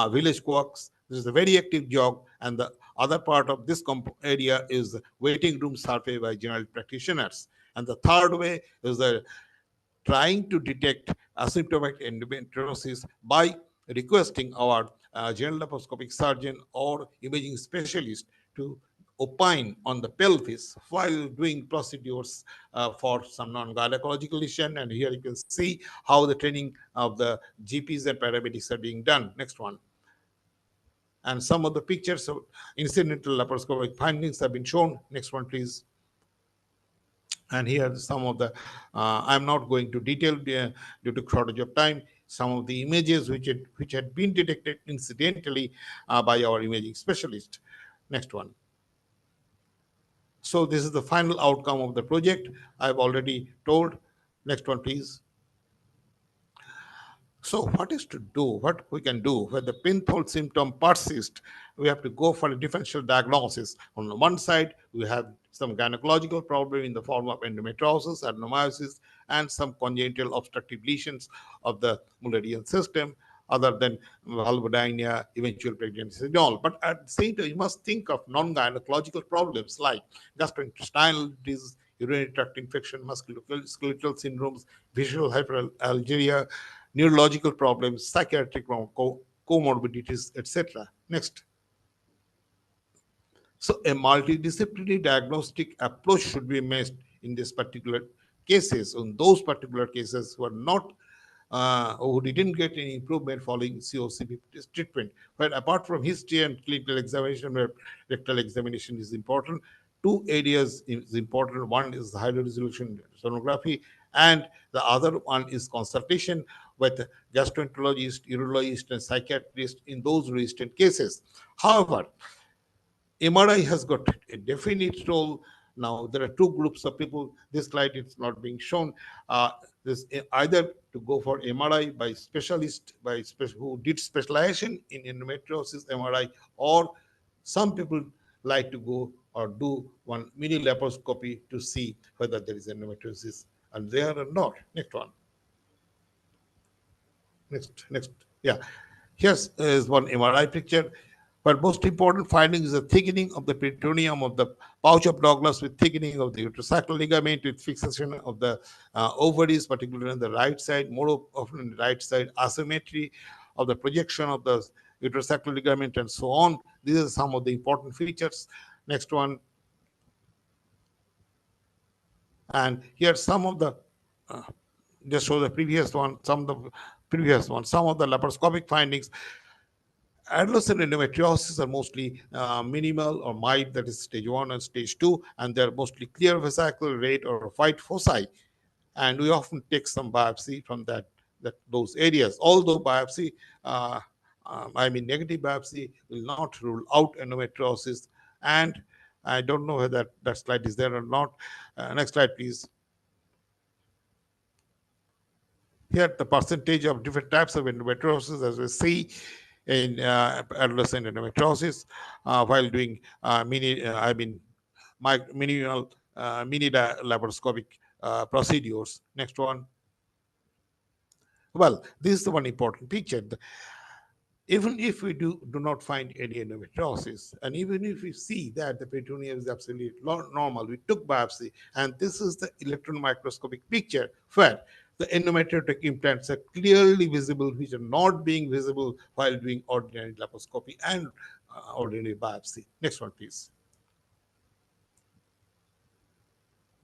village cooks. This is a very active job. And the other part of this area is waiting room survey by general practitioners. And the third way is the trying to detect asymptomatic endometriosis by requesting our general laparoscopic surgeon or imaging specialist to opine on the pelvis while doing procedures for some non-gynecological lesion. And here you can see how the training of the GPs and paramedics are being done. Next one. And some of the pictures of incidental laparoscopic findings have been shown. Next one, please. And here some of the, I'm not going to detail due to shortage of time, some of the images which had been detected incidentally by our imaging specialist. Next one. So this is the final outcome of the project. I've already told. Next one, please. So what is to do? What we can do when the pinhole symptom persists? We have to go for a differential diagnosis. On the one side, we have some gynecological problem in the form of endometriosis, adenomyosis, and some congenital obstructive lesions of the Mullerian system, other than vulvodynia, eventual pregnancy and all. But at the same time, you must think of non-gynecological problems like gastrointestinal disease, urinary tract infection, musculoskeletal syndromes, visual hyperalgesia, neurological problems, psychiatric comorbidities, etc. Next. So a multidisciplinary diagnostic approach should be made in this particular cases, on those particular cases who are not who didn't get any improvement following COCP treatment. But apart from history and clinical examination, where rectal examination is important, two areas is important. One is high resolution sonography, and the other one is consultation with gastroenterologist, urologist, and psychiatrist in those resistant cases. However, MRI has got a definite role. Now, there are two groups of people. This slide is not being shown. This either to go for MRI by specialist, who did specialization in endometriosis MRI, or some people like to go or do one mini laparoscopy to see whether there is endometriosis and there or not. Next one. Next. Yeah. Here's is one MRI picture. But most important finding is the thickening of the peritoneum of the pouch of Douglas with thickening of the uterosacral ligament with fixation of the ovaries, particularly on the right side, more often on the right side, asymmetry of the projection of the uterosacral ligament, and so on. These are some of the important features. Next one. And here some of the just show the previous one, some of the laparoscopic findings. Adolescent endometriosis are mostly minimal or mild, that is stage 1 and stage 2, and they're mostly clear vesicle, red or white foci. And we often take some biopsy from those areas. Although biopsy, negative biopsy will not rule out endometriosis. And I don't know whether that slide is there or not. Next slide, please. Here, the percentage of different types of endometriosis, as we see in adolescent endometriosis, while doing mini laparoscopic procedures. Next one. Well, this is the one important picture. Even if we do not find any endometriosis, and even if we see that the peritoneum is absolutely normal, we took biopsy, and this is the electron microscopic picture where the endometriotic implants are clearly visible, which are not being visible while doing ordinary laparoscopy and ordinary biopsy. Next one, please.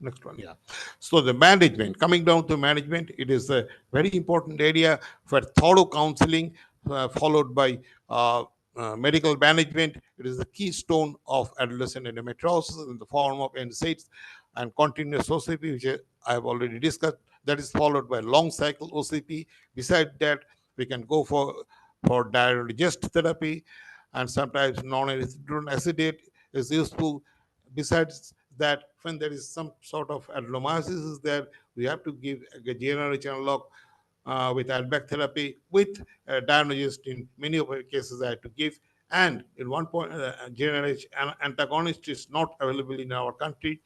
Next one, yeah. So the management, coming down to management, it is a very important area for thorough counseling, followed by medical management. It is the keystone of adolescent endometriosis in the form of NSAIDs and continuous OCP, which I have already discussed. That is followed by long cycle OCP. Besides that, we can go for diuretic therapy, and sometimes non-erythritol acetate is useful. Besides that, when there is some sort of adenomyosis is there, we have to give a GnRH analog with ADVAC therapy with diagnosed in many of our cases I had to give. And in one point, GnRH antagonist is not available in our country,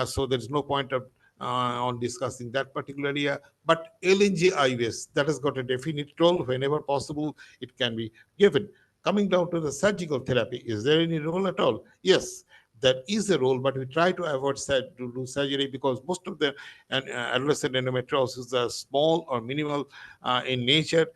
so there is no point of on discussing that particular area. But LNG IVs, that has got a definite role. Whenever possible, it can be given. Coming down to the surgical therapy, is there any role at all? Yes, there is a role, but we try to avoid to do surgery because most of the adolescent endometriosis are small or minimal in nature.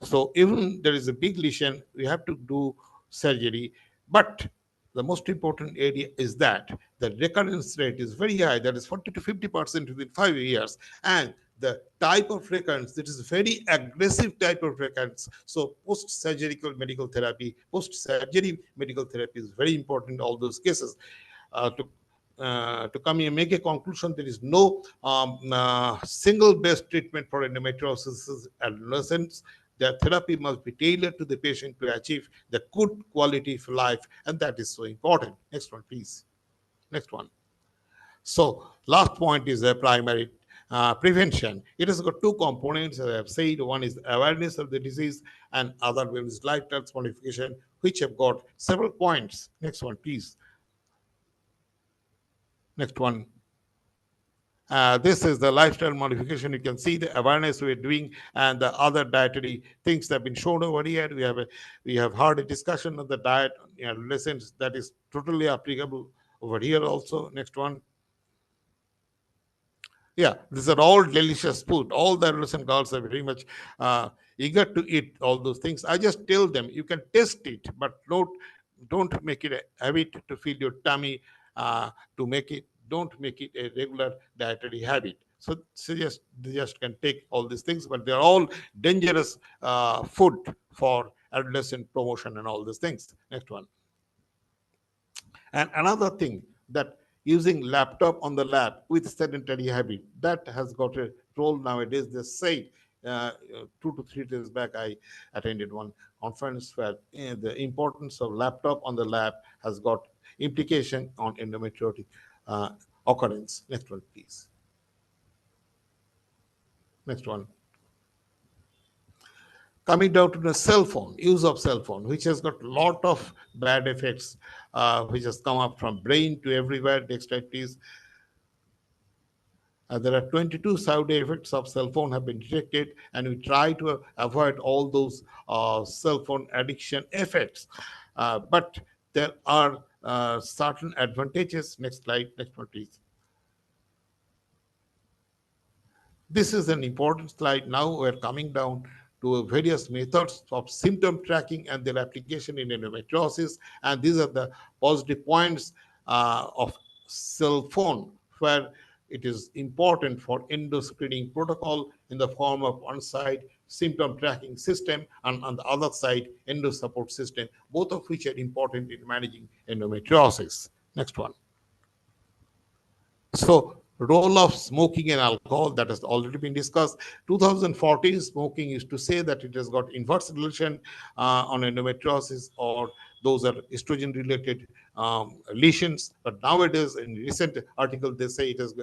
So even there is a big lesion, we have to do surgery. But the most important area is that the recurrence rate is very high, that is 40 to 50% within 5 years. And the type of recurrence, that is very aggressive type of recurrence. So post-surgical medical therapy, post-surgery medical therapy is very important in all those cases. To come here, make a conclusion, there is no single best treatment for endometriosis adolescents. The therapy must be tailored to the patient to achieve the good quality of life, and that is so important. Next one, please. Next one. So last point is the primary prevention. It has got two components, as I have said. One is awareness of the disease, and other one is lifestyle modification, which have got several points. Next one, please. Next one. This is the lifestyle modification. You can see the awareness we're doing, and the other dietary things that have been shown over here. We have heard a discussion of the diet in adolescents that is totally applicable over here also. Next one. Yeah, these are all delicious food. All the adolescent girls are very much eager to eat all those things. I just tell them you can taste it, but don't make it a habit to feed your tummy. Don't make it a regular dietary habit. So they just can take all these things, but they're all dangerous food for adolescent promotion and all these things. Next one. And another thing, that using laptop on the lab with sedentary habit, that has got a role nowadays. They say 2 to 3 days back, I attended one conference where the importance of laptop on the lab has got implication on endometriotic occurrence. Next one, please. Next one. Coming down to the cell phone, use of cell phone, which has got a lot of bad effects, which has come up from brain to everywhere. Next slide, please. There are 22 side effects of cell phone have been detected, and we try to avoid all those cell phone addiction effects. But there are certain advantages. Next slide, next one, please. This is an important slide. Now we're coming down to various methods of symptom tracking and their application in endometriosis. And these are the positive points of cell phone, where it is important for endoscreening protocol in the form of one side symptom tracking system and on the other side endo support system, both of which are important in managing endometriosis. Next one. So role of smoking and alcohol, that has already been discussed. 2014 smoking used to say that it has got inverse relation on endometriosis, or those are estrogen related lesions. But nowadays in recent article they say it has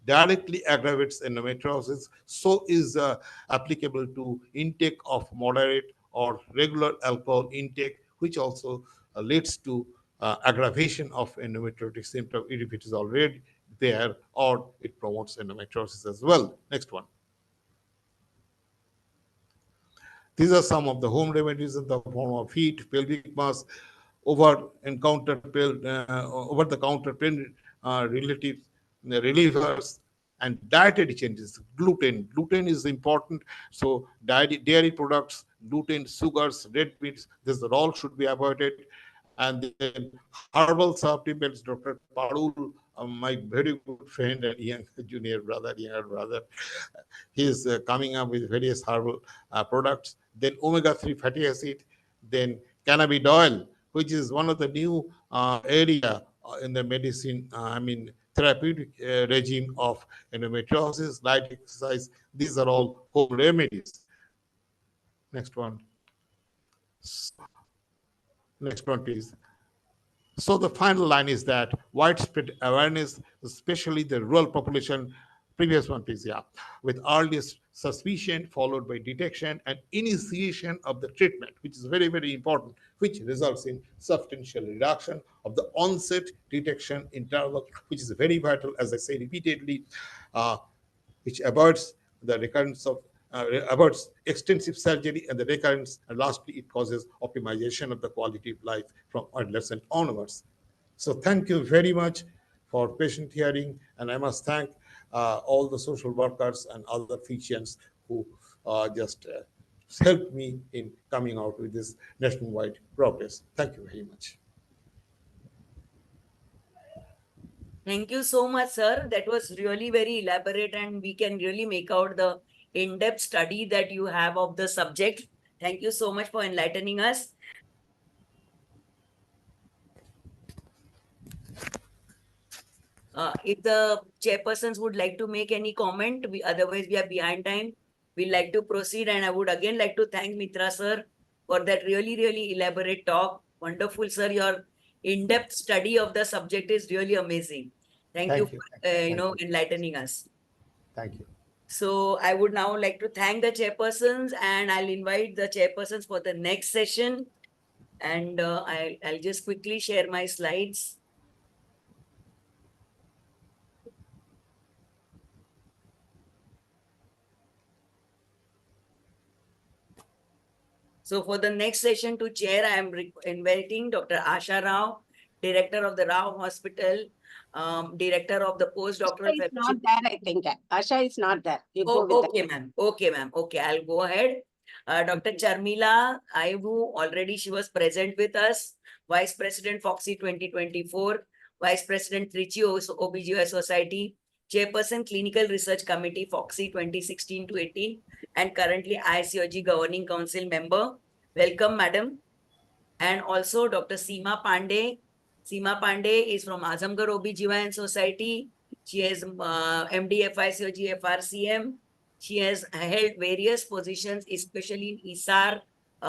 directly aggravates endometriosis. So is applicable to intake of moderate or regular alcohol intake, which also leads to aggravation of endometriotic symptom if it is already there, or it promotes endometriosis as well. Next one. These are some of the home remedies in the form of heat, pelvic mass, over-the-counter pain relievers, and dietary changes. Gluten. Gluten is important. So dairy products, gluten, sugars, red meats, this all should be avoided. And then herbal supplements, Dr. Parul, my very good friend and young younger brother, he is coming up with various herbal products. Then omega-3 fatty acid, then cannabidiol, which is one of the new area in the medicine, therapeutic regime of endometriosis, light exercise. These are all home remedies. Next one. Next one, please. So the final line is that widespread awareness, especially the rural population, previous one please, yeah, with early suspicion followed by detection and initiation of the treatment, which is very, very important, which results in substantial reduction of the onset detection interval, which is very vital, as I say repeatedly, which avoids the recurrence of avoids extensive surgery and the recurrence, and lastly, it causes optimization of the quality of life from adolescent onwards. So thank you very much for patient hearing, and I must thank all the social workers and other physicians who just helped me in coming out with this nationwide progress. Thank you very much. Thank you so much, sir. That was really very elaborate, and we can really make out the in-depth study that you have of the subject. Thank you so much for enlightening us. If the chairpersons would like to make any comment, otherwise we are behind time. We'd like to proceed, and I would again like to thank Mitra sir for that really, really elaborate talk. Wonderful, sir. Your in-depth study of the subject is really amazing. Thank you for enlightening us. Thank you. So I would now like to thank the chairpersons, and I'll invite the chairpersons for the next session. And I'll just quickly share my slides. So for the next session to chair, I am inviting Dr. Asha Rao, Director of the Rao Hospital, Director of the Postdoctoral Asha is not Fellowship. there, I think. Asha is not there. You go with Okay, ma'am. Okay, ma'am. Okay, I'll go ahead. Dr. Charmila Aivu, already she was present with us. Vice President Foxy 2024, Vice President Trichy OBGYN Society, Chairperson Clinical Research Committee Foxy 2016 to 18, and currently ICOG Governing Council member. Welcome, madam. And also Dr. Seema Pandey. Seema Pandey is from Azamgarh OBGYN Society. She has MD FICOG FRCM. She has held various positions, especially in ISAR,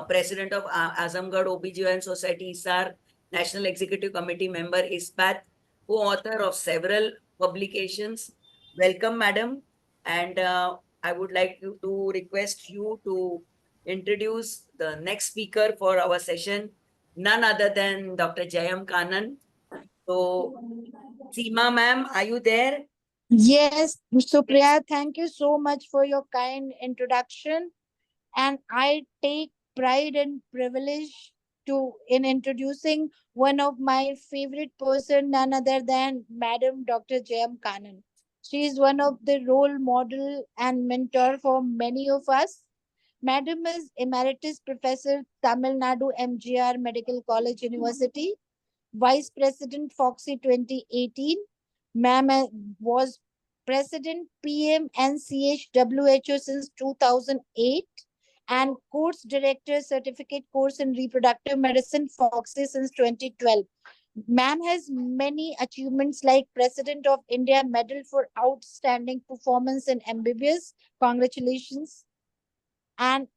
President of Azamgarh OBGYN Society ISAR, National Executive Committee member ISPAT, co-author of several publications. Welcome, madam. And I would like to request you to introduce the next speaker for our session, none other than Dr. Jayam Kanan. So, Seema ma'am, are you there? Yes, Supriya, thank you so much for your kind introduction. And I take pride and privilege in introducing one of my favorite person, none other than Madam Dr. Jayam Kanan. She is one of the role model and mentor for many of us. Madam is Emeritus Professor, Tamil Nadu MGR Medical College University, Vice President Foxy 2018. Ma'am was President PM NCH WHO since 2008 and Course Director Certificate Course in Reproductive Medicine Foxy since 2012. Ma'am has many achievements like President of India Medal for Outstanding Performance in MBBS. Congratulations. And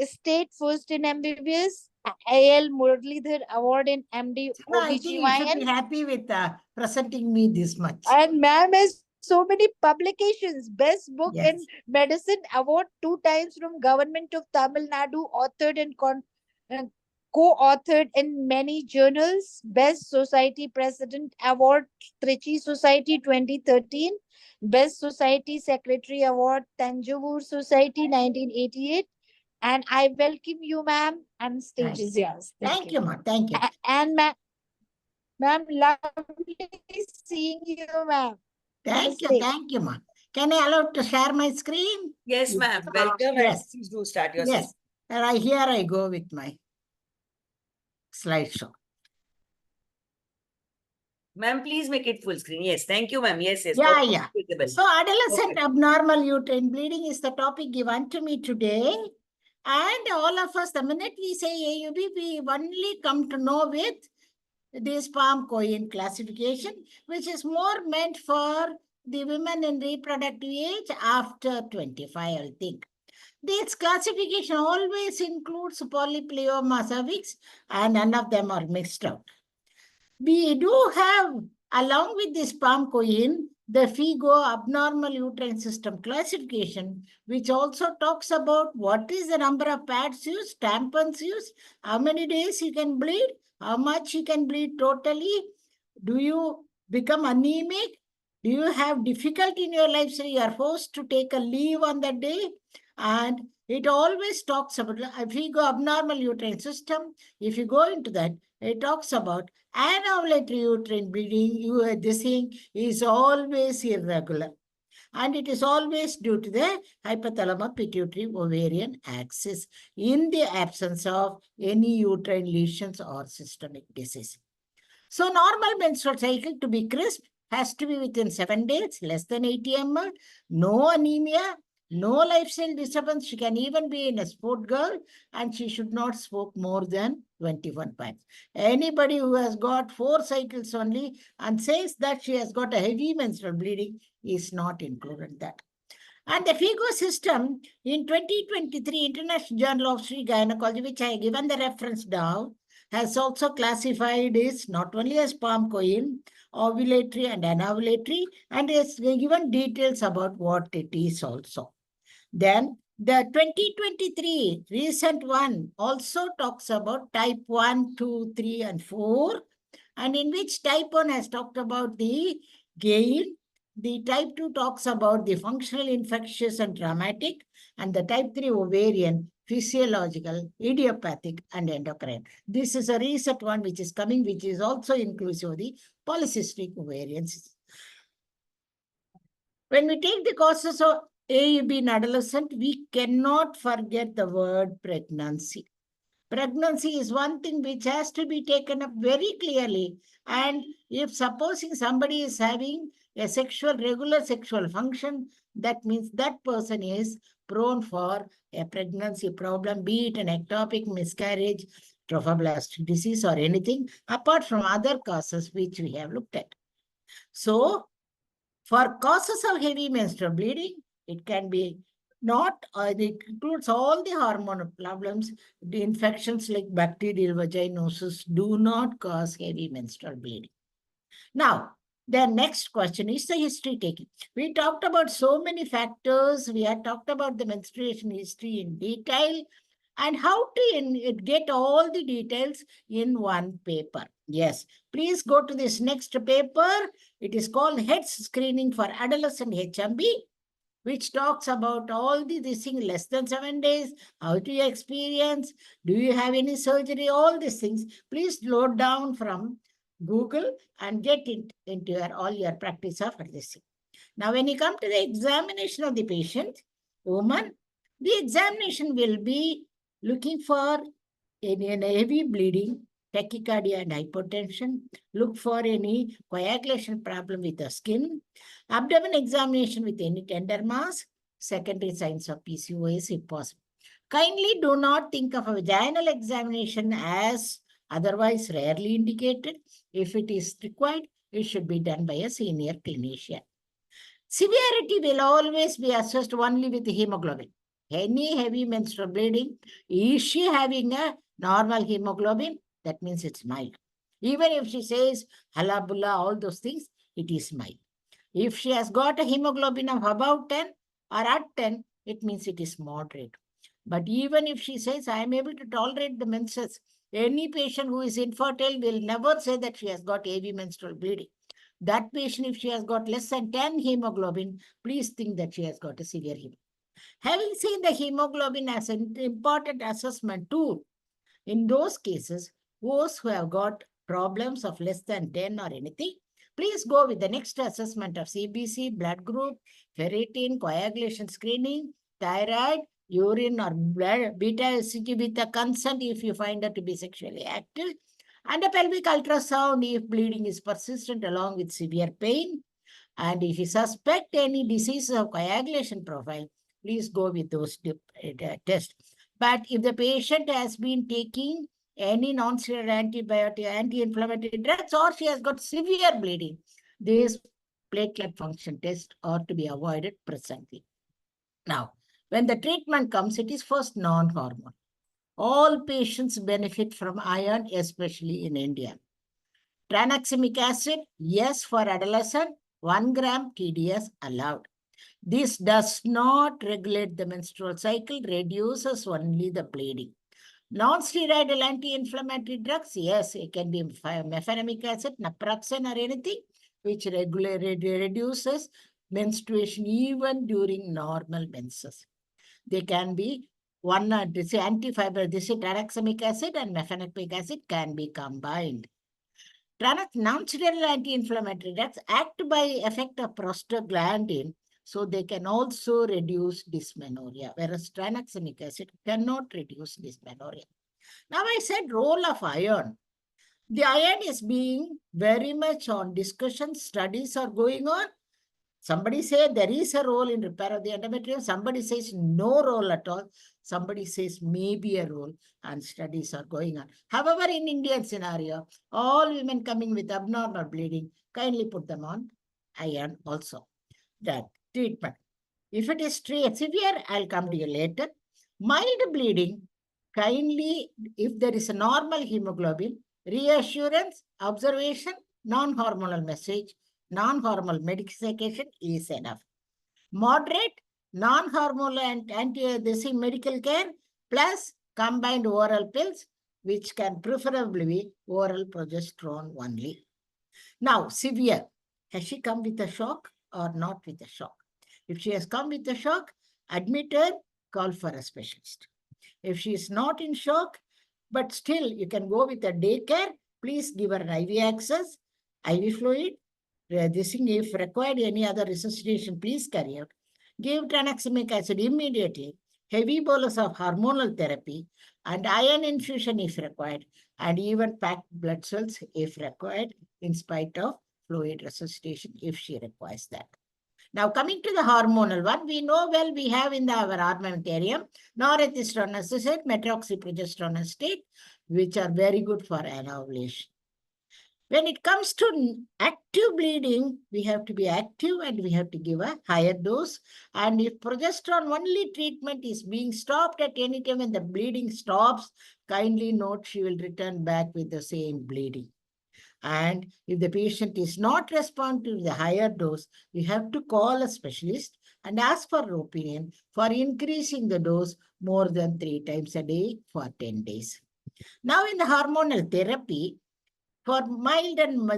State First in MBBS, AL Muralidhar Award in MD I think you should be OBGYN. happy with presenting me this much. And ma'am has so many publications. Best book Yes. in medicine award 2 times from Government of Tamil Nadu, authored and co-authored in many journals. Best Society President Award, Trichy Society 2013. Best Society Secretary Award, Tanjavur Society 1988. And I welcome you, ma'am, and stage Thank is yours. Thank you, ma'am. Thank you. And ma'am, lovely seeing you, ma'am. Thank you. Namaste. Thank you, ma'am. Can I allow to share my screen? Yes, ma'am. Welcome. Yes. And please do start your Yes. And here I go with my slideshow. Ma'am, please make it full screen. Yes, thank you, ma'am. Yes, yes. Yeah, Perfect. yeah. Suitable. So adolescent Perfect. abnormal uterine bleeding is the topic given to me today. And all of us, the minute we say AUB, we only come to know with the sperm coin classification, which is more meant for the women in reproductive age after 25, I think. This classification always includes polypleoma cervix, and none of them are mixed out. We do have, along with the sperm coin, the FIGO abnormal uterine system classification, which also talks about what is the number of pads used, tampons used, how many days you can bleed, how much you can bleed totally, do you become anemic, do you have difficulty in your life, so you are forced to take a leave on that day, and it always talks about, if you go abnormal uterine system, if you go into that, it talks about anovulatory uterine bleeding. This thing is always irregular. And it is always due to the hypothalamus pituitary ovarian axis in the absence of any uterine lesions or systemic disease. So normal menstrual cycle to be crisp has to be within 7 days, less than 80 ml, no anemia, no lifestyle disturbance. She can even be in a sport girl, and she should not smoke more than 21 pints. Anybody who has got 4 cycles only and says that she has got a heavy menstrual bleeding is not included in that. And the FIGO system in 2023 International Journal of Obstetrics Gynecology, which I have given the reference down, has also classified is not only as sperm coin, ovulatory and anovulatory, and has given details about what it is also. Then the 2023 recent one also talks about type 1, 2, 3, and 4, and in which type 1 has talked about the gain, the type 2 talks about the functional, infectious, and traumatic, and the type 3 ovarian, physiological, idiopathic, and endocrine. This is a recent one which is coming, which is also inclusive of the polycystic ovarian. When we take the causes of AUB in adolescent, we cannot forget the word pregnancy. Pregnancy is one thing which has to be taken up very clearly. And if supposing somebody is having a regular sexual function, that means that person is prone for a pregnancy problem, be it an ectopic miscarriage, trophoblastic disease, or anything, apart from other causes which we have looked at. So, for causes of heavy menstrual bleeding, it can be it includes all the hormonal problems. The infections like bacterial vaginosis do not cause heavy menstrual bleeding. Now, the next question is the history taking. We talked about so many factors. We had talked about the menstruation history in detail and how to get all the details in one paper. Yes, please go to this next paper. It is called Head Screening for Adolescent HMB, which talks about all this thing less than 7 days. How do you experience? Do you have any surgery? All these things. Please load down from Google and get it into all your practice of this thing. Now, when you come to the examination of the patient, woman, the examination will be looking for any heavy bleeding, tachycardia and hypotension. Look for any coagulation problem with the skin. Abdomen examination with any tender mass. Secondary signs of PCOS if possible. Kindly do not think of a vaginal examination as otherwise rarely indicated. If it is required, it should be done by a senior clinician. Severity will always be assessed only with hemoglobin. Any heavy menstrual bleeding, is she having a normal hemoglobin? That means it's mild. Even if she says halabulla, all those things, it is mild. If she has got a hemoglobin of about 10 or at 10, it means it is moderate. But even if she says, I am able to tolerate the menses, Any patient who is infertile will never say that she has got AV menstrual bleeding. That patient, if she has got less than 10 hemoglobin, please think that she has got a severe hemoglobin. Having seen the hemoglobin as an important assessment tool, in those cases, those who have got problems of less than 10 or anything, please go with the next assessment of CBC, blood group, ferritin, coagulation screening, thyroid, urine or blood, beta HCG with the consent if you find her to be sexually active, and a pelvic ultrasound if bleeding is persistent along with severe pain. And if you suspect any disease of coagulation profile, please go with those tests. But if the patient has been taking any non-steroidal antibiotic, anti-inflammatory drugs, or she has got severe bleeding, these platelet function tests are to be avoided presently. Now, when the treatment comes, it is first non-hormonal. All patients benefit from iron, especially in India. Tranexamic acid, yes, for adolescent, 1 gram TDS allowed. This does not regulate the menstrual cycle, reduces only the bleeding. Non-steroidal anti-inflammatory drugs, yes, it can be mefenamic acid, naproxen or anything, which reduces menstruation even during normal menses. They can be this antifiber, this tranexamic acid and mefenamic acid can be combined. Non-steroidal anti-inflammatory drugs act by effect of prostaglandin, so they can also reduce dysmenorrhea, whereas tranexamic acid cannot reduce dysmenorrhea. Now I said role of iron. The iron is being very much on discussion, studies are going on. Somebody say there is a role in repair of the endometrium. Somebody says no role at all. Somebody says maybe a role, and studies are going on. However, in Indian scenario, all women coming with abnormal bleeding, kindly put them on iron also. That treatment. If it is severe, I'll come to you later. Mild bleeding, kindly, if there is a normal hemoglobin, reassurance, observation, non-hormonal message, non-hormonal medication is enough. Moderate, non-hormonal and medical care plus combined oral pills, which can preferably be oral progesterone only. Now, severe. Has she come with a shock or not with a shock? If she has come with a shock, admit her, call for a specialist. If she is not in shock, but still you can go with a daycare, please give her an IV access, IV fluid. This thing, if required any other resuscitation, please carry out. Give tranexamic acid immediately, heavy bolus of hormonal therapy, and iron infusion if required, and even packed blood cells if required, in spite of fluid resuscitation if she requires that. Now, coming to the hormonal one, we know well we have in our armamentarium norethistron acetate, methoxyprogesterone acetate, which are very good for anovulation. When it comes to active bleeding, we have to be active and we have to give a higher dose. And if progesterone only treatment is being stopped at any time when the bleeding stops, kindly note she will return back with the same bleeding. And if the patient is not responding to the higher dose, you have to call a specialist and ask for opinion for increasing the dose more than 3 times a day for 10 days. Now in the hormonal therapy, for mild and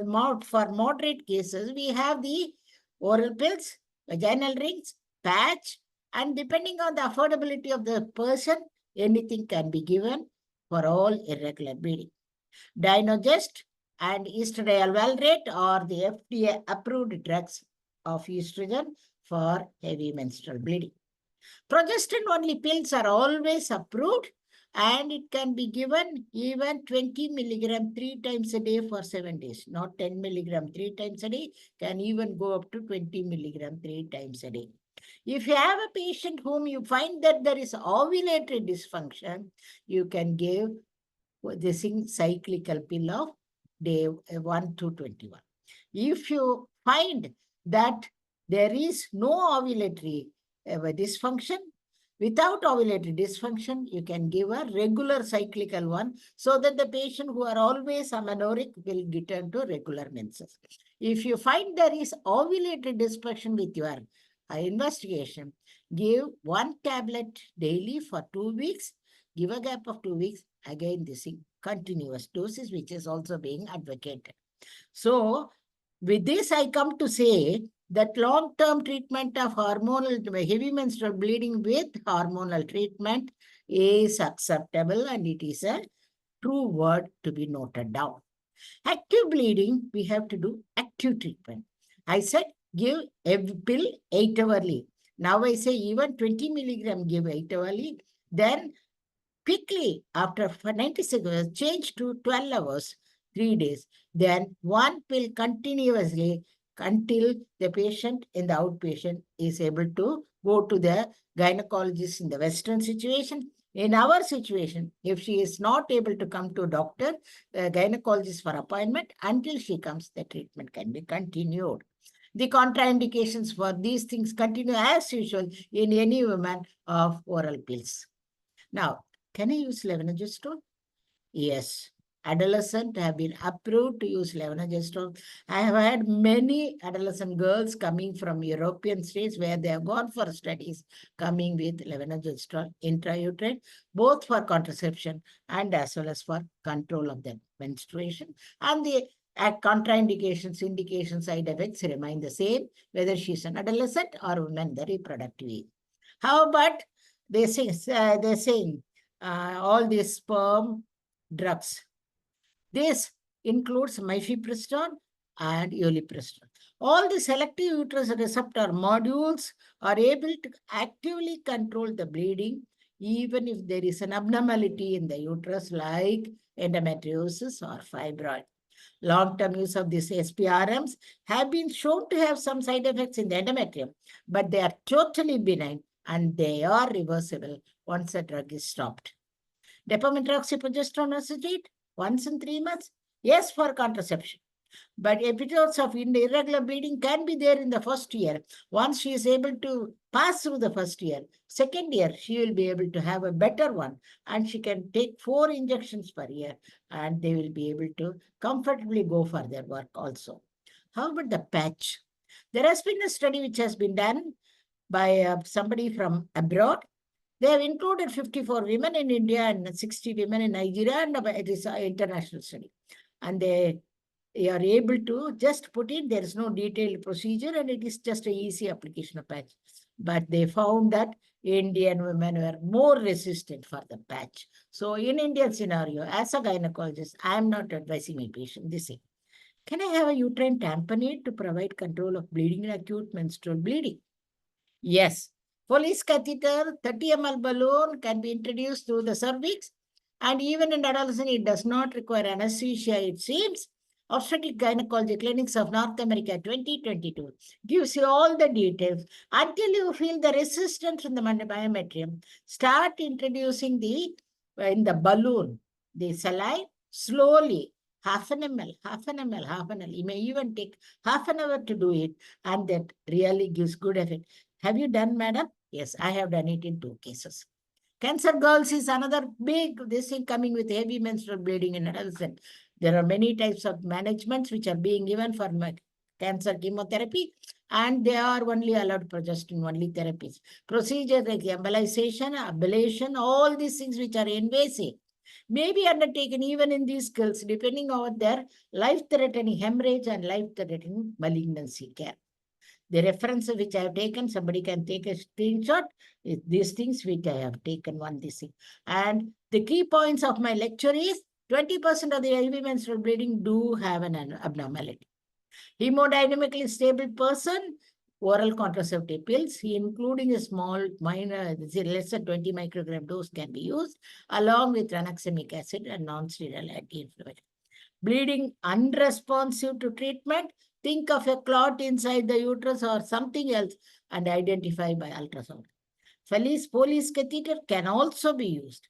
for moderate cases, we have the oral pills, vaginal rings, patch, and depending on the affordability of the person, anything can be given for all irregular bleeding. Dynogest and estradiol valrate are the FDA-approved drugs of estrogen for heavy menstrual bleeding. Progestin-only pills are always approved, and it can be given even 20 milligram 3 times a day for 7 days, not 10 milligram 3 times a day, can even go up to 20 milligram 3 times a day. If you have a patient whom you find that there is ovulatory dysfunction, you can give this cyclical pill of day 1 to 21. If you find that there is no ovulatory dysfunction, without ovulatory dysfunction, you can give a regular cyclical one so that the patient who are always amenorrheic will return to regular menses. If you find there is ovulatory dysfunction with your investigation, give 1 tablet daily for 2 weeks, give a gap of 2 weeks, again this thing continuous doses, which is also being advocated. So with this, I come to say that long-term treatment of heavy menstrual bleeding with hormonal treatment is acceptable, and it is a true word to be noted down. Active bleeding, we have to do active treatment. I said give a pill 8 hourly. Now I say even 20 milligram give 8 hourly. Then quickly after 96 hours, change to 12 hours, 3 days. Then one pill continuously until the patient in the outpatient is able to go to the gynecologist in the Western situation. In our situation, if she is not able to come to a doctor, the gynecologist for appointment, until she comes, the treatment can be continued. The contraindications for these things continue as usual in any woman of oral pills. Now, can I use levonorgestrel? Yes. Adolescents have been approved to use levonorgestrel. I have had many adolescent girls coming from European states where they have gone for studies coming with levonorgestrel intrauterine, both for contraception and as well as for control of the menstruation. And the contraindications, indications, side effects remain the same, whether she's an adolescent or woman in the reproductive age. How about they're saying all these sperm drugs. This includes mifepristone and ulipristal. All the selective uterus receptor modules are able to actively control the bleeding even if there is an abnormality in the uterus like endometriosis or fibroid. Long-term use of these SPRMs have been shown to have some side effects in the endometrium, but they are totally benign and they are reversible once the drug is stopped. Depometroxyprogesterone acetate once in 3 months, yes, for contraception. But episodes of irregular bleeding can be there in the first year. Once she is able to pass through the first year, second year, she will be able to have a better one, and she can take 4 injections per year, and they will be able to comfortably go for their work also. How about the patch? There has been a study which has been done by somebody from abroad. They have included 54 women in India and 60 women in Nigeria, and it is an international study. And they are able to just put in, there is no detailed procedure, and it is just an easy application of patch. But they found that Indian women were more resistant for the patch. So in Indian scenario, as a gynecologist, I am not advising my patient this thing. Can I have a uterine tamponade to provide control of bleeding in acute menstrual bleeding? Yes. Police catheter, 30 ml balloon can be introduced through the cervix. And even in adolescent, it does not require anesthesia, it seems. Obstetric Gynecology Clinics of North America 2022 gives you all the details. Until you feel the resistance in the biometrium, start introducing in the balloon, the saline, slowly, half an ml, half an ml, half an ml. You may even take half an hour to do it, and that really gives good effect. Have you done, madam? Yes, I have done it in 2 cases. Cancer girls is another big this thing coming with heavy menstrual bleeding in adolescent. There are many types of managements which are being given for cancer chemotherapy, and they are only allowed progesterone-only therapies. Procedure like embolization, ablation, all these things which are invasive may be undertaken even in these girls, depending on their life-threatening hemorrhage and life-threatening malignancy care. The reference which I have taken, somebody can take a screenshot. These things which I have taken one this thing. And the key points of my lecture is 20% of the IV menstrual bleeding do have an abnormality. Hemodynamically stable person, oral contraceptive pills, including a small minor, less than 20 microgram dose can be used, along with tranexamic acid and non-steroidal anti-inflammatory. Bleeding unresponsive to treatment, think of a clot inside the uterus or something else and identify by ultrasound. Police catheter can also be used.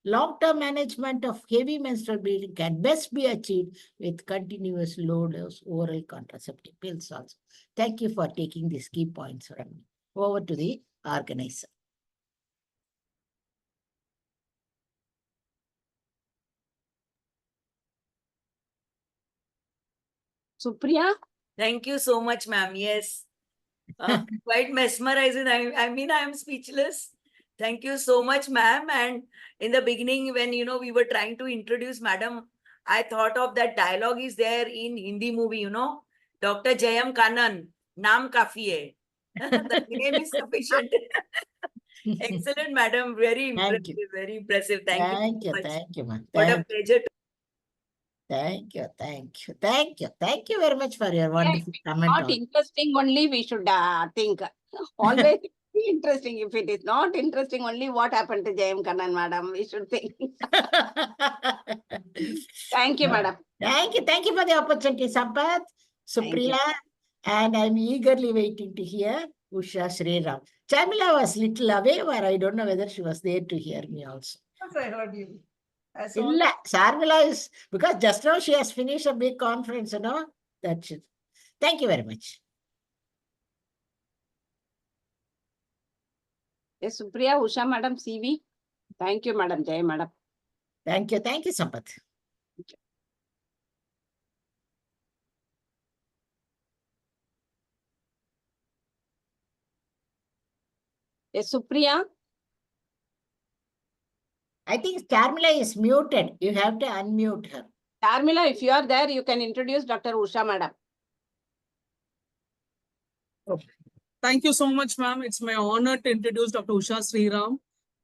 Long-term management of heavy menstrual bleeding can best be achieved with continuous low-dose oral contraceptive pills also. Thank you for taking these key points from me. Over to the organizer. Supriya? Thank you so much, ma'am. Yes. Quite mesmerizing. I mean, I am speechless. Thank you so much, ma'am. And in the beginning, when we were trying to introduce madam, I thought of that dialogue is there in Hindi movie, Dr. Jayam Kanan, naam kafi hai. The name is sufficient. Excellent, madam. Very Thank impressive, very impressive. Thank you so much. Thank you, ma'am. What a Thank pleasure. Thank you very much for your wonderful comment. Not interesting only, we should think. Always be interesting. If it is not interesting only, what happened to Jayam Kannan, madam? We should think. Thank you, madam. Thank you for the opportunity, Sampath, Supriya, and I'm eagerly waiting to hear Usha Sriram. Chamila was little away, or I don't know whether she was there to hear me also. Yes, I heard you. I saw Illa, Sarmila is, because just now she has finished a big conference, That's it. Thank you very much. Yes, Supriya, Usha, madam, CV. Thank you, madam. Jai, madam. Thank you, Sampath. Yes, Supriya. I think Charmila is muted. You have to unmute her. Charmila, if you are there, you can introduce Dr. Usha, madam. Thank you so much, ma'am. It's my honor to introduce Dr. Usha Sriram,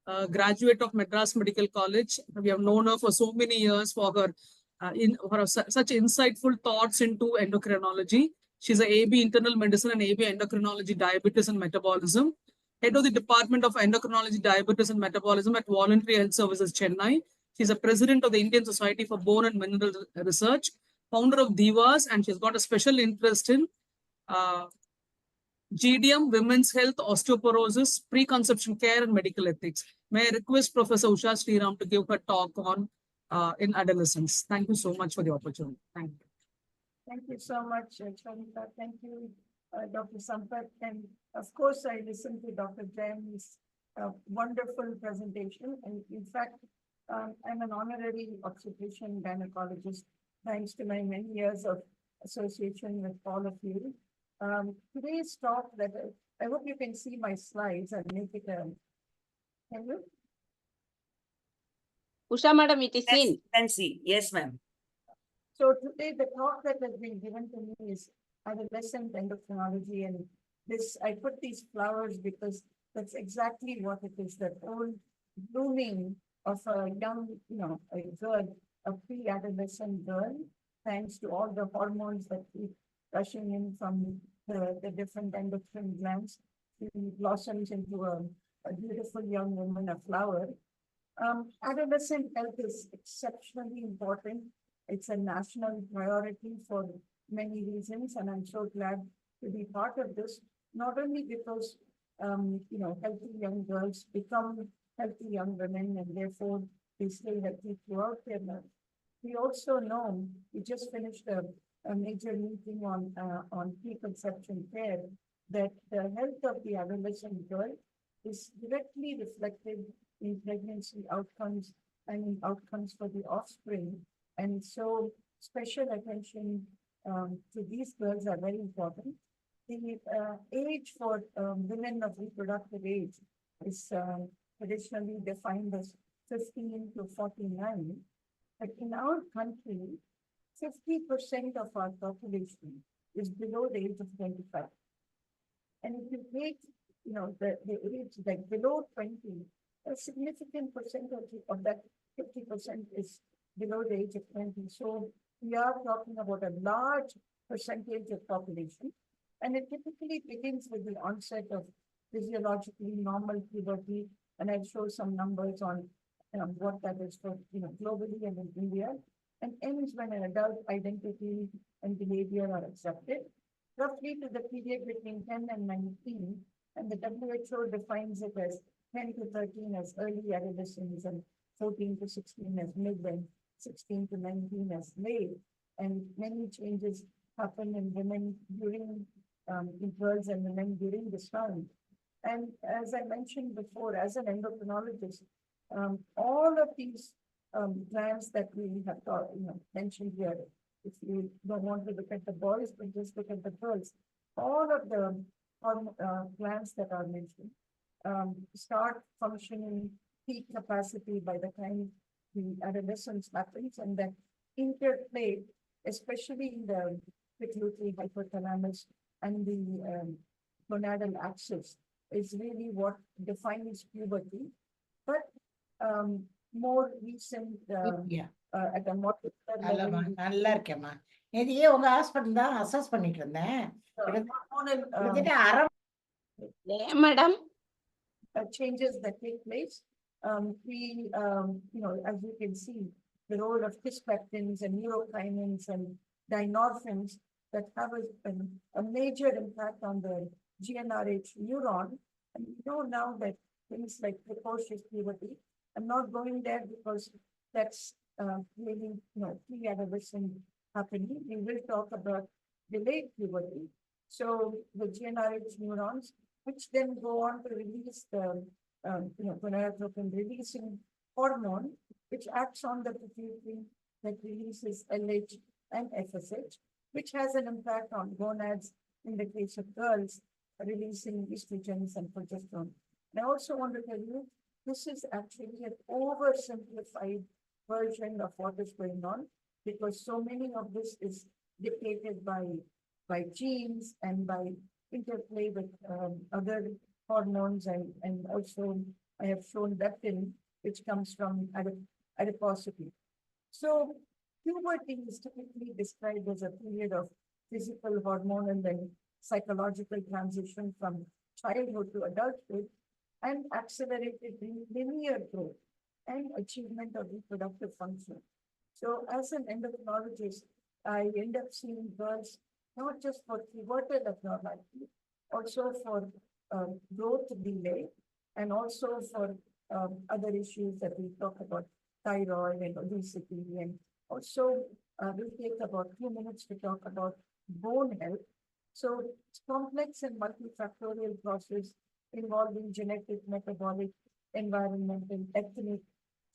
a graduate of Madras Medical College. We have known her for so many years for her such insightful thoughts into endocrinology. She's a AB Internal Medicine and AB Endocrinology, Diabetes and Metabolism. Head of the Department of Endocrinology, Diabetes and Metabolism at Voluntary Health Services, Chennai. She's a president of the Indian Society for Bone and Mineral Research, founder of Divas, and she's got a special interest in GDM, women's health, osteoporosis, preconception care, and medical ethics. May I request Professor Usha Sriram to give her talk on in adolescence. Thank you so much for the opportunity. Thank you. Thank you so much, Charita. Thank you, Dr. Sampath. And of course, I listened to Dr. Jayam's wonderful presentation. And in fact, I'm an honorary obstetrician gynecologist, thanks to my many years of association with all of you. Today's talk, I hope you can see my slides. I'll make it can you? Usha, madam, it is seen. Can see. Yes, ma'am. So today the talk that has been given to me is adolescent endocrinology, and this I put these flowers because that's exactly what it is, that old blooming of a young, a girl, a pre-adolescent girl, thanks to all the hormones that keep rushing in from the different endocrine glands. She blossoms into a beautiful young woman, a flower. Adolescent health is exceptionally important. It's a national priority for many reasons, and I'm so glad to be part of this, not only because, healthy young girls become healthy young women and therefore they stay healthy throughout their life. We also know, we just finished a major meeting on preconception care, that the health of the adolescent girl is directly reflected in pregnancy outcomes and in outcomes for the offspring. And so special attention to these girls are very important. The age for women of reproductive age is traditionally defined as 15 to 49. But in our country, 50% of our population is below the age of 25. And if you take, the age like below 20, a significant percentage of that 50% is below the age of 20. So we are talking about a large percentage of population. And it typically begins with the onset of physiologically normal puberty. And I'll show some numbers on what that is for, globally and in India, and ends when an adult identity and behavior are accepted, roughly to the period between 10 and 19. And the WHO defines it as 10 to 13 as early adolescence, and 14 to 16 as mid, and 16 to 19 as late. And many changes happen in women during, in girls and women during this time. And as I mentioned before, as an endocrinologist, all of these glands that we have mentioned here, if you don't want to look at the boys, but just look at the girls, all of the glands that are mentioned start functioning peak capacity by the time the adolescence happens, and that interplay, especially in the pituitary hypothalamus and the gonadal axis, is really what defines puberty. But more recent, at a more நல்லம்மா, நல்லா இருக்கேம்மா. நேத்தியே உங்க hospital தான் assess பண்ணிட்டு இருந்தேன். கிட்டத்தட்ட அரை madam, changes that take place. As you can see, the role of kisspeptins and neurokinins and dynorphins that have a major impact on the GnRH neuron. And we know now that things like precocious puberty, I'm not going there because that's really, pre-adolescent happening. We will talk about delayed puberty. So the GnRH neurons, which then go on to release the gonadotropin releasing hormone, which acts on the pituitary that releases LH and FSH, which has an impact on gonads in the case of girls, releasing estrogens and progesterone. And I also want to tell you, this is actually an oversimplified version of what is going on, because so many of this is dictated by genes and by interplay with other hormones, and also I have shown leptin, which comes from adiposity. So puberty is typically described as a period of physical, hormonal, and psychological transition from childhood to adulthood, and accelerated linear growth and achievement of reproductive function. So as an endocrinologist, I end up seeing girls not just for pubertal abnormality, also for growth delay, and also for other issues that we talk about, thyroid and obesity, and also we'll take about 2 minutes to talk about bone health. So it's complex and multifactorial process involving genetic, metabolic, environmental, ethnic,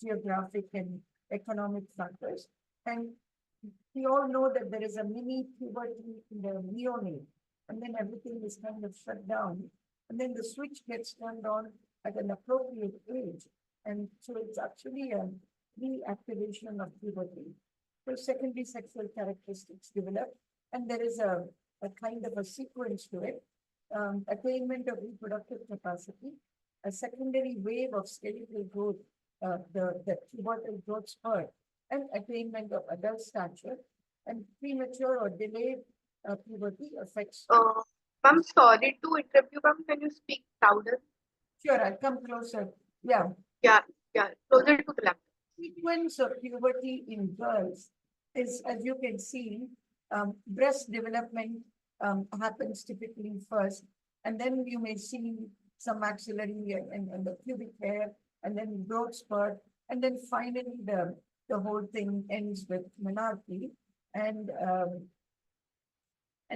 geographic, and economic factors. And we all know that there is a mini puberty in the neonate, and then everything is kind of shut down. And then the switch gets turned on at an appropriate age. And so it's actually a reactivation of puberty. So secondary sexual characteristics develop, and there is a kind of a sequence to it. Attainment of reproductive capacity, a secondary wave of skeletal growth, the pubertal growth spurt, and attainment of adult stature, and premature or delayed puberty affects. I'm sorry to interrupt you, ma'am. Can you speak louder? Sure, I'll come closer. Yeah. Yeah, closer to the laptop. Sequence of puberty in girls is, as you can see, breast development happens typically first, and then you may see some axillary and the pubic hair, and then growth spurt, and then finally the whole thing ends with menarche. And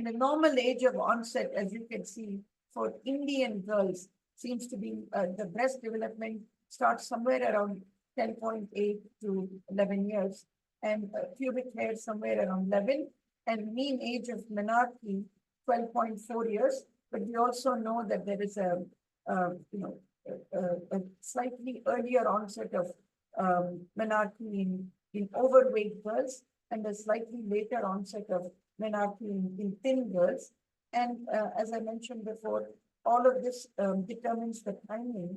the normal age of onset, as you can see, for Indian girls seems to be the breast development starts somewhere around 10.8 to 11 years, and pubic hair somewhere around 11, and mean age of menarche 12.4 years. But we also know that there is a slightly earlier onset of menarche in overweight girls, and a slightly later onset of menarche in thin girls. And as I mentioned before, all of this determines the timing.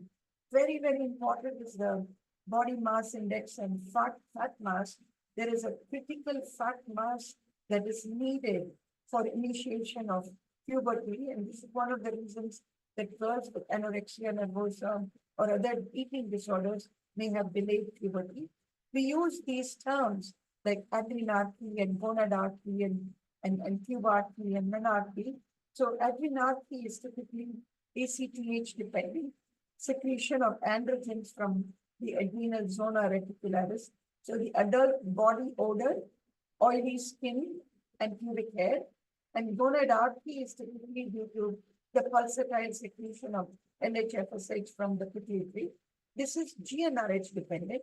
Very, very important is the body mass index and fat mass. There is a critical fat mass that is needed for initiation of puberty, and this is one of the reasons that girls with anorexia nervosa or other eating disorders may have delayed puberty. We use these terms like adrenarche and gonadarche and pubarche and menarche. So adrenarche is typically ACTH dependent secretion of androgens from the adrenal zona reticularis. So the adult body odor, oily skin, and pubic hair. And gonadarche is typically due to the pulsatile secretion of LH-FSH from the pituitary. This is GnRH dependent,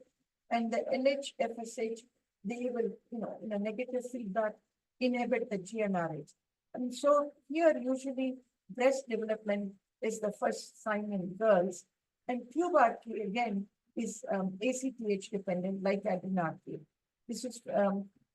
and the LH-FSH, they will, in a negative feedback, inhibit the GnRH. And so here usually breast development is the first sign in girls. And puberty again is ACTH dependent, like adrenarche. This is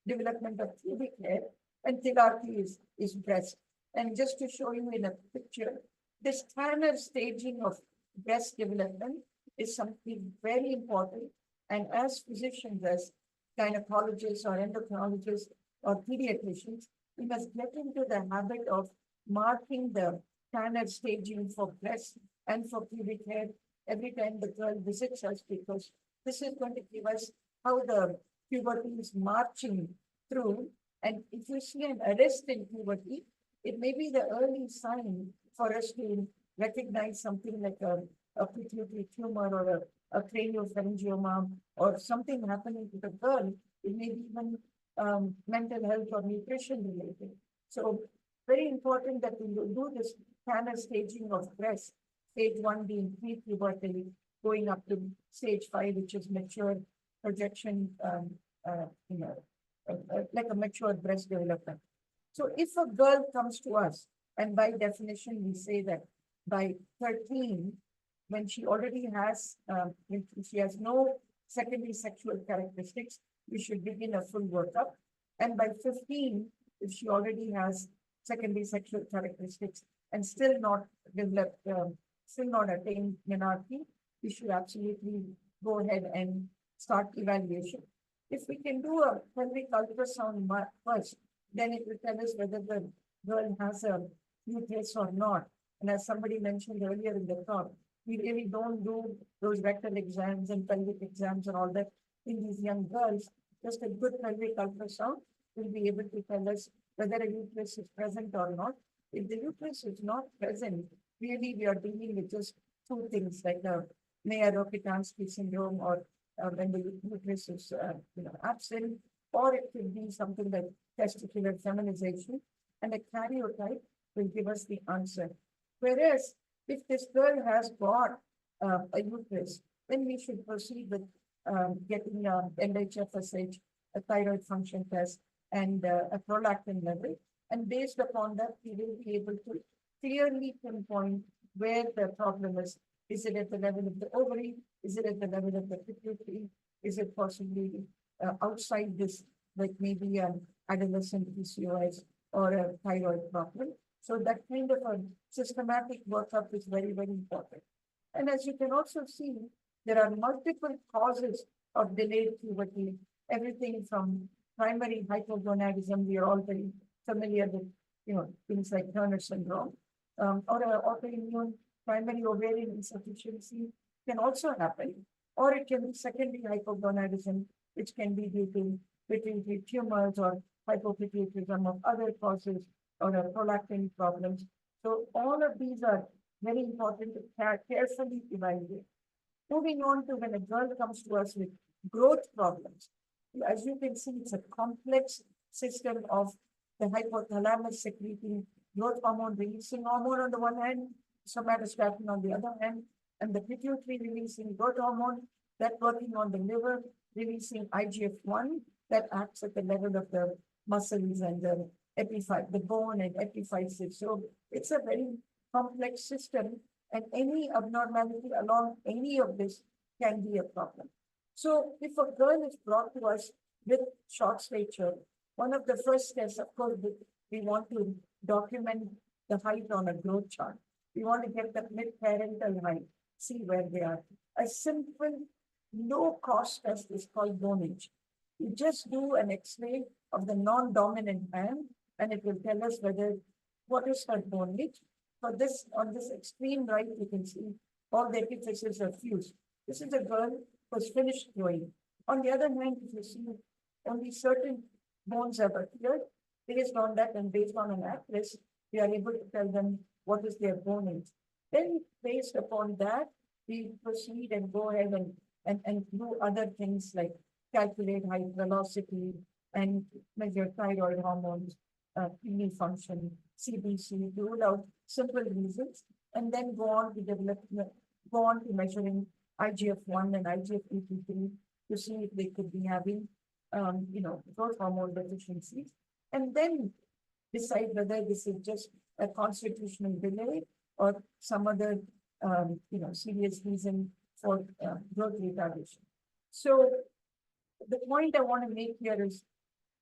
development of pubic hair, and thelarche is breast. And just to show you in a picture, this Tanner staging of breast development is something very important. And as physicians, as gynecologists or endocrinologists or pediatricians, we must get into the habit of marking the Tanner staging for breast and for pubic hair every time the girl visits us, because this is going to give us how the puberty is marching through. And if you see an arrest in puberty, it may be the early sign for us to recognize something like a pituitary tumor or a craniopharyngioma or something happening to the girl. It may be even mental health or nutrition related. So very important that we do this Tanner staging of breast, stage 1 being pre-puberty, going up to stage 5, which is mature projection, like a mature breast development. So if a girl comes to us, and by definition, we say that by 13, when she already has, when she has no secondary sexual characteristics, we should begin a full workup. And by 15, if she already has secondary sexual characteristics and still not developed, still not attained menarche, we should absolutely go ahead and start evaluation. If we can do a pelvic ultrasound first, then it will tell us whether the girl has a uterus or not. And as somebody mentioned earlier in the talk, we really don't do those rectal exams and pelvic exams and all that in these young girls. Just a good pelvic ultrasound will be able to tell us whether a uterus is present or not. If the uterus is not present, really we are dealing with just two things, like a Mayer-Rokitansky syndrome, or when the uterus is absent, or it could be something like testicular feminization, and a karyotype will give us the answer. Whereas if this girl has got a uterus, then we should proceed with getting LHFSH, a thyroid function test, and a prolactin level. And based upon that, we will be able to clearly pinpoint where the problem is. Is it at the level of the ovary? Is it at the level of the pituitary? Is it possibly outside this, like maybe an adolescent PCOS or a thyroid problem? So that kind of a systematic workup is very, very important. And as you can also see, there are multiple causes of delayed puberty, everything from primary hypogonadism, we are all very familiar with, things like Turner syndrome, or autoimmune primary ovarian insufficiency can also happen, or it can be secondary hypogonadism, which can be due to pituitary tumors or hypopituitarism of other causes, or prolactin problems. So all of these are very important to carefully evaluate. Moving on to when a girl comes to us with growth problems, as you can see, it's a complex system of the hypothalamus secreting growth hormone releasing hormone on the one hand, somatostatin on the other hand, and the pituitary releasing growth hormone that working on the liver, releasing IGF-1 that acts at the level of the muscles and the epiphyse, the bone and epiphysis. So it's a very complex system, and any abnormality along any of this can be a problem. So if a girl is brought to us with short stature, one of the first steps, of course, we want to document the height on a growth chart. We want to get the mid-parental height, see where they are. A simple, low-cost test is called bone age. You just do an X-ray of the non-dominant hand, and it will tell us what is her bone age. For this, on this extreme right, you can see all the epiphyses are fused. This is a girl who has finished growing. On the other hand, if you see only certain bones have appeared, based on that and based on an atlas, we are able to tell them what is their bone age. Then based upon that, we proceed and go ahead and do other things like calculate height, velocity, and measure thyroid hormones, kidney function, CBC, rule out simple reasons, and then go on to measuring IGF-1 and IGF-83 to see if they could be having, growth hormone deficiencies, and then decide whether this is just a constitutional delay or some other, serious reason for growth retardation. So the point I want to make here is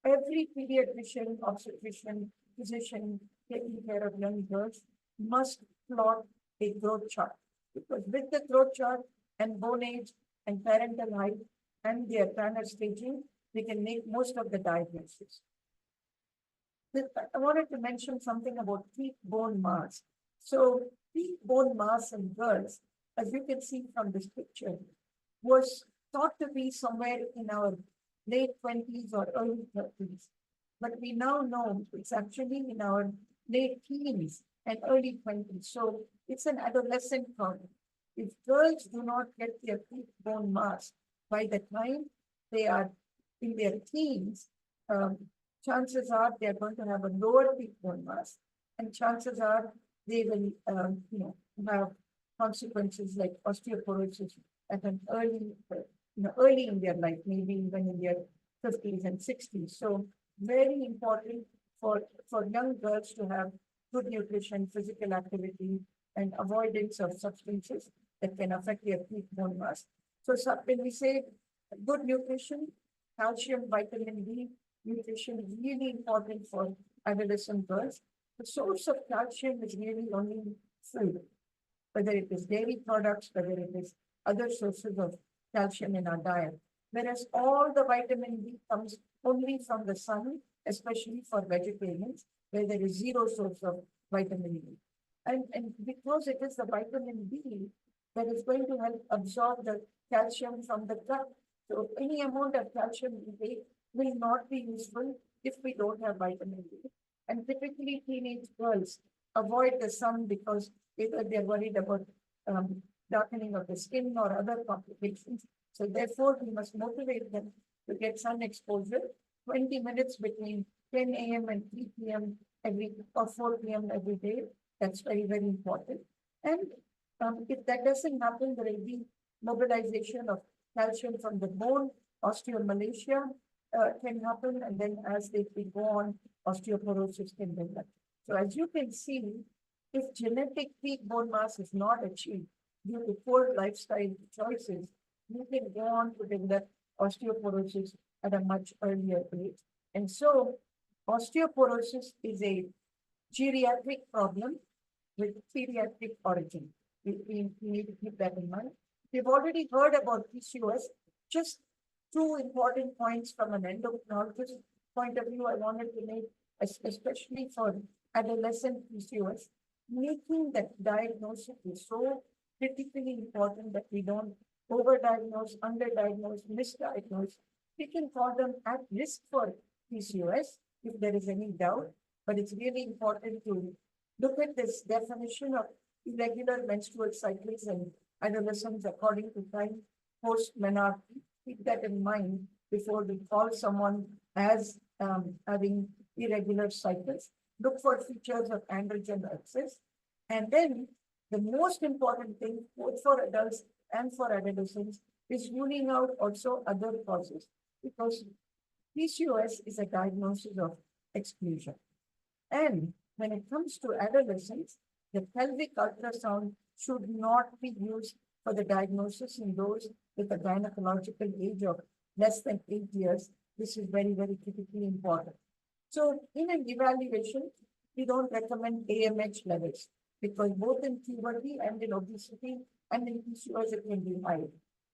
every pediatrician, obstetrician, physician taking care of young girls must plot a growth chart, because with the growth chart and bone age and parental height and their plantar staging, we can make most of the diagnosis. I wanted to mention something about peak bone mass. So peak bone mass in girls, as you can see from this picture, was thought to be somewhere in our late 20s or early 30s. But we now know it's actually in our late teens and early 20s. So it's an adolescent problem. If girls do not get their peak bone mass by the time they are in their teens, chances are they're going to have a lower peak bone mass, and chances are they will, have consequences like osteoporosis at an early in their life, maybe even in their 50s and 60s. So very important for young girls to have good nutrition, physical activity, and avoidance of substances that can affect their peak bone mass. So when we say good nutrition, calcium, vitamin D, nutrition is really important for adolescent girls. The source of calcium is really only food, whether it is dairy products, whether it is other sources of calcium in our diet. Whereas all the vitamin D comes only from the sun, especially for vegetarians, where there is zero source of vitamin D. And because it is the vitamin D that is going to help absorb the calcium from the gut. So any amount of calcium we take will not be useful if we don't have vitamin D. And typically teenage girls avoid the sun because either they're worried about darkening of the skin or other complications. So therefore, we must motivate them to get sun exposure 20 minutes between 10 a.m. and 3 p.m. or 4 p.m. every day. That's very, very important. And if that doesn't happen, there will be mobilization of calcium from the bone, osteomalacia can happen, and then as they go on, osteoporosis can develop. So as you can see, if genetic peak bone mass is not achieved due to poor lifestyle choices, you can go on to develop osteoporosis at a much earlier age. And so osteoporosis is a geriatric problem with pediatric origin. We need to keep that in mind. We've already heard about PCOS. Just two important points from an endocrinologist point of view I wanted to make, especially for adolescent PCOS. Making that diagnosis is so critically important that we don't overdiagnose, underdiagnose, misdiagnose. We can call them at risk for PCOS if there is any doubt, but it's really important to look at this definition of irregular menstrual cycles in adolescents according to time post-menarche. Keep that in mind before we call someone as having irregular cycles. Look for features of androgen excess. And then the most important thing, both for adults and for adolescents, is ruling out also other causes, because PCOS is a diagnosis of exclusion. And when it comes to adolescents, the pelvic ultrasound should not be used for the diagnosis in those with a gynecological age of less than 8 years. This is very, very critically important. So in an evaluation, we don't recommend AMH levels because both in puberty and in obesity and in PCOS it can be high.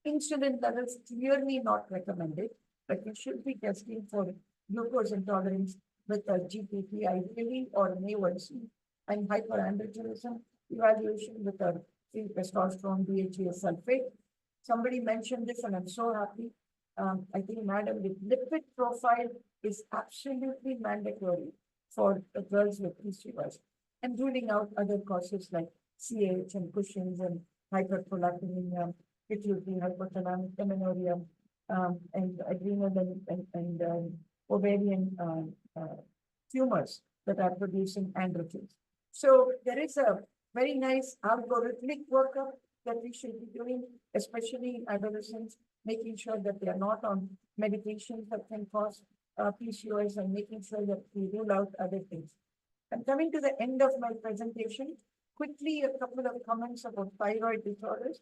Insulin levels clearly not recommended, but we should be testing for glucose intolerance with a GPT ideally or an A1C, and hyperandrogenism evaluation with a free testosterone DHEA sulfate. Somebody mentioned this and I'm so happy. I think, madam, the lipid profile is absolutely mandatory for the girls with PCOS, and ruling out other causes like CAH and Cushing's and hyperprolactinemia, pituitary hypothalamic amenorrhea, and adrenal and ovarian tumors that are producing androgens. So there is a very nice algorithmic workup that we should be doing, especially in adolescents, making sure that they are not on medications that can cause PCOS, and making sure that we rule out other things. I'm coming to the end of my presentation. Quickly, a couple of comments about thyroid disorders.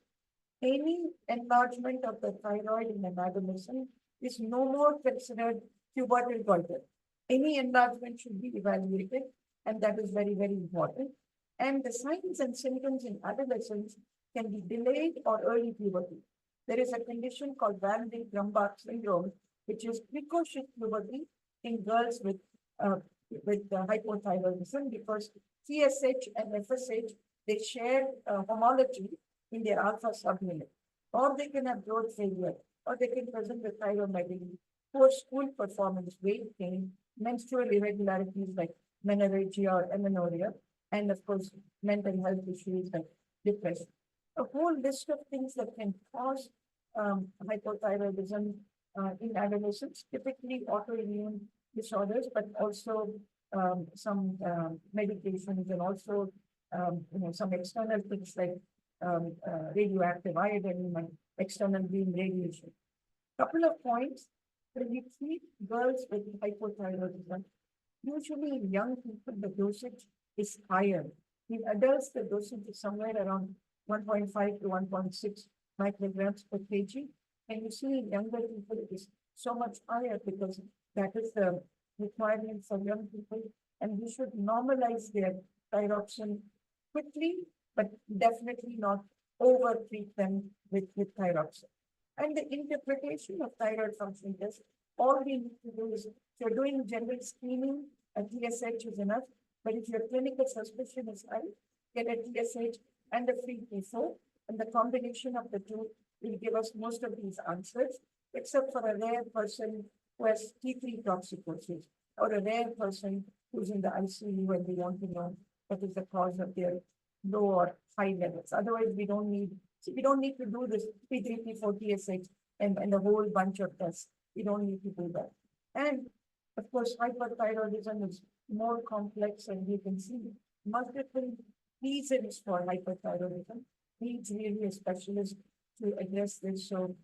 Any enlargement of the thyroid in an adolescent is no more considered pubertal goiter. Any enlargement should be evaluated, and that is very, very important. And the signs and symptoms in adolescents can be delayed or early puberty. There is a condition called Van Wink-Grumbach syndrome, which is precocious puberty in girls with hypothyroidism, because TSH and FSH, they share homology in their alpha subunit, or they can have growth failure, or they can present with thyromegaly, poor school performance, weight gain, menstrual irregularities like menorrhagia or amenorrhea, and of course, mental health issues like depression. A whole list of things that can cause hypothyroidism in adolescents, typically autoimmune disorders, but also some medications, and also some external things like radioactive iodine and external beam radiation. Couple of points. When we treat girls with hypothyroidism, usually in young people, the dosage is higher. In adults, the dosage is somewhere around 1.5 to 1.6 micrograms per kg. And you see in younger people, it is so much higher because that is the requirement for young people. And we should normalize their thyroxine quickly, but definitely not over-treat them with thyroxine. And the interpretation of thyroid function test, all we need to do is, if you're doing general screening, a TSH is enough. But if your clinical suspicion is high, get a TSH and a free T4, and the combination of the two will give us most of these answers, except for a rare person who has T3 toxicosis, or a rare person who's in the ICU and we want to know what is the cause of their low or high levels. Otherwise, we don't need to do this P3, P4, TSH and a whole bunch of tests. We don't need to do that. And of course, hyperthyroidism is more complex, and you can see multiple reasons for hyperthyroidism. Needs really a specialist to address this. So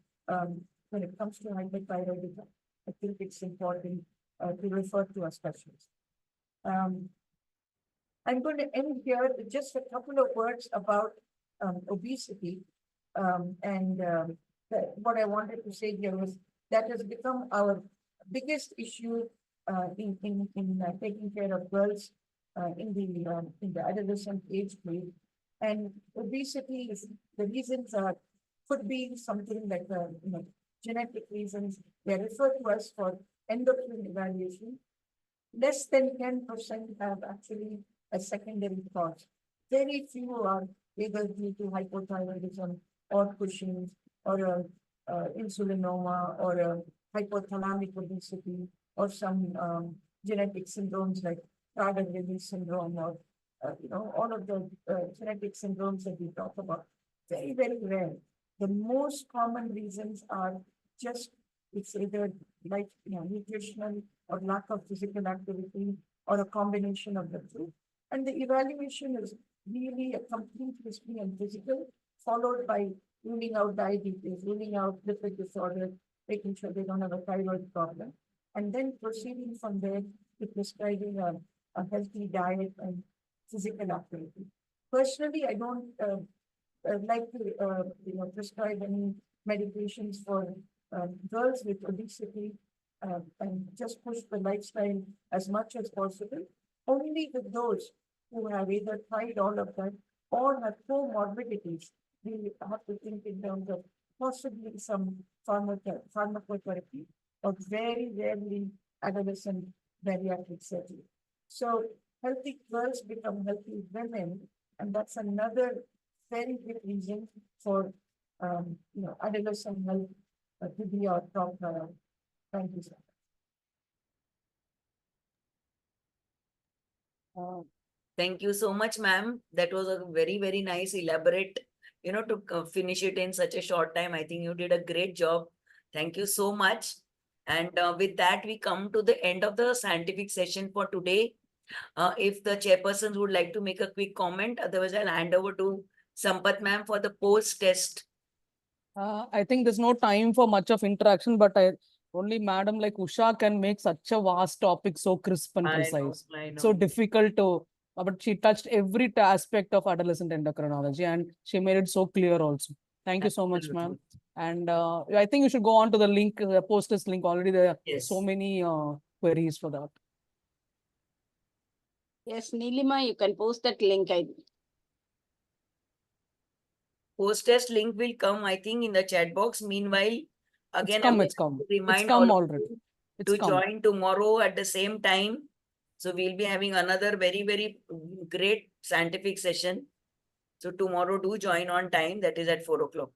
when it comes to hyperthyroidism, I think it's important to refer to a specialist. I'm going to end here with just a couple of words about obesity. What I wanted to say here was that has become our biggest issue in taking care of girls in the adolescent age group. And obesity is, the reasons could be something like genetic reasons. They refer to us for endocrine evaluation. Less than 10% have actually a secondary cause. Very few are either due to hypothyroidism or Cushing's or insulinoma or hypothalamic obesity or some genetic syndromes like Prader-Willi syndrome or all of the genetic syndromes that we talk about. Very, very rare. The most common reasons are just, it's either like nutritional or lack of physical activity or a combination of the two. And the evaluation is really a complete history and physical, followed by ruling out diabetes, ruling out lipid disorder, making sure they don't have a thyroid problem, and then proceeding from there to prescribing a healthy diet and physical activity. Personally, I don't like to prescribe any medications for girls with obesity and just push the lifestyle as much as possible. Only with those who have either tried all of that or have comorbidities, we have to think in terms of possibly some pharmacotherapy or very rarely adolescent bariatric surgery. So healthy girls become healthy women, and that's another very big reason for adolescent health to be our top priority. Thank you, sir. Thank you so much, ma'am. That was a very, very nice, elaborate, to finish it in such a short time. I think you did a great job. Thank you so much. And with that, we come to the end of the scientific session for today. If the chairpersons would like to make a quick comment, otherwise I'll hand over to Sampath ma'am for the post-test. I think there's no time for much of interaction, but only madam like Usha can make such a vast topic so crisp and precise. So difficult to but she touched every aspect of adolescent endocrinology, and she made it so clear also. Thank you so much, ma'am. And I think you should go on to the link, post this link. Already there are so many queries for that. Yes, Nilima, you can post that link. Post-test link will come, I think, in the chat box. Meanwhile, again, I would It's come. remind It's come all of already. you It's to come. join tomorrow at the same time. So we'll be having another very, very great scientific session. So tomorrow do join on time. That is at 4 o'clock.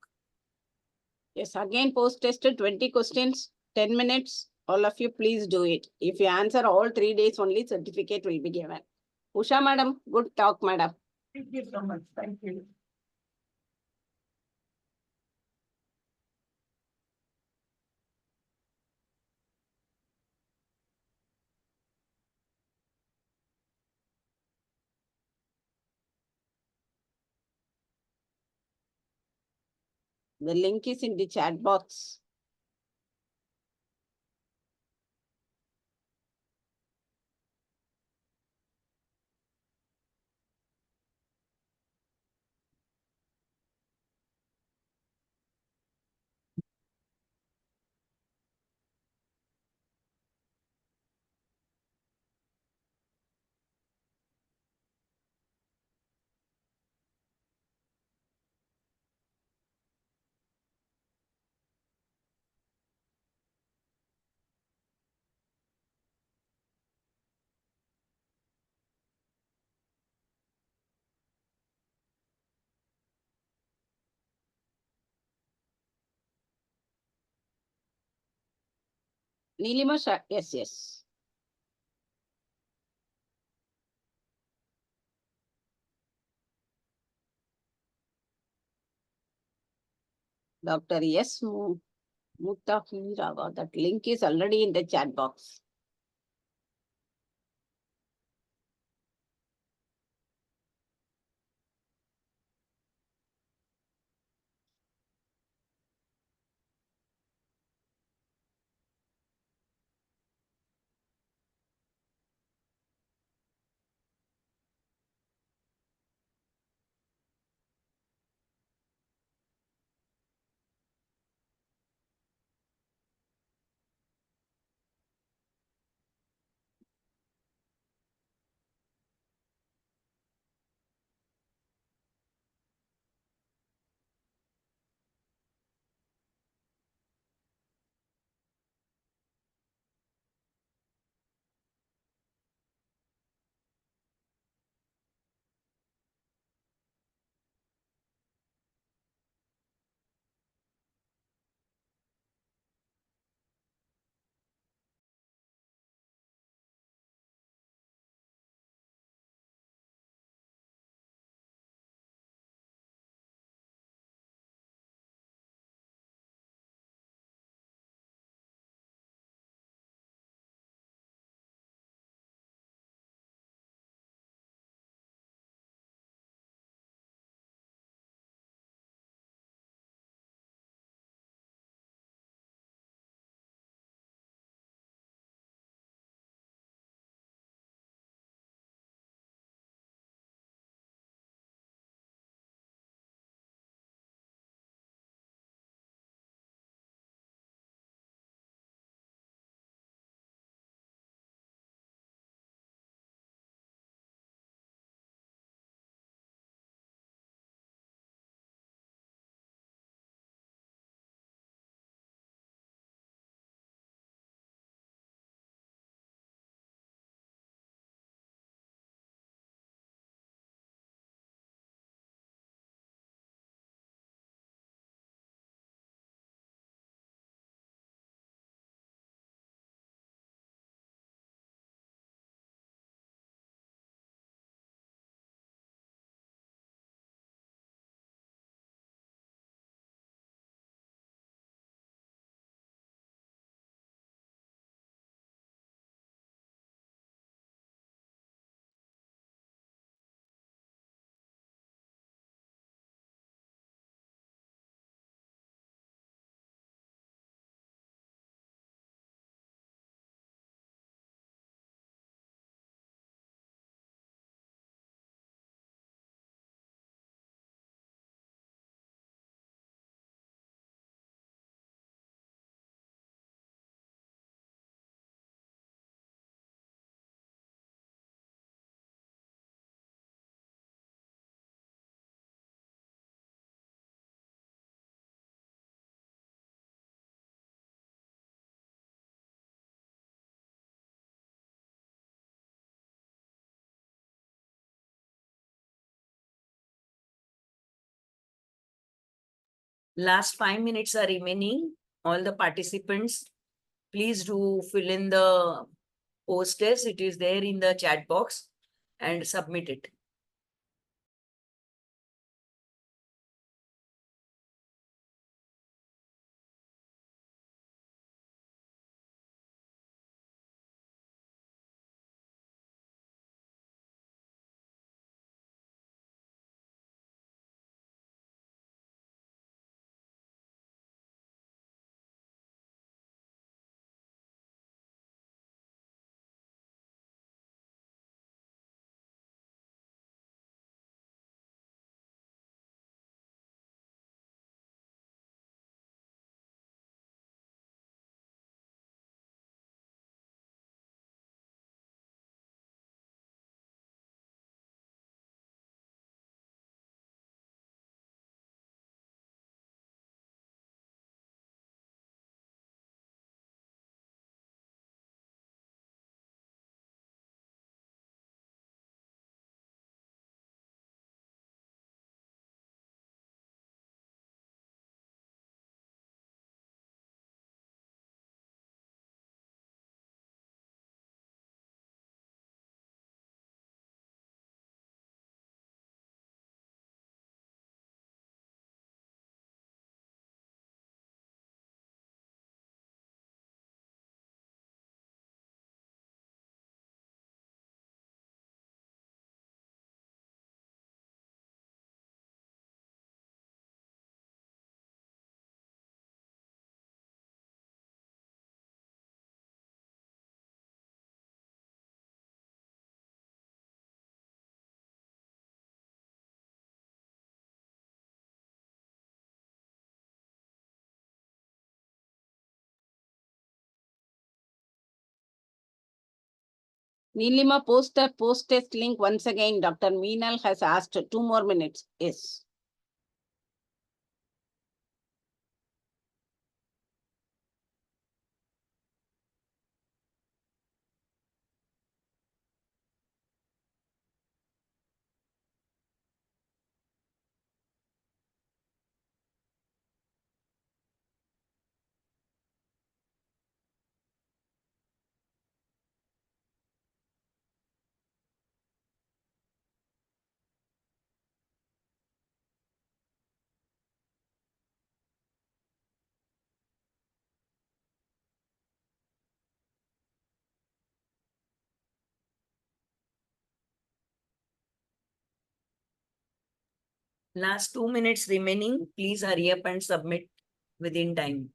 Yes, again, post-tested 20 questions, 10 minutes. All of you, please do it. If you answer all 3 days only, certificate will be given. Usha madam, good talk, madam. Thank you so much. Thank you. The link is in the chat box. Nilima, yes, yes. Dr. Yes, Mutahirava, that link is already in the chat box. Last 5 minutes are remaining. All the participants, please do fill in the posters. It is there in the chat box and submit it. Nilima, post the post-test link once again. Dr. Meenal has asked 2 more minutes. Yes. Last 2 minutes remaining. Please hurry up and submit within time.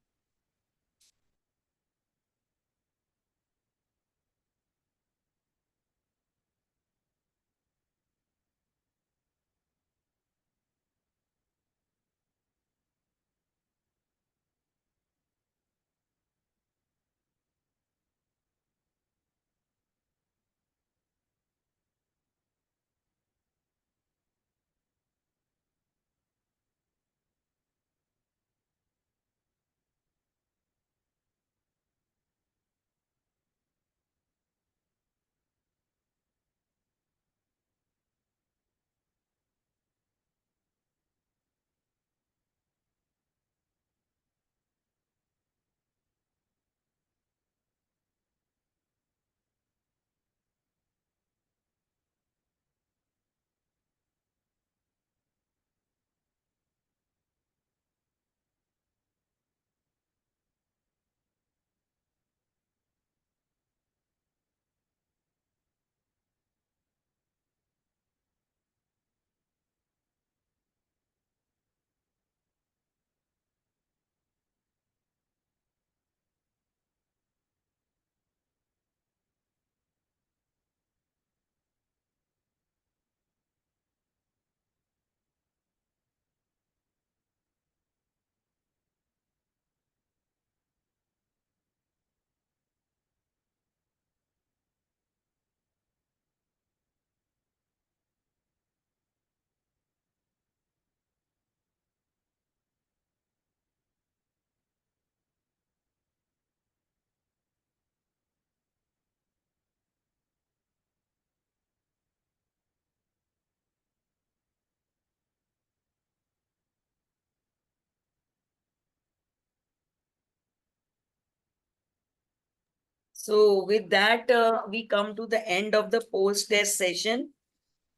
So with that, we come to the end of the post-test session.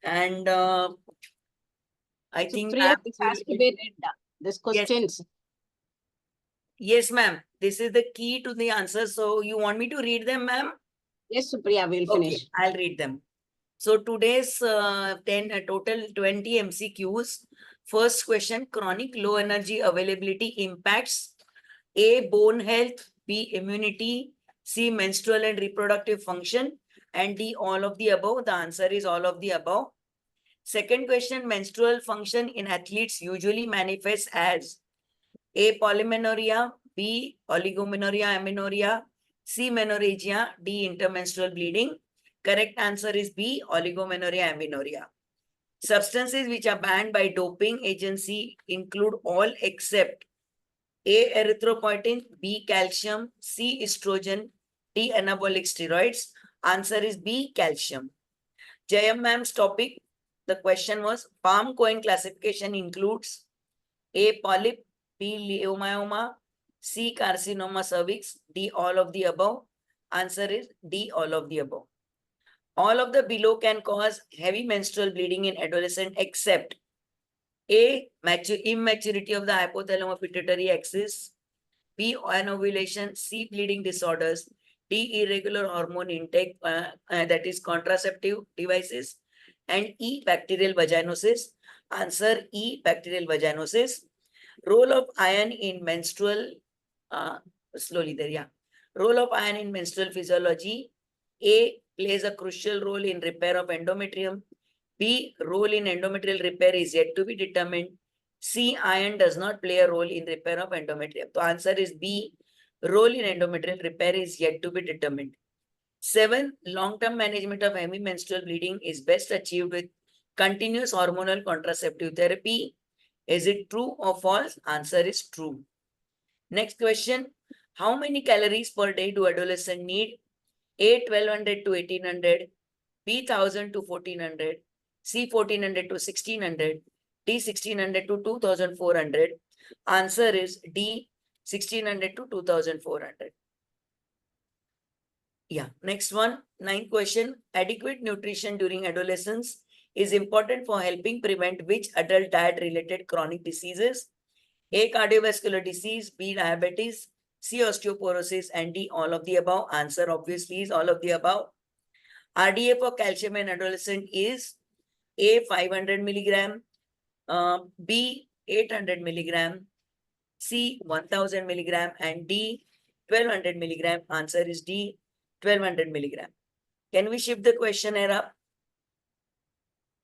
And I think Supriya, ma'am this will- has to be read. This questions. Yes, ma'am. This is the key to the answer. So you want me to read them, ma'am? Yes, Supriya, we'll Okay, finish. I'll read them. So today's total 20 MCQs. First question, chronic low energy availability impacts A, bone health, B, immunity, C, menstrual and reproductive function, and D, all of the above. The answer is all of the above. Second question, menstrual function in athletes usually manifests as A, polymenorrhea, B, oligomenorrhea, amenorrhea, C, menorrhagia, D, intermenstrual bleeding. Correct answer is B, oligomenorrhea, amenorrhea. Substances which are banned by doping agency include all except A, erythropoietin, B, calcium, C, estrogen, D, anabolic steroids. Answer is B, calcium. Jayam ma'am's topic, the question was, palm coin classification includes A, polyp, B, leiomyoma, C, carcinoma cervix, D, all of the above. Answer is D, all of the above. All of the below can cause heavy menstrual bleeding in adolescent except A, immaturity of the hypothalamus pituitary axis, B, anovulation, C, bleeding disorders, D, irregular hormone intake, that is contraceptive devices, and E, bacterial vaginosis. Answer E, bacterial vaginosis. Role of iron in menstrual, slowly there, yeah. Role of iron in menstrual physiology. A, plays a crucial role in repair of endometrium. B, role in endometrial repair is yet to be determined. C, iron does not play a role in repair of endometrium. The answer is B, role in endometrial repair is yet to be determined. 7, long-term management of heavy menstrual bleeding is best achieved with continuous hormonal contraceptive therapy. Is it true or false? Answer is true. Next question. How many calories per day do adolescents need? A, 1200 to 1800, B, 1000 to 1400, C, 1400 to 1600, D, 1600 to 2400. Answer is D, 1600 to 2400. Yeah, next one, 9th question. Adequate nutrition during adolescence is important for helping prevent which adult diet-related chronic diseases? A, cardiovascular disease, B, diabetes, C, osteoporosis, and D, all of the above. Answer obviously is all of the above. RDA for calcium in adolescent is A, 500 milligram, B, 800 milligram, C, 1000 milligram, and D, 1200 milligram. Answer is D, 1200 milligram. Can we shift the questionnaire up?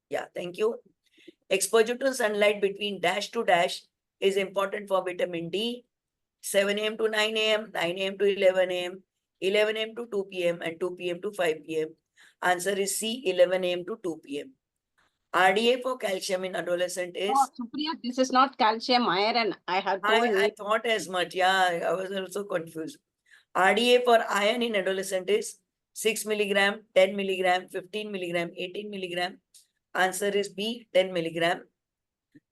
Yeah, thank you. Exposure to sunlight between dash to dash is important for vitamin D. 7 a.m. to 9 a.m., 9 a.m. to 11 a.m., 11 a.m. to 2 p.m., and 2 p.m. to 5 p.m. Answer is C, 11 a.m. to 2 p.m. RDA for calcium in adolescent is? Oh, Supriya, this is not calcium, iron. I have told I thought as much. Yeah, I was also confused. RDA for iron in adolescent is 6 milligram, 10 milligram, 15 milligram, 18 milligram. Answer is B, 10 milligram.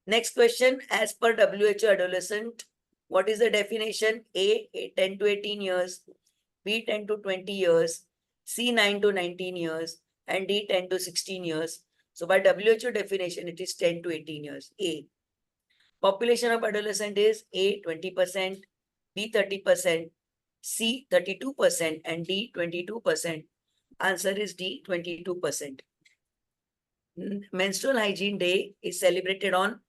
Next question, as per WHO adolescent, what is the definition? A, 10 to 18 years, B, 10 to 20 years, C, 9 to 19 years, and D, 10 to 16 years. So by WHO definition, it is 10 to 18 years. A. Population of adolescent is A, 20%, B, 30%, C, 32%, and D, 22%. Answer is D, 22%. Menstrual Hygiene Day is celebrated on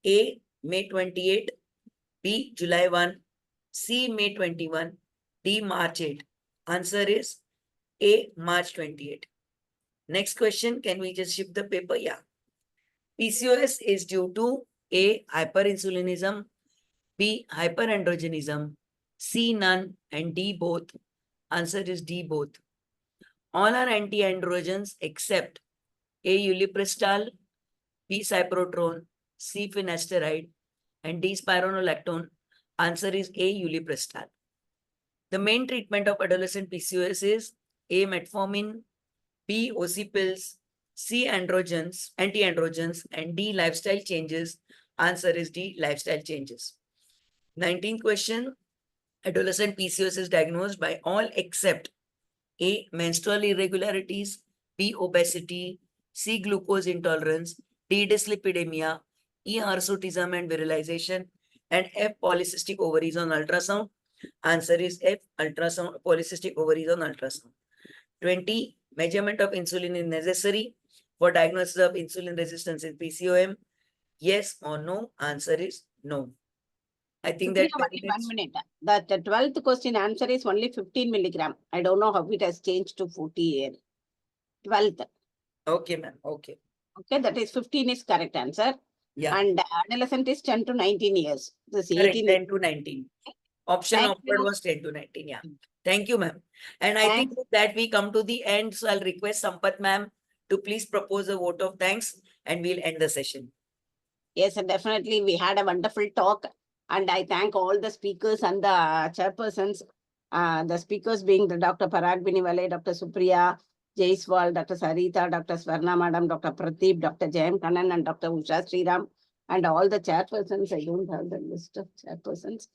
A, May 28, B, July 1, C, May 21, D, March 8. Answer is A, March 28. Next question, can we just shift the paper? Yeah. PCOS is due to A, hyperinsulinism, B, hyperandrogenism, C, none, and D, both. Answer is D, both. All are anti-androgens except A, ulipristal, B, cyprotrone, C, finasteride, and D, spironolactone. Answer is A, ulipristal. The main treatment of adolescent PCOS is A, metformin, B, OC pills, C, androgens, anti-androgens, and D, lifestyle changes. Answer is D, lifestyle changes. 19th question. Adolescent PCOS is diagnosed by all except A. Menstrual irregularities. B. Obesity. C. Glucose intolerance. D. Dyslipidemia. E. Hirsutism and virilization. And F. Polycystic ovaries on ultrasound. Answer is F. Ultrasound, polycystic ovaries on ultrasound. 20. Measurement of insulin is necessary for diagnosis of insulin resistance in PCOM. Yes or no? Answer is no. I think that Supriya, only 1 minute. The 12th question answer is only 15 milligram. I don't know how it has changed to 40. 12th. Okay, ma'am. Okay. Okay, that is 15 is correct answer. Yeah. And adolescent is 10 to 19 years. This Correct, 18 10 to 19. Option Thank offered you. was 10 to 19. Yeah. Thank you, ma'am. And I think with that we come to the end. So I'll request Sampath ma'am to please propose a vote of thanks and we'll end the session. Yes, definitely. We had a wonderful talk. And I thank all the speakers and the chairpersons. The speakers being the Dr. Parag Binivale, Dr. Supriya Jaiswal, Dr. Sarita, Dr. Swarna Madam, Dr. Pradeep, Dr. Jayam Kannan, and Dr. Usha Sriram, and all the chairpersons. I don't have the list of chairpersons.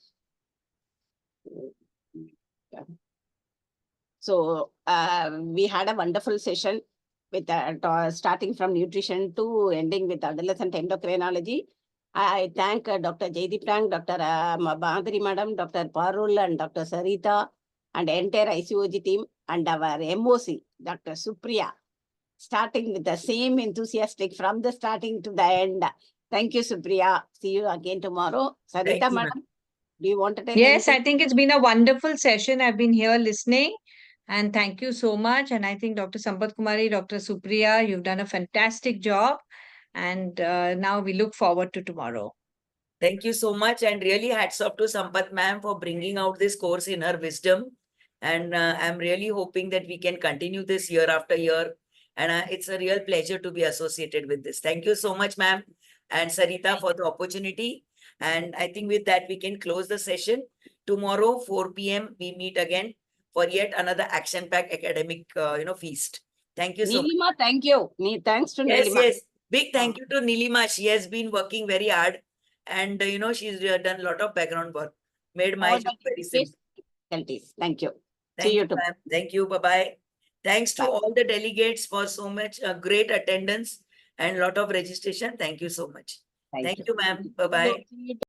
Yeah. So we had a wonderful session with starting from nutrition to ending with adolescent endocrinology. I thank Dr. Jaideep Tang, Dr. Madhuri Madam, Dr. Parul, and Dr. Sarita, and entire ICOG team, and our MOC, Dr. Supriya, starting with the same enthusiastic from the starting to the end. Thank you, Supriya. See you again tomorrow. Sarita you, Madam, do you want to tell Yes, anything? I think it's been a wonderful session. I've been here listening. And thank you so much. And I think Dr. Sampath Kumari, Dr. Supriya, you've done a fantastic job. And now we look forward to tomorrow. Thank you so much. And really hats off to Sampath ma'am for bringing out this course in her wisdom. And I'm really hoping that we can continue this year after year. And it's a real pleasure to be associated with this. Thank you so much, ma'am. And Sarita for the opportunity. And I think with that, we can close the session. Tomorrow, 4 p.m., we meet again for yet another action-packed academic, feast. Thank you so much. Nilima, thank you. Thanks to Yes, Nilima. yes. Big thank you to Nilima. She has been working very hard. And, she's done a lot of background work. Made my All job the very simple. difficulties. Thank you. Thank See you you, tomorrow. ma'am. Thank you. Bye-bye. Thanks to Bye. all the delegates for so much great attendance and lot of registration. Thank you so much. Thank you, ma'am. Bye-bye.